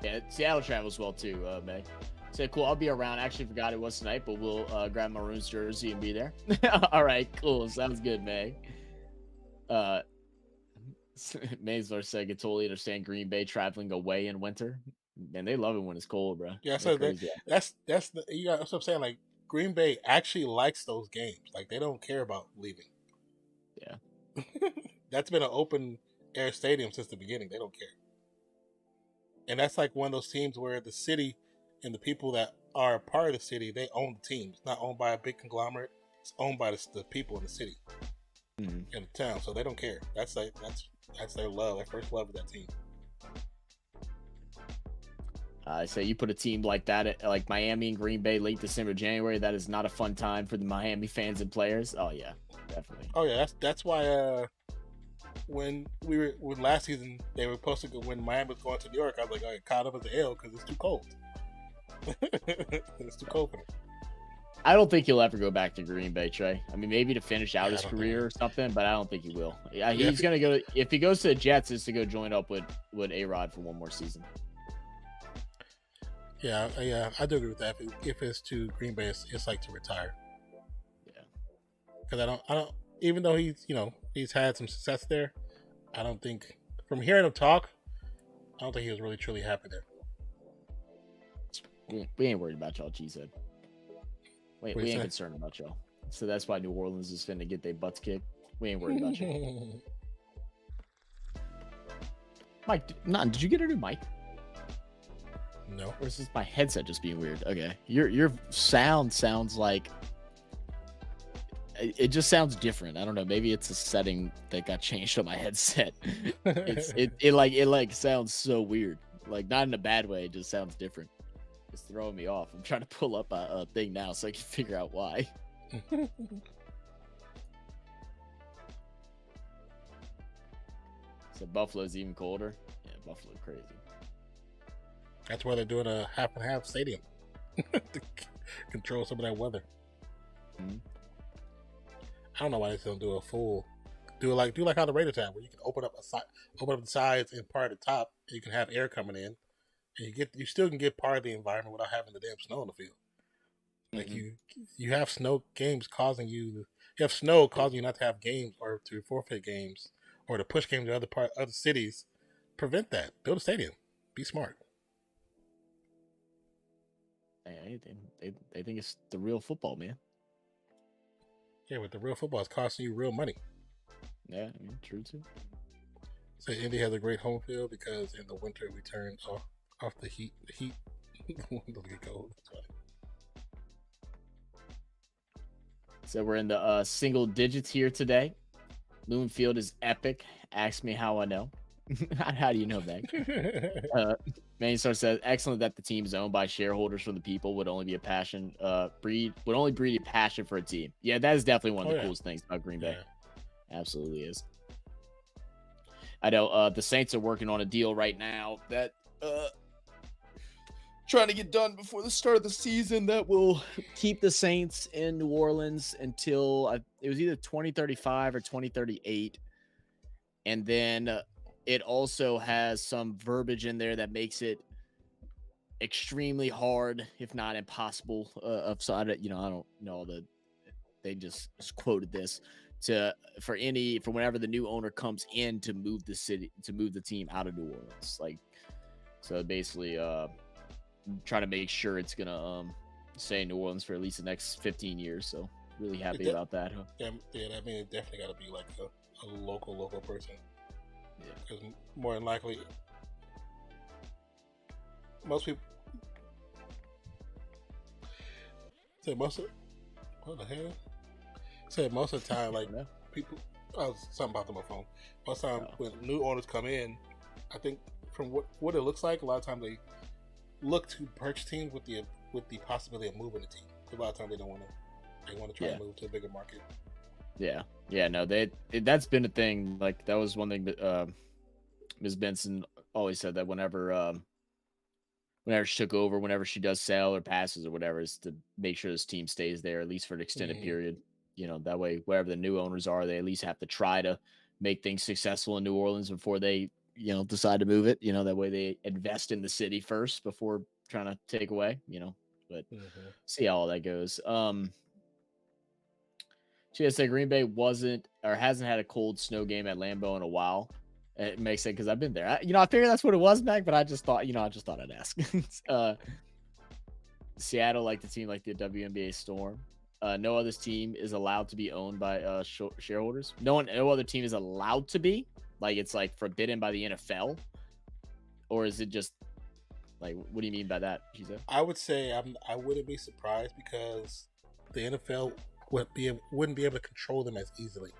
C: Yeah, Seattle travels well too, Meg. Say cool. I'll be around. Actually, forgot it was tonight, but we'll grab Maroon's jersey and be there. All right, cool. Sounds good, Meg. Maysler said, I can totally understand Green Bay traveling away in winter. Man, they love it when it's cold, bro.
A: Yeah, so that's what I'm saying. Like Green Bay actually likes those games. Like they don't care about leaving.
C: Yeah,
A: that's been an open air stadium since the beginning. They don't care, and that's like one of those teams where the city and the people that are a part of the city, they own the team. It's not owned by a big conglomerate. It's owned by the people in the city, in the town. So they don't care. That's their love. Their first love of that team.
C: I say you put a team like that at like Miami and Green Bay late December, January. That is not a fun time for the Miami fans and players. Oh yeah, definitely.
A: Oh yeah, that's why when last season they were supposed to go, when Miami was going to New York, I was like, I got caught up as the L because it's too cold. It's too cold for him.
C: I don't think he'll ever go back to Green Bay, Trey. I mean, maybe to finish out his career or something, but I don't think he will. Yeah, he's gonna go. If he goes to the Jets, it's to go join up with A-Rod for one more season.
A: Yeah, I do agree with that. If it's to Green Bay, it's like to retire.
C: Yeah.
A: Because I don't. Even though he's had some success there, I don't think from hearing him talk, I don't think he was really truly happy there.
C: We ain't worried about y'all, Cheesehead. We ain't
A: say?
C: concerned about y'all. So that's why New Orleans is finna get their butts kicked. We ain't worried about you. Mike, did you get a new mic?
A: No.
C: Or is this my headset just being weird? Okay. Your sound sounds like it just sounds different. I don't know. Maybe it's a setting that got changed on my headset. It sounds so weird. Like not in a bad way, it just sounds different. It's throwing me off. I'm trying to pull up a thing now so I can figure out why. So Buffalo's even colder. Yeah, Buffalo crazy.
A: That's why they're doing a half and half stadium to control some of that weather.
C: Mm-hmm.
A: I don't know why they still do a full. Do like how the Raiders have, where you can open up the sides and part of the top, and you can have air coming in, and you still can get part of the environment without having the damn snow on the field. Like you have snow causing you not to have games or to forfeit games or to push games to other cities. Prevent that. Build a stadium. Be smart.
C: They think it's the real football, man.
A: Yeah, but the real football is costing you real money.
C: Yeah, I mean, true too.
A: So Indy has a great home field because in the winter we turn off the heat. The heat doesn't get cold.
C: So we're in the single digits here today. Loon Field is epic. Ask me how I know. How do you know that? Mainstar says, excellent that the team is owned by shareholders from the people would only be a passion breed a passion for a team. Yeah, that is definitely one of the coolest things about Green Bay. Yeah. Absolutely is. I know the Saints are working on a deal right now that trying to get done before the start of the season that will keep the Saints in New Orleans until it was either 2035 or 2038. And then it also has some verbiage in there that makes it extremely hard, if not impossible. I don't know they just quoted this for whenever the new owner comes in to move the team out of New Orleans. Like, so basically, trying to make sure it's gonna stay in New Orleans for at least the next 15 years. So really happy about that. Huh?
A: Yeah, I mean, it definitely got to be like a local person. Yeah, because more than likely, most people say most of the time, like people. I was something about my phone. Most of the time, when new owners come in, I think from what it looks like, a lot of times they look to purchase teams with the possibility of moving the team. A lot of times they want to try to move to a bigger market.
C: Yeah, no, that's been a thing. Like that was one thing that Ms. Benson always said, that whenever she took over, whenever she does sell or passes or whatever, is to make sure this team stays there at least for an extended period. You know, that way wherever the new owners are, they at least have to try to make things successful in New Orleans before they decide to move it. That way they invest in the city first before trying to take away. But see how all that goes. She said Green Bay hasn't had a cold snow game at Lambeau in a while. It makes sense because I've been there. I figured that's what it was, Mac, but I just thought I'd ask. Seattle, like the team, like the WNBA Storm. No other team is allowed to be owned by shareholders. No other team is allowed to be. Like it's like forbidden by the NFL, or is it just like, what do you mean by that? She said.
A: I would say I wouldn't be surprised because the NFL wouldn't be able to control them as easily.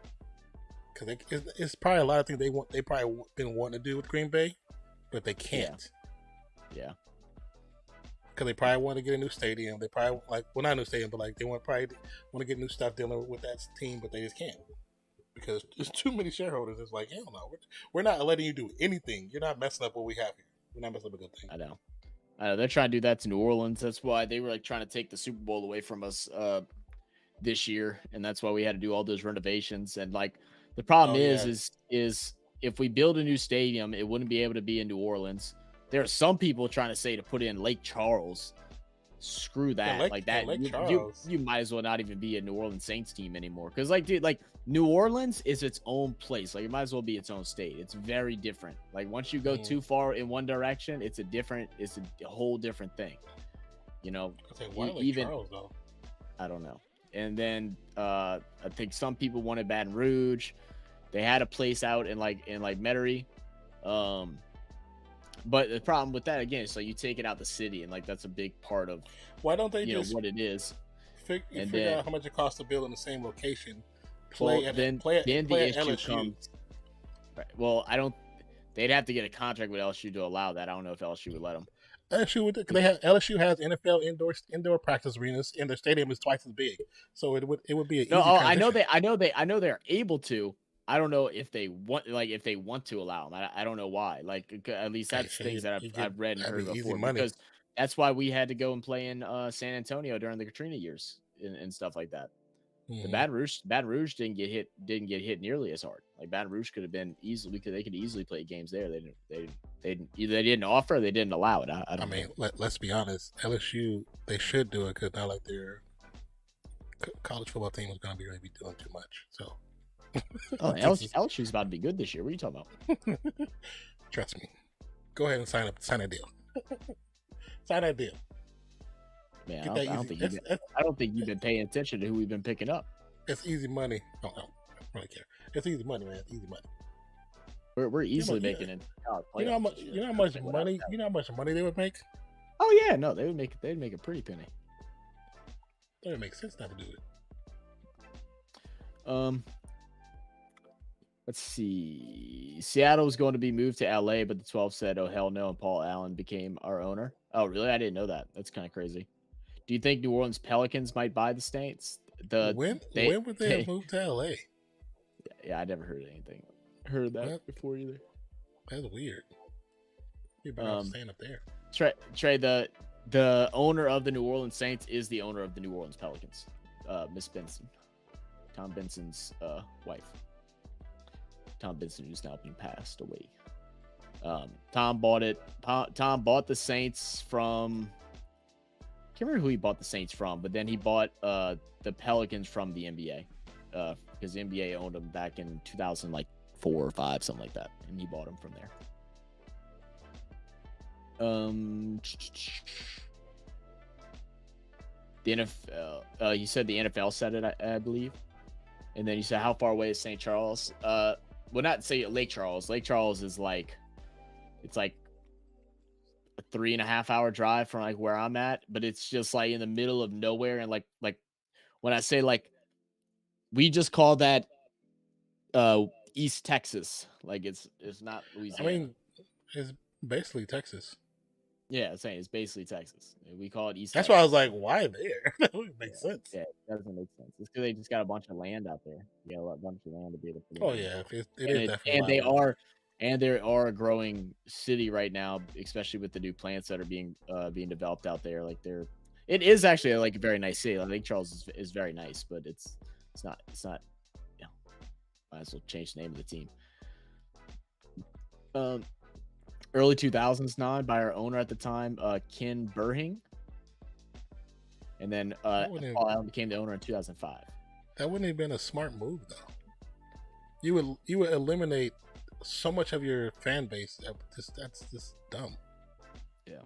A: Because it's probably a lot of things they probably been wanting to do with Green Bay, but they can't.
C: Yeah.
A: Because they probably want to get a new stadium. They probably not a new stadium, but like they probably want to get new stuff dealing with that team, but they just can't because there's too many shareholders. It's like, hell no, we're not letting you do anything. You're not messing up what we have here. We're not messing up a good thing.
C: I know. They're trying to do that to New Orleans. That's why they were like trying to take the Super Bowl away from us this year, and that's why we had to do all those renovations. And like the problem is if we build a new stadium, it wouldn't be able to be in New Orleans. there are some people trying to say to put in Lake Charles. Screw that. Like that, you might as well not even be a New Orleans Saints team anymore. Because, like, dude, like New Orleans is its own place. Like, it might as well be its own state. It's very different. Like, once you go too far in one direction, it's a whole different thing. You know,
A: even Charles, though?
C: I don't know. And then I think some people wanted Baton Rouge. They had a place out in Metairie. But the problem with that, again, is like you take it out the city, and like that's a big part of
A: why don't they just
C: what it is.
A: Figure out how much it costs to build in the same location.
C: Then the issue comes. Right. Well, I don't. They'd have to get a contract with LSU to allow that. I don't know if LSU would let them.
A: LSU has NFL indoor practice arenas, and their stadium is twice as big, so it would be an easy transition.
C: I know they're able to. I don't know if they want to allow them. I don't know why. Like, at least that's things that I've read and heard before. Because that's why we had to go and play in San Antonio during the Katrina years and stuff like that. Mm-hmm. The Baton Rouge didn't get hit nearly as hard. Like Baton Rouge could have been easily, because they could easily play games there. They didn't offer, or they didn't allow it. I mean,
A: let's be honest. LSU, they should do it, because not like their college football team is going to be doing too much. So.
C: Oh, LSU's about to be good this year. What are you talking about?
A: Trust me. Go ahead and sign that deal. Sign that deal.
C: Man, I don't think you've been paying attention to who we've been picking up.
A: It's easy money. Oh, no, I don't really care. It's easy money, man. Easy money.
C: We're easily making it.
A: You know how much money? You know how much money they would make?
C: Oh yeah, no, they'd make a pretty penny.
A: That would make sense not to do
C: it. Let's see. Seattle was going to be moved to LA, but the 12 said, "Oh hell no!" and Paul Allen became our owner. Oh really? I didn't know that. That's kind of crazy. Do you think New Orleans Pelicans might buy the Saints?
A: When would they have moved to LA?
C: Yeah, I never heard that before either.
A: That's weird. You're better staying up there.
C: Trey, the owner of the New Orleans Saints is the owner of the New Orleans Pelicans, Miss Benson, Tom Benson's wife. Tom Benson, who's now been passed away. Tom bought it. Tom bought the Saints from. I can't remember who he bought the Saints from, but then he bought the Pelicans from the NBA, because the NBA owned them back in 2004 or 5, something like that, and he bought them from there. The NFL. You said the NFL said it, I believe, and then you said how far away is St. Charles? Well, not say Lake Charles. Lake Charles is it's like a 3.5 hour drive from like where I'm at, but it's just like in the middle of nowhere. And like when I say we just call that East Texas. Like it's not Louisiana.
A: I mean, it's basically Texas.
C: Yeah, I'm saying it's basically Texas. We call it East.
A: That's
C: Texas.
A: why I was like, why there? That wouldn't make sense.
C: Yeah, it doesn't make sense. It's because they just got a bunch of land out there. You know, a bunch of land to be able to.
A: Oh yeah, it is definitely.
C: And they are a growing city right now, especially with the new plants that are being developed out there. Like it is actually like a very nice city. Lake Charles is very nice, but it's not. You know, might as well change the name of the team. Early 2000s nod by our owner at the time, Ken Burhing. And then Paul Allen became the owner in 2005.
A: That wouldn't have been a smart move, though. You would eliminate so much of your fan base. That's just dumb.
C: Yeah.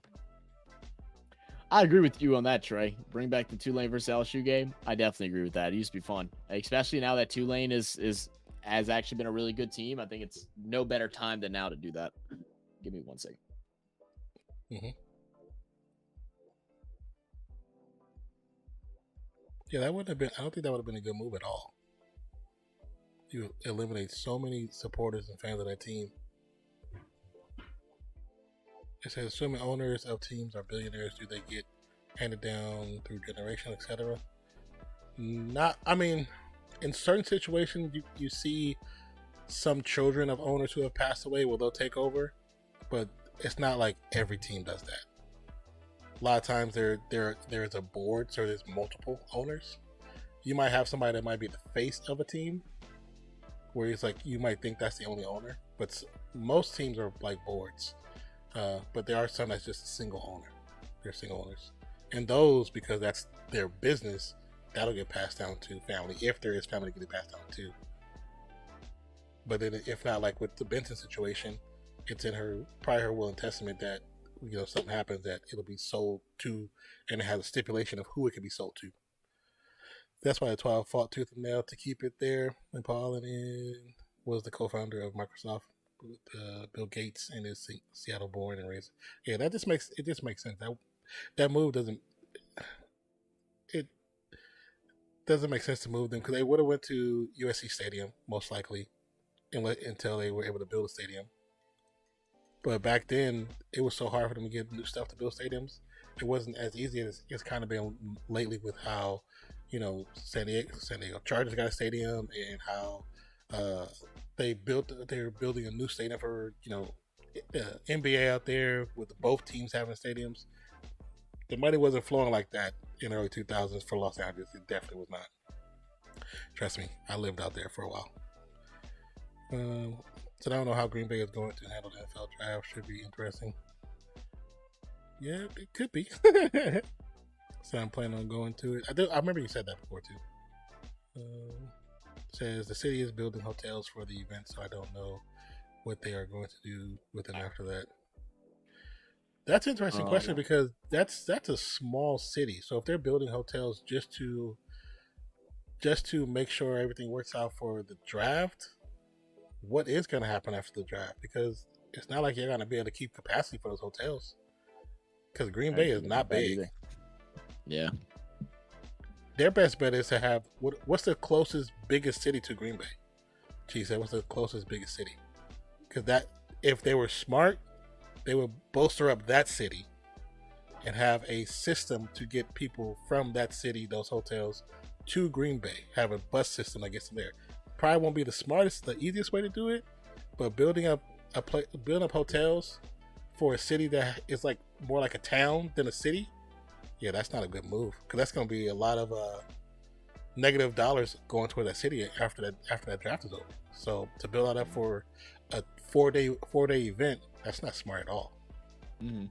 C: I agree with you on that, Trey. Bring back the Tulane versus LSU game. I definitely agree with that. It used to be fun, especially now that Tulane has actually been a really good team. I think it's no better time than now to do that. Give me 1 second.
A: Mm-hmm. Yeah, that wouldn't have been. I don't think that would have been a good move at all. You eliminate so many supporters and fans of that team. It says, assuming owners of teams are billionaires, do they get handed down through generation, etc.? Not. I mean, in certain situations, you see some children of owners who have passed away. Well, they'll take over. But it's not like every team does that. A lot of times there's a board, so there's multiple owners. You might have somebody that might be the face of a team, where it's like you might think that's the only owner, but most teams are like boards. But there are some that's just a single owner. They're single owners, and those, because that's their business, that'll get passed down to family if there is family getting passed down to. But then if not, like with the Benson situation, it's in her will and testament that something happens that it'll be sold to, and it has a stipulation of who it can be sold to. That's why the 12 fought tooth and nail to keep it there. And Paul Allen was the co-founder of Microsoft. Bill Gates and his Seattle born and raised. Yeah, it just makes sense. That move doesn't make sense to move them, because they would have went to USC Stadium most likely, until they were able to build a stadium. But back then, it was so hard for them to get new stuff to build stadiums. It wasn't as easy as it's kind of been lately with how, San Diego Chargers got a stadium, and how they're building a new stadium for, NBA out there with both teams having stadiums. The money wasn't flowing like that in the early 2000s for Los Angeles. It definitely was not. Trust me, I lived out there for a while. So I don't know how Green Bay is going to handle the NFL draft. Should be interesting. Yeah, it could be. So I'm planning on going to it. I remember you said that before too. Says the city is building hotels for the event, so I don't know what they are going to do with them after that. That's an interesting question, because that's a small city. So if they're building hotels just to make sure everything works out for the draft, what is going to happen after the draft? Because it's not like you're going to be able to keep capacity for those hotels, because Green Bay is not big. Either.
C: Yeah.
A: Their best bet is to have what's the closest biggest city to Green Bay? She said, what's the closest biggest city? Because that, if they were smart, they would bolster up that city and have a system to get people from that city, those hotels, to Green Bay. Have a bus system that gets them there. Probably won't be the easiest way to do it, but building up hotels for a city that is like more like a town than a city, yeah, that's not a good move, because that's going to be a lot of negative dollars going toward that city after that draft is over. So to build that up for a four-day event, that's not smart at all.
C: Mm-hmm.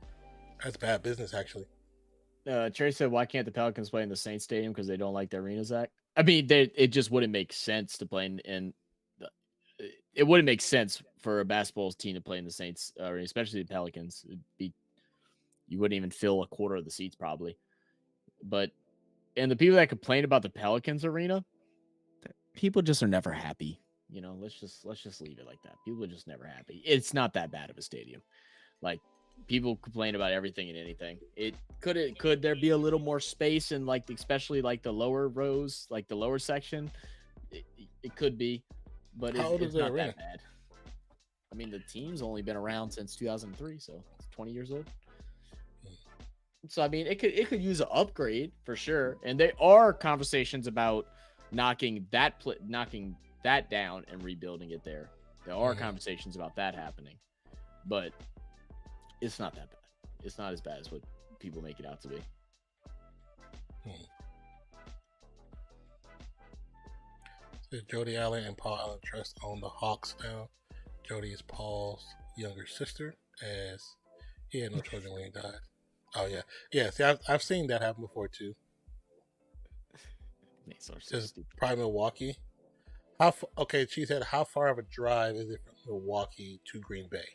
A: That's bad business, actually.
C: Cherry said, "Why can't the Pelicans play in the Saints Stadium? Because they don't like the arena, Zach." I mean, it just wouldn't make sense to play in. It wouldn't make sense for a basketball team to play in the Saints arena, especially the Pelicans. You wouldn't even fill a quarter of the seats probably. And the people that complain about the Pelicans arena, people just are never happy. Let's just leave it like that. People are just never happy. It's not that bad of a stadium. Like, people complain about everything and anything. Could there be a little more space in, like, especially like the lower rows, like the lower section? It could be, but it's not that bad. I mean, the team's only been around since 2003, so it's 20 years old. So I mean, it could use an upgrade for sure. And there are conversations about knocking that down and rebuilding it there. There are conversations about that happening, but it's not that bad. It's not as bad as what people make it out to be.
A: Jody Allen and Paul Allen Trust own the Hawks now. Jody is Paul's younger sister, as he had no children when he died. Oh yeah. See, I've seen that happen before too. Just probably Milwaukee. She said, how far of a drive is it from Milwaukee to Green Bay?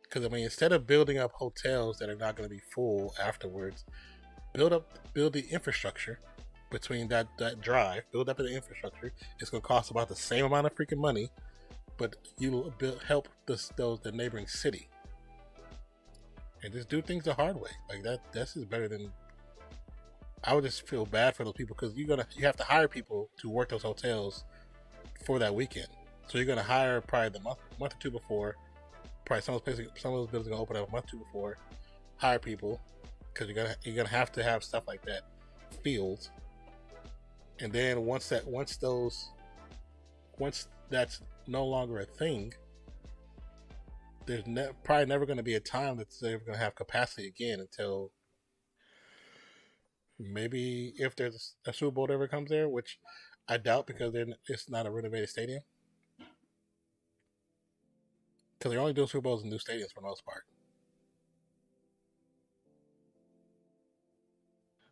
A: Because I mean, instead of building up hotels that are not going to be full afterwards, build the infrastructure between that drive. Build up the infrastructure. It's going to cost about the same amount of freaking money, but you help the neighboring city, and just do things the hard way. Like that. That's just better than. I would just feel bad for those people, because you have to hire people to work those hotels for that weekend. So you're gonna hire probably the month or two before. Probably some of those buildings are gonna open up a month or two before. Hire people, because you're gonna have to have stuff like that filled. And then once that's no longer a thing, there's probably never going to be a time that they're going to have capacity again, until maybe if there's a Super Bowl that ever comes there, which I doubt, because it's not a renovated stadium. because they're only doing Super Bowls in new stadiums for the most part.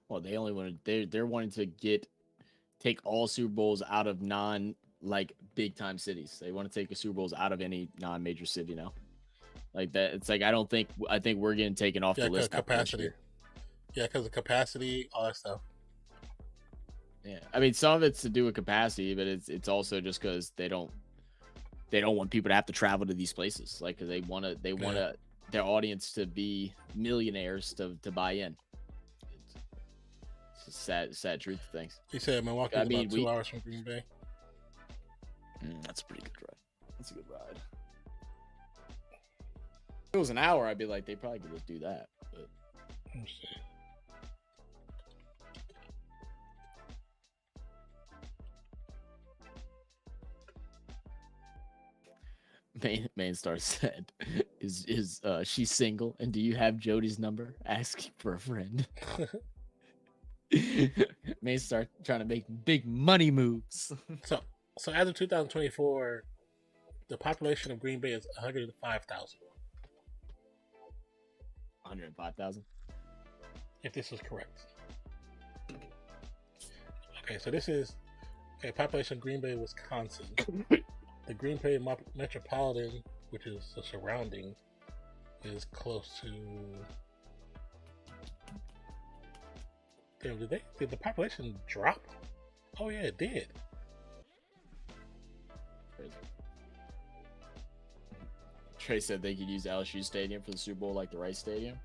C: Well, they only want to. They're wanting to take all Super Bowls out of big time cities. They want to take the Super Bowls out of any non-major city now. Like that, it's like I think we're getting taken off the list.
A: Capacity. Yeah, because of capacity, all that stuff.
C: Yeah, I mean, some of it's to do with capacity, but it's also just because they don't want people to have to travel to these places, like because they want their audience to be millionaires to buy in. It's a sad truth of things.
A: He said Milwaukee is about 2 hours from Green Bay.
C: That's a pretty good ride. That's a good ride. If it was an hour, I'd be like, they probably could just do that. But
A: let's see.
C: Main Star said, "Is she single? And do you have Jody's number? Asking for a friend." Main Star trying to make big money moves.
A: So as of 2024, the population of Green Bay is 105,000.
C: 105,000.
A: If this is correct. Okay, so this is population of Green Bay, Wisconsin. The Green Bay Metropolitan, which is the surrounding, is close to. Damn, did the population drop? Oh yeah, it did.
C: Trey said they could use LSU Stadium for the Super Bowl like the Rice Stadium.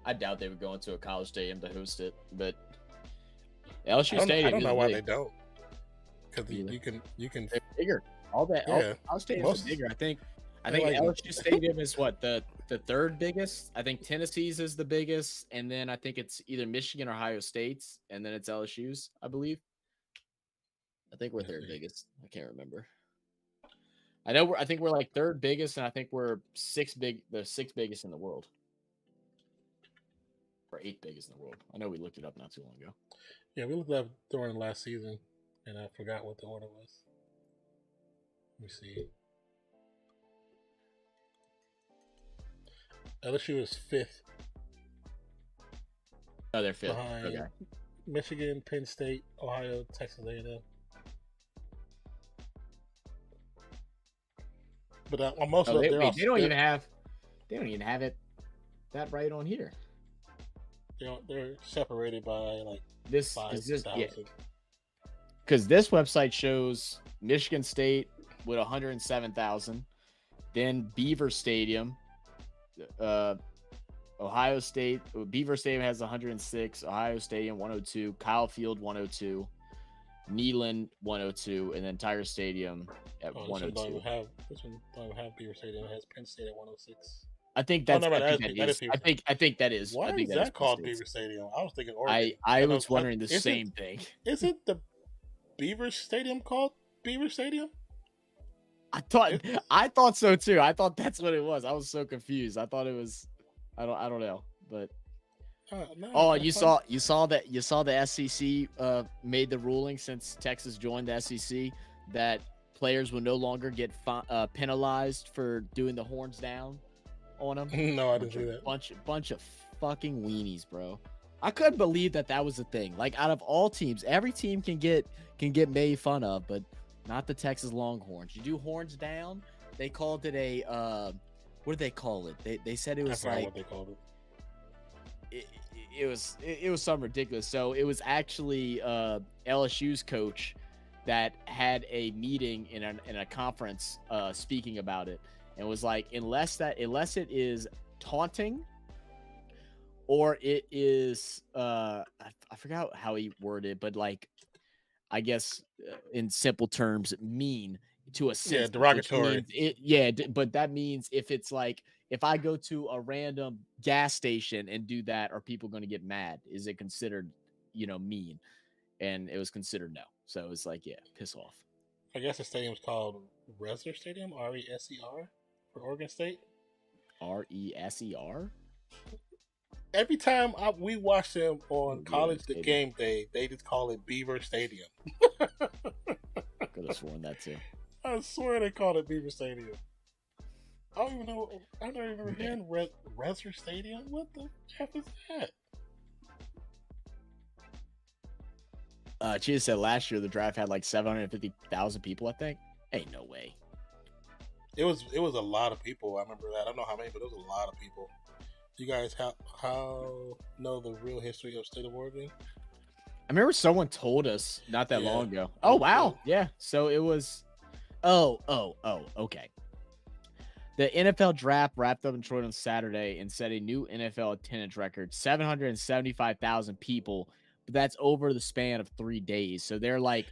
C: I doubt they would go into a college stadium to host it, but LSU Stadium.
A: I don't know why they don't. Because you can.
C: They're bigger. All stadiums are bigger. I think LSU Stadium is what the third biggest. I think Tennessee's is the biggest, and then I think it's either Michigan or Ohio State's, and then it's LSU's, I believe. I think we're third biggest. I can't remember. I think we're like third biggest, and I think we're the sixth biggest in the world. Or eighth biggest in the world. I know we looked it up not too long ago.
A: Yeah, we looked it up during the last season, and I forgot what the order was. Let me see. LSU is 5th.
C: Oh, they're 5th.
A: Okay. Michigan, Penn State, Ohio, Texas A&M. But most of them,
C: they don't even have it that right on here.
A: They're separated by like
C: this
A: 5,000.
C: Yeah. Because this website shows Michigan State with 107,000, then Beaver Stadium, Ohio State. Beaver Stadium has 106, Ohio Stadium 102, Kyle Field 102, Neyland 102, and then Tiger Stadium at 102.
A: This one don't even have Beaver Stadium. It has Penn State at 106.
C: I think that's. I think that is.
A: Why is that called Beaver Stadium? I was thinking Oregon.
C: I was wondering the same thing.
A: Isn't the Beaver Stadium called Beaver Stadium?
C: I thought so too. I thought that's what it was. I was so confused. I thought it was. I don't know, but. You saw the SEC made the ruling since Texas joined the SEC that players will no longer get penalized for doing the horns down on them.
A: No, I didn't see that.
C: Bunch of fucking weenies, bro. I couldn't believe that was a thing. Like, out of all teams, every team can get made fun of, but not the Texas Longhorns. You do horns down. They called it a what did they call it? They said it was like what they called it. It was something ridiculous. So it was actually LSU's coach that had a meeting in a conference speaking about it, and was like, unless it is taunting or it is I forgot how he worded it, but like, I guess in simple terms, mean to a sense.
A: Yeah, derogatory.
C: But that means if it's like, if I go to a random gas station and do that, are people going to get mad? Is it considered, mean? And it was considered no. So it's like, yeah, piss off.
A: I guess the stadium's called Reser Stadium, RESER, for Oregon State.
C: RESER?
A: Every time we watch them on college game day, they just call it Beaver Stadium.
C: Could have sworn that too.
A: I swear they called it Beaver Stadium. I don't even know. I don't even remember hearing Reser Stadium. What the F is that?
C: Chia said last year the draft had like 750,000 people. I think. Ain't no way.
A: It was a lot of people. I remember that. I don't know how many, but it was a lot of people. You guys how know the real history of State of Oregon?
C: I remember someone told us not that long ago. Oh wow, yeah. So it was. Oh, okay. The NFL draft wrapped up in Detroit on Saturday and set a new NFL attendance record: 775,000 people. But that's over the span of 3 days. So they're like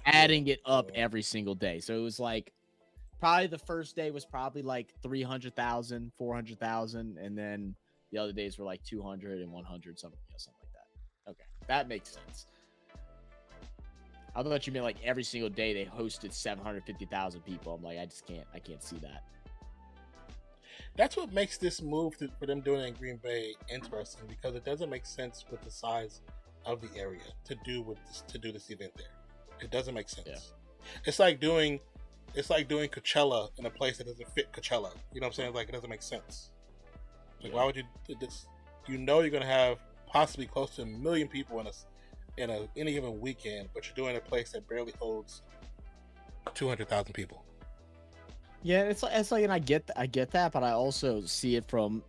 C: adding it up every single day. So it was like probably the first day was probably like 300,000, 400,000, and then the other days were like 200 and 100, something like that. Okay, that makes sense. I thought you meant like every single day they hosted 750,000 people. I'm like, I can't see that.
A: That's what makes this move for them doing it in Green Bay interesting, because it doesn't make sense with the size of the area to do this event there. It doesn't make sense. Yeah. It's like doing Coachella in a place that doesn't fit Coachella. You know what I'm saying? Like, it doesn't make sense. Like, why would you do this? You know you're gonna have possibly close to 1 million people in any given weekend, but you're doing a place that barely holds 200,000 people.
C: Yeah, it's like, and I get that, but I also see it from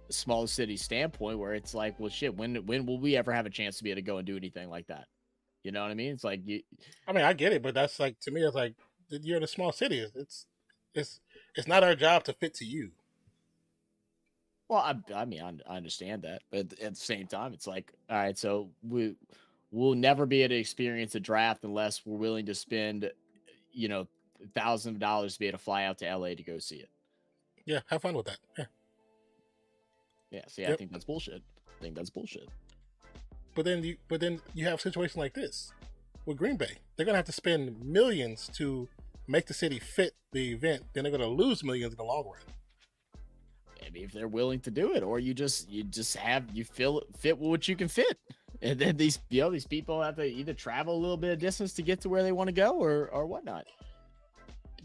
C: a small city standpoint where it's like, well, shit, when will we ever have a chance to be able to go and do anything like that? You know what I mean? It's like
A: I mean, I get it, but that's like, to me, it's like, you're in a small city. It's not our job to fit to you.
C: Well, I mean, I understand that, but at the same time, it's like, all right, so we'll never be able to experience a draft unless we're willing to spend, $1,000 to be able to fly out to LA to go see it.
A: Yeah, have fun with that.
C: Yeah. See, yep. I think that's bullshit.
A: But then you have a situation like this with Green Bay. They're gonna have to spend millions to make the city fit the event. Then they're gonna lose millions in the long run.
C: Maybe if they're willing to do it, or you fit what you can fit, and then these people have to either travel a little bit of distance to get to where they want to go, or whatnot.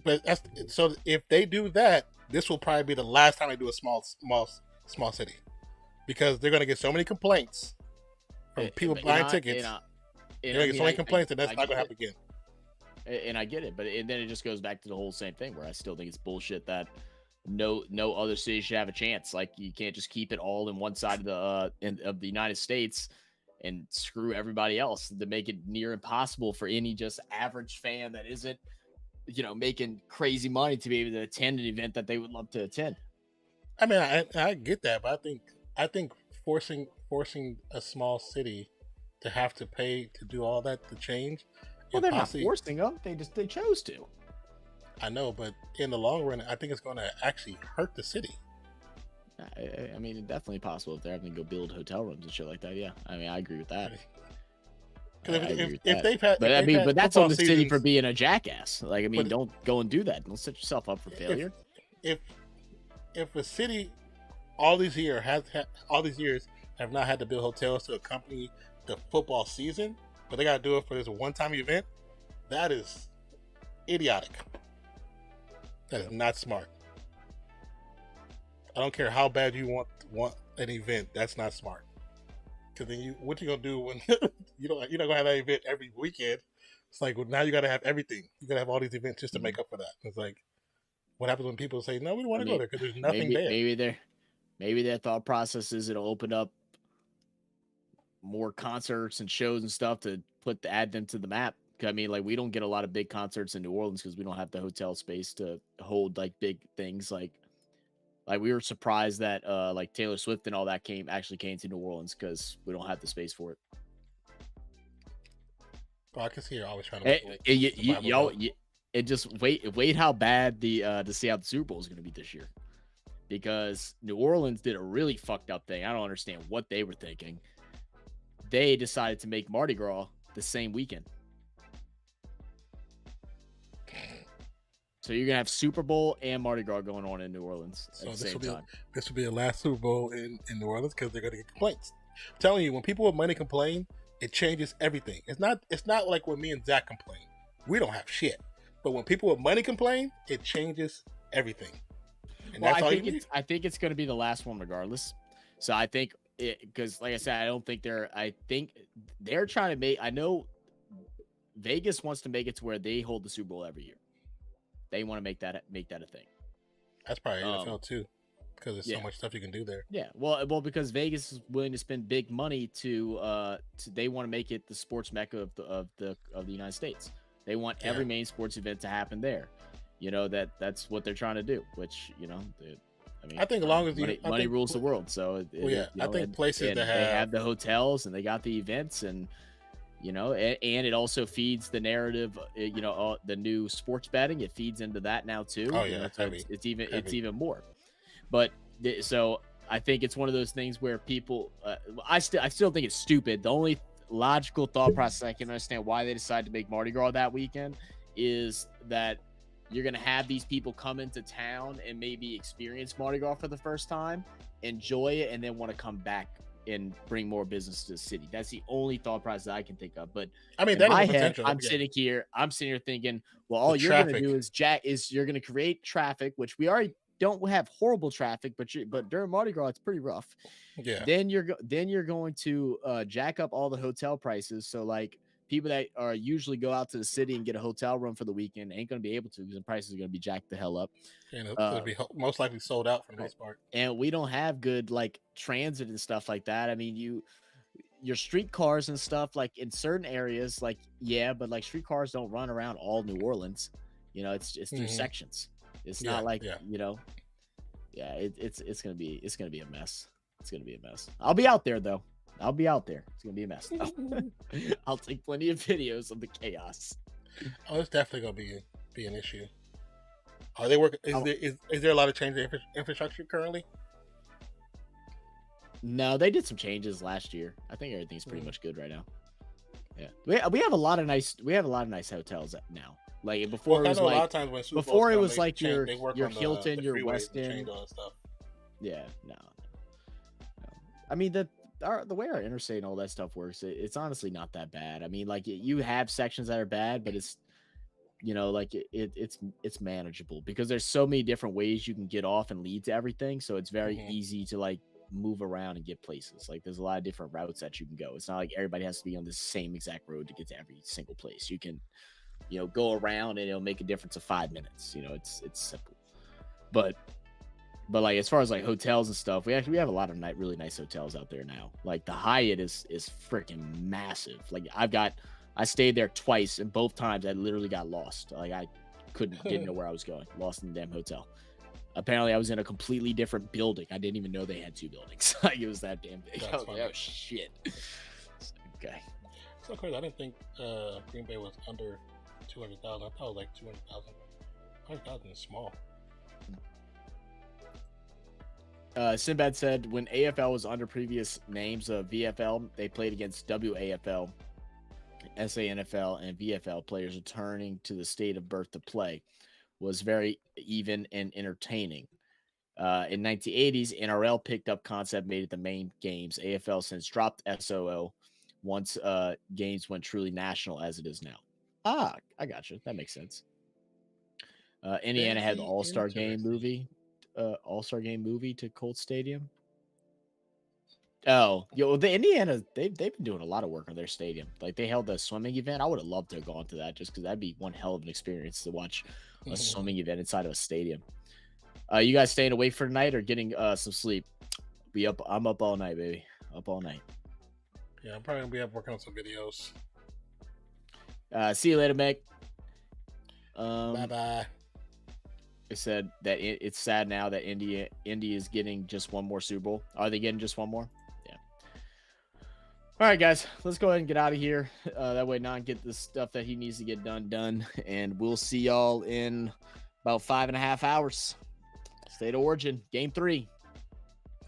A: But so if they do that, this will probably be the last time they do a small city, because they're gonna get so many complaints from people buying tickets. They're gonna get so many complaints that that's not gonna happen again.
C: And I get it, but then it just goes back to the whole same thing where I still think it's bullshit that no other city should have a chance. Like, you can't just keep it all in one side of the United States and screw everybody else, to make it near impossible for any just average fan that isn't, making crazy money to be able to attend an event that they would love to attend.
A: I mean, I get that, but I think forcing a small city to have to pay to do all that to change.
C: Well, they're not forcing them. They chose to.
A: I know, but in the long run, I think it's going to actually hurt the city.
C: I mean, it's definitely possible if they're having to go build hotel rooms and shit like that. Yeah, I mean, I agree with that. But that's on the city for being a jackass. Like, I mean, don't go and do that. Don't set yourself up for failure.
A: If a city all these years have not had to build hotels to accompany the football season, but they got to do it for this one-time event, that is idiotic. That is not smart. I don't care how bad you want an event. That's not smart. Because then what you gonna do when you're not gonna have that event every weekend? It's like, well, now you gotta have everything. You gotta have all these events just to make up for that. It's like, what happens when people say, no, we don't want to go there because there's nothing there?
C: Maybe their thought process is it'll open up more concerts and shows and stuff to add them to the map. I mean, like, we don't get a lot of big concerts in New Orleans because we don't have the hotel space to hold like big things. Like we were surprised that like Taylor Swift and all that came to New Orleans because we don't have the space for it.
A: Well, I can see you're always trying to.
C: Just wait how bad to see how the Super Bowl is going to be this year, because New Orleans did a really fucked up thing. I don't understand what they were thinking. They decided to make Mardi Gras the same weekend. So you're gonna have Super Bowl and Mardi Gras going on in New Orleans at the same time.
A: This will be the last Super Bowl in New Orleans because they're gonna get complaints. I'm telling you, when people with money complain, it changes everything. It's not like when me and Zach complain. We don't have shit. But when people with money complain, it changes everything. And
C: Well,
A: that's all you need.
C: I think it's going to be the last one regardless. So I think because, like I said, I think they're trying to make. I know Vegas wants to make it to where they hold the Super Bowl every year. They want to make that a thing.
A: That's probably NFL too, because there's so much stuff you can do there.
C: Yeah, well, because Vegas is willing to spend big money to they want to make it the sports mecca of the United States. They want every main sports event to happen there. You know that's what they're trying to do. Which
A: I think as long as
C: money rules the world. So
A: I think places that
C: they have the hotels and they got the events and and it also feeds the narrative. The new sports betting, it feeds into that now too.
A: Oh yeah,
C: so it's even more. But so I think it's one of those things where people, I still think it's stupid. The only logical thought process I can understand why they decided to make Mardi Gras that weekend is that you're going to have these people come into town and maybe experience Mardi Gras for the first time, enjoy it, and then want to come back and bring more business to the city. That's the only thought process I can think of. But
A: I mean,
C: in my head, I'm sitting here thinking, well, all you're going to do is you're going to create traffic, which we already don't have horrible traffic, but during Mardi Gras, it's pretty rough.
A: Yeah.
C: Then you're going to jack up all the hotel prices. So like people that are usually go out to the city and get a hotel room for the weekend ain't going to be able to because the prices are going to be jacked the hell up.
A: And it's going to be most likely sold out for the most part.
C: And we don't have good like transit and stuff like that. I mean, your streetcars and stuff like in certain areas, like but like streetcars don't run around all New Orleans. It's through sections. It's not like it's gonna be a mess. It's gonna be a mess. I'll be out there though. I'll be out there. It's gonna be a mess. I'll take plenty of videos of the chaos.
A: Oh, it's definitely gonna be an issue. Are they working? Is there a lot of change in infrastructure currently?
C: No, they did some changes last year. I think everything's pretty much good right now. Yeah, we have a lot of nice hotels now. Like before, it was like a lot of times when it was like your Hilton, your Westin. Yeah, no. I mean the way our interstate and all that stuff works, it's honestly not that bad. I mean, like you have sections that are bad, but it's like it's manageable because there's so many different ways you can get off and lead to everything. So it's very easy to like move around and get places. Like there's a lot of different routes that you can go. It's not like everybody has to be on the same exact road to get to every single place. You can go around and it'll make a difference of 5 minutes. It's simple. But like as far as like hotels and stuff, we have a lot of really nice hotels out there now. Like the Hyatt is freaking massive. Like I stayed there twice and both times I literally got lost. Like I didn't know where I was going. Lost in the damn hotel. Apparently I was in a completely different building. I didn't even know they had two buildings. Like it was that damn big. I was like, oh shit. Okay.
A: So crazy. I didn't think Green Bay was under 200,000. I thought it was like 200,000. 100,000 is small.
C: Sinbad said when AFL was under previous names of VFL, they played against WAFL, SANFL, and VFL players returning to the state of birth to play. Was very even and entertaining. In 1980s, NRL picked up concept, made it the main games. AFL since dropped SOO once games went truly national as it is now. I got you. That makes sense. Indiana had the All-Star Game movie. All-Star Game movie to Colts Stadium. Oh, the Indiana, they've been doing a lot of work on their stadium. Like they held a swimming event. I would have loved to have gone to that just because that'd be one hell of an experience to watch a swimming event inside of a stadium. You guys staying awake for tonight or getting some sleep? I'm up all night, baby. Up all night.
A: Yeah, I'm probably gonna be up working on some videos.
C: See you later, Meg.
A: Bye bye.
C: They said that it's sad now that Indy is getting just one more Super Bowl. Are they getting just one more? Yeah. All right, guys, let's go ahead and get out of here. That way, not get the stuff that he needs to get done. And we'll see y'all in about 5.5 hours. State of Origin, Game 3.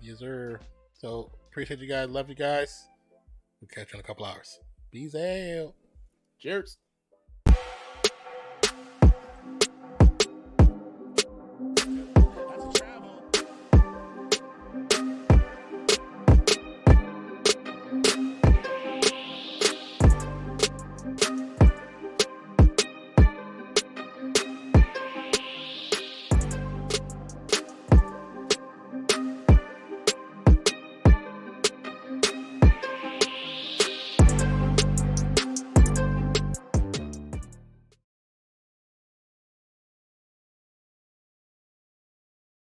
A: Yes, sir. So appreciate you guys. Love you guys. We'll catch you in a couple hours. Peace out.
C: Cheers.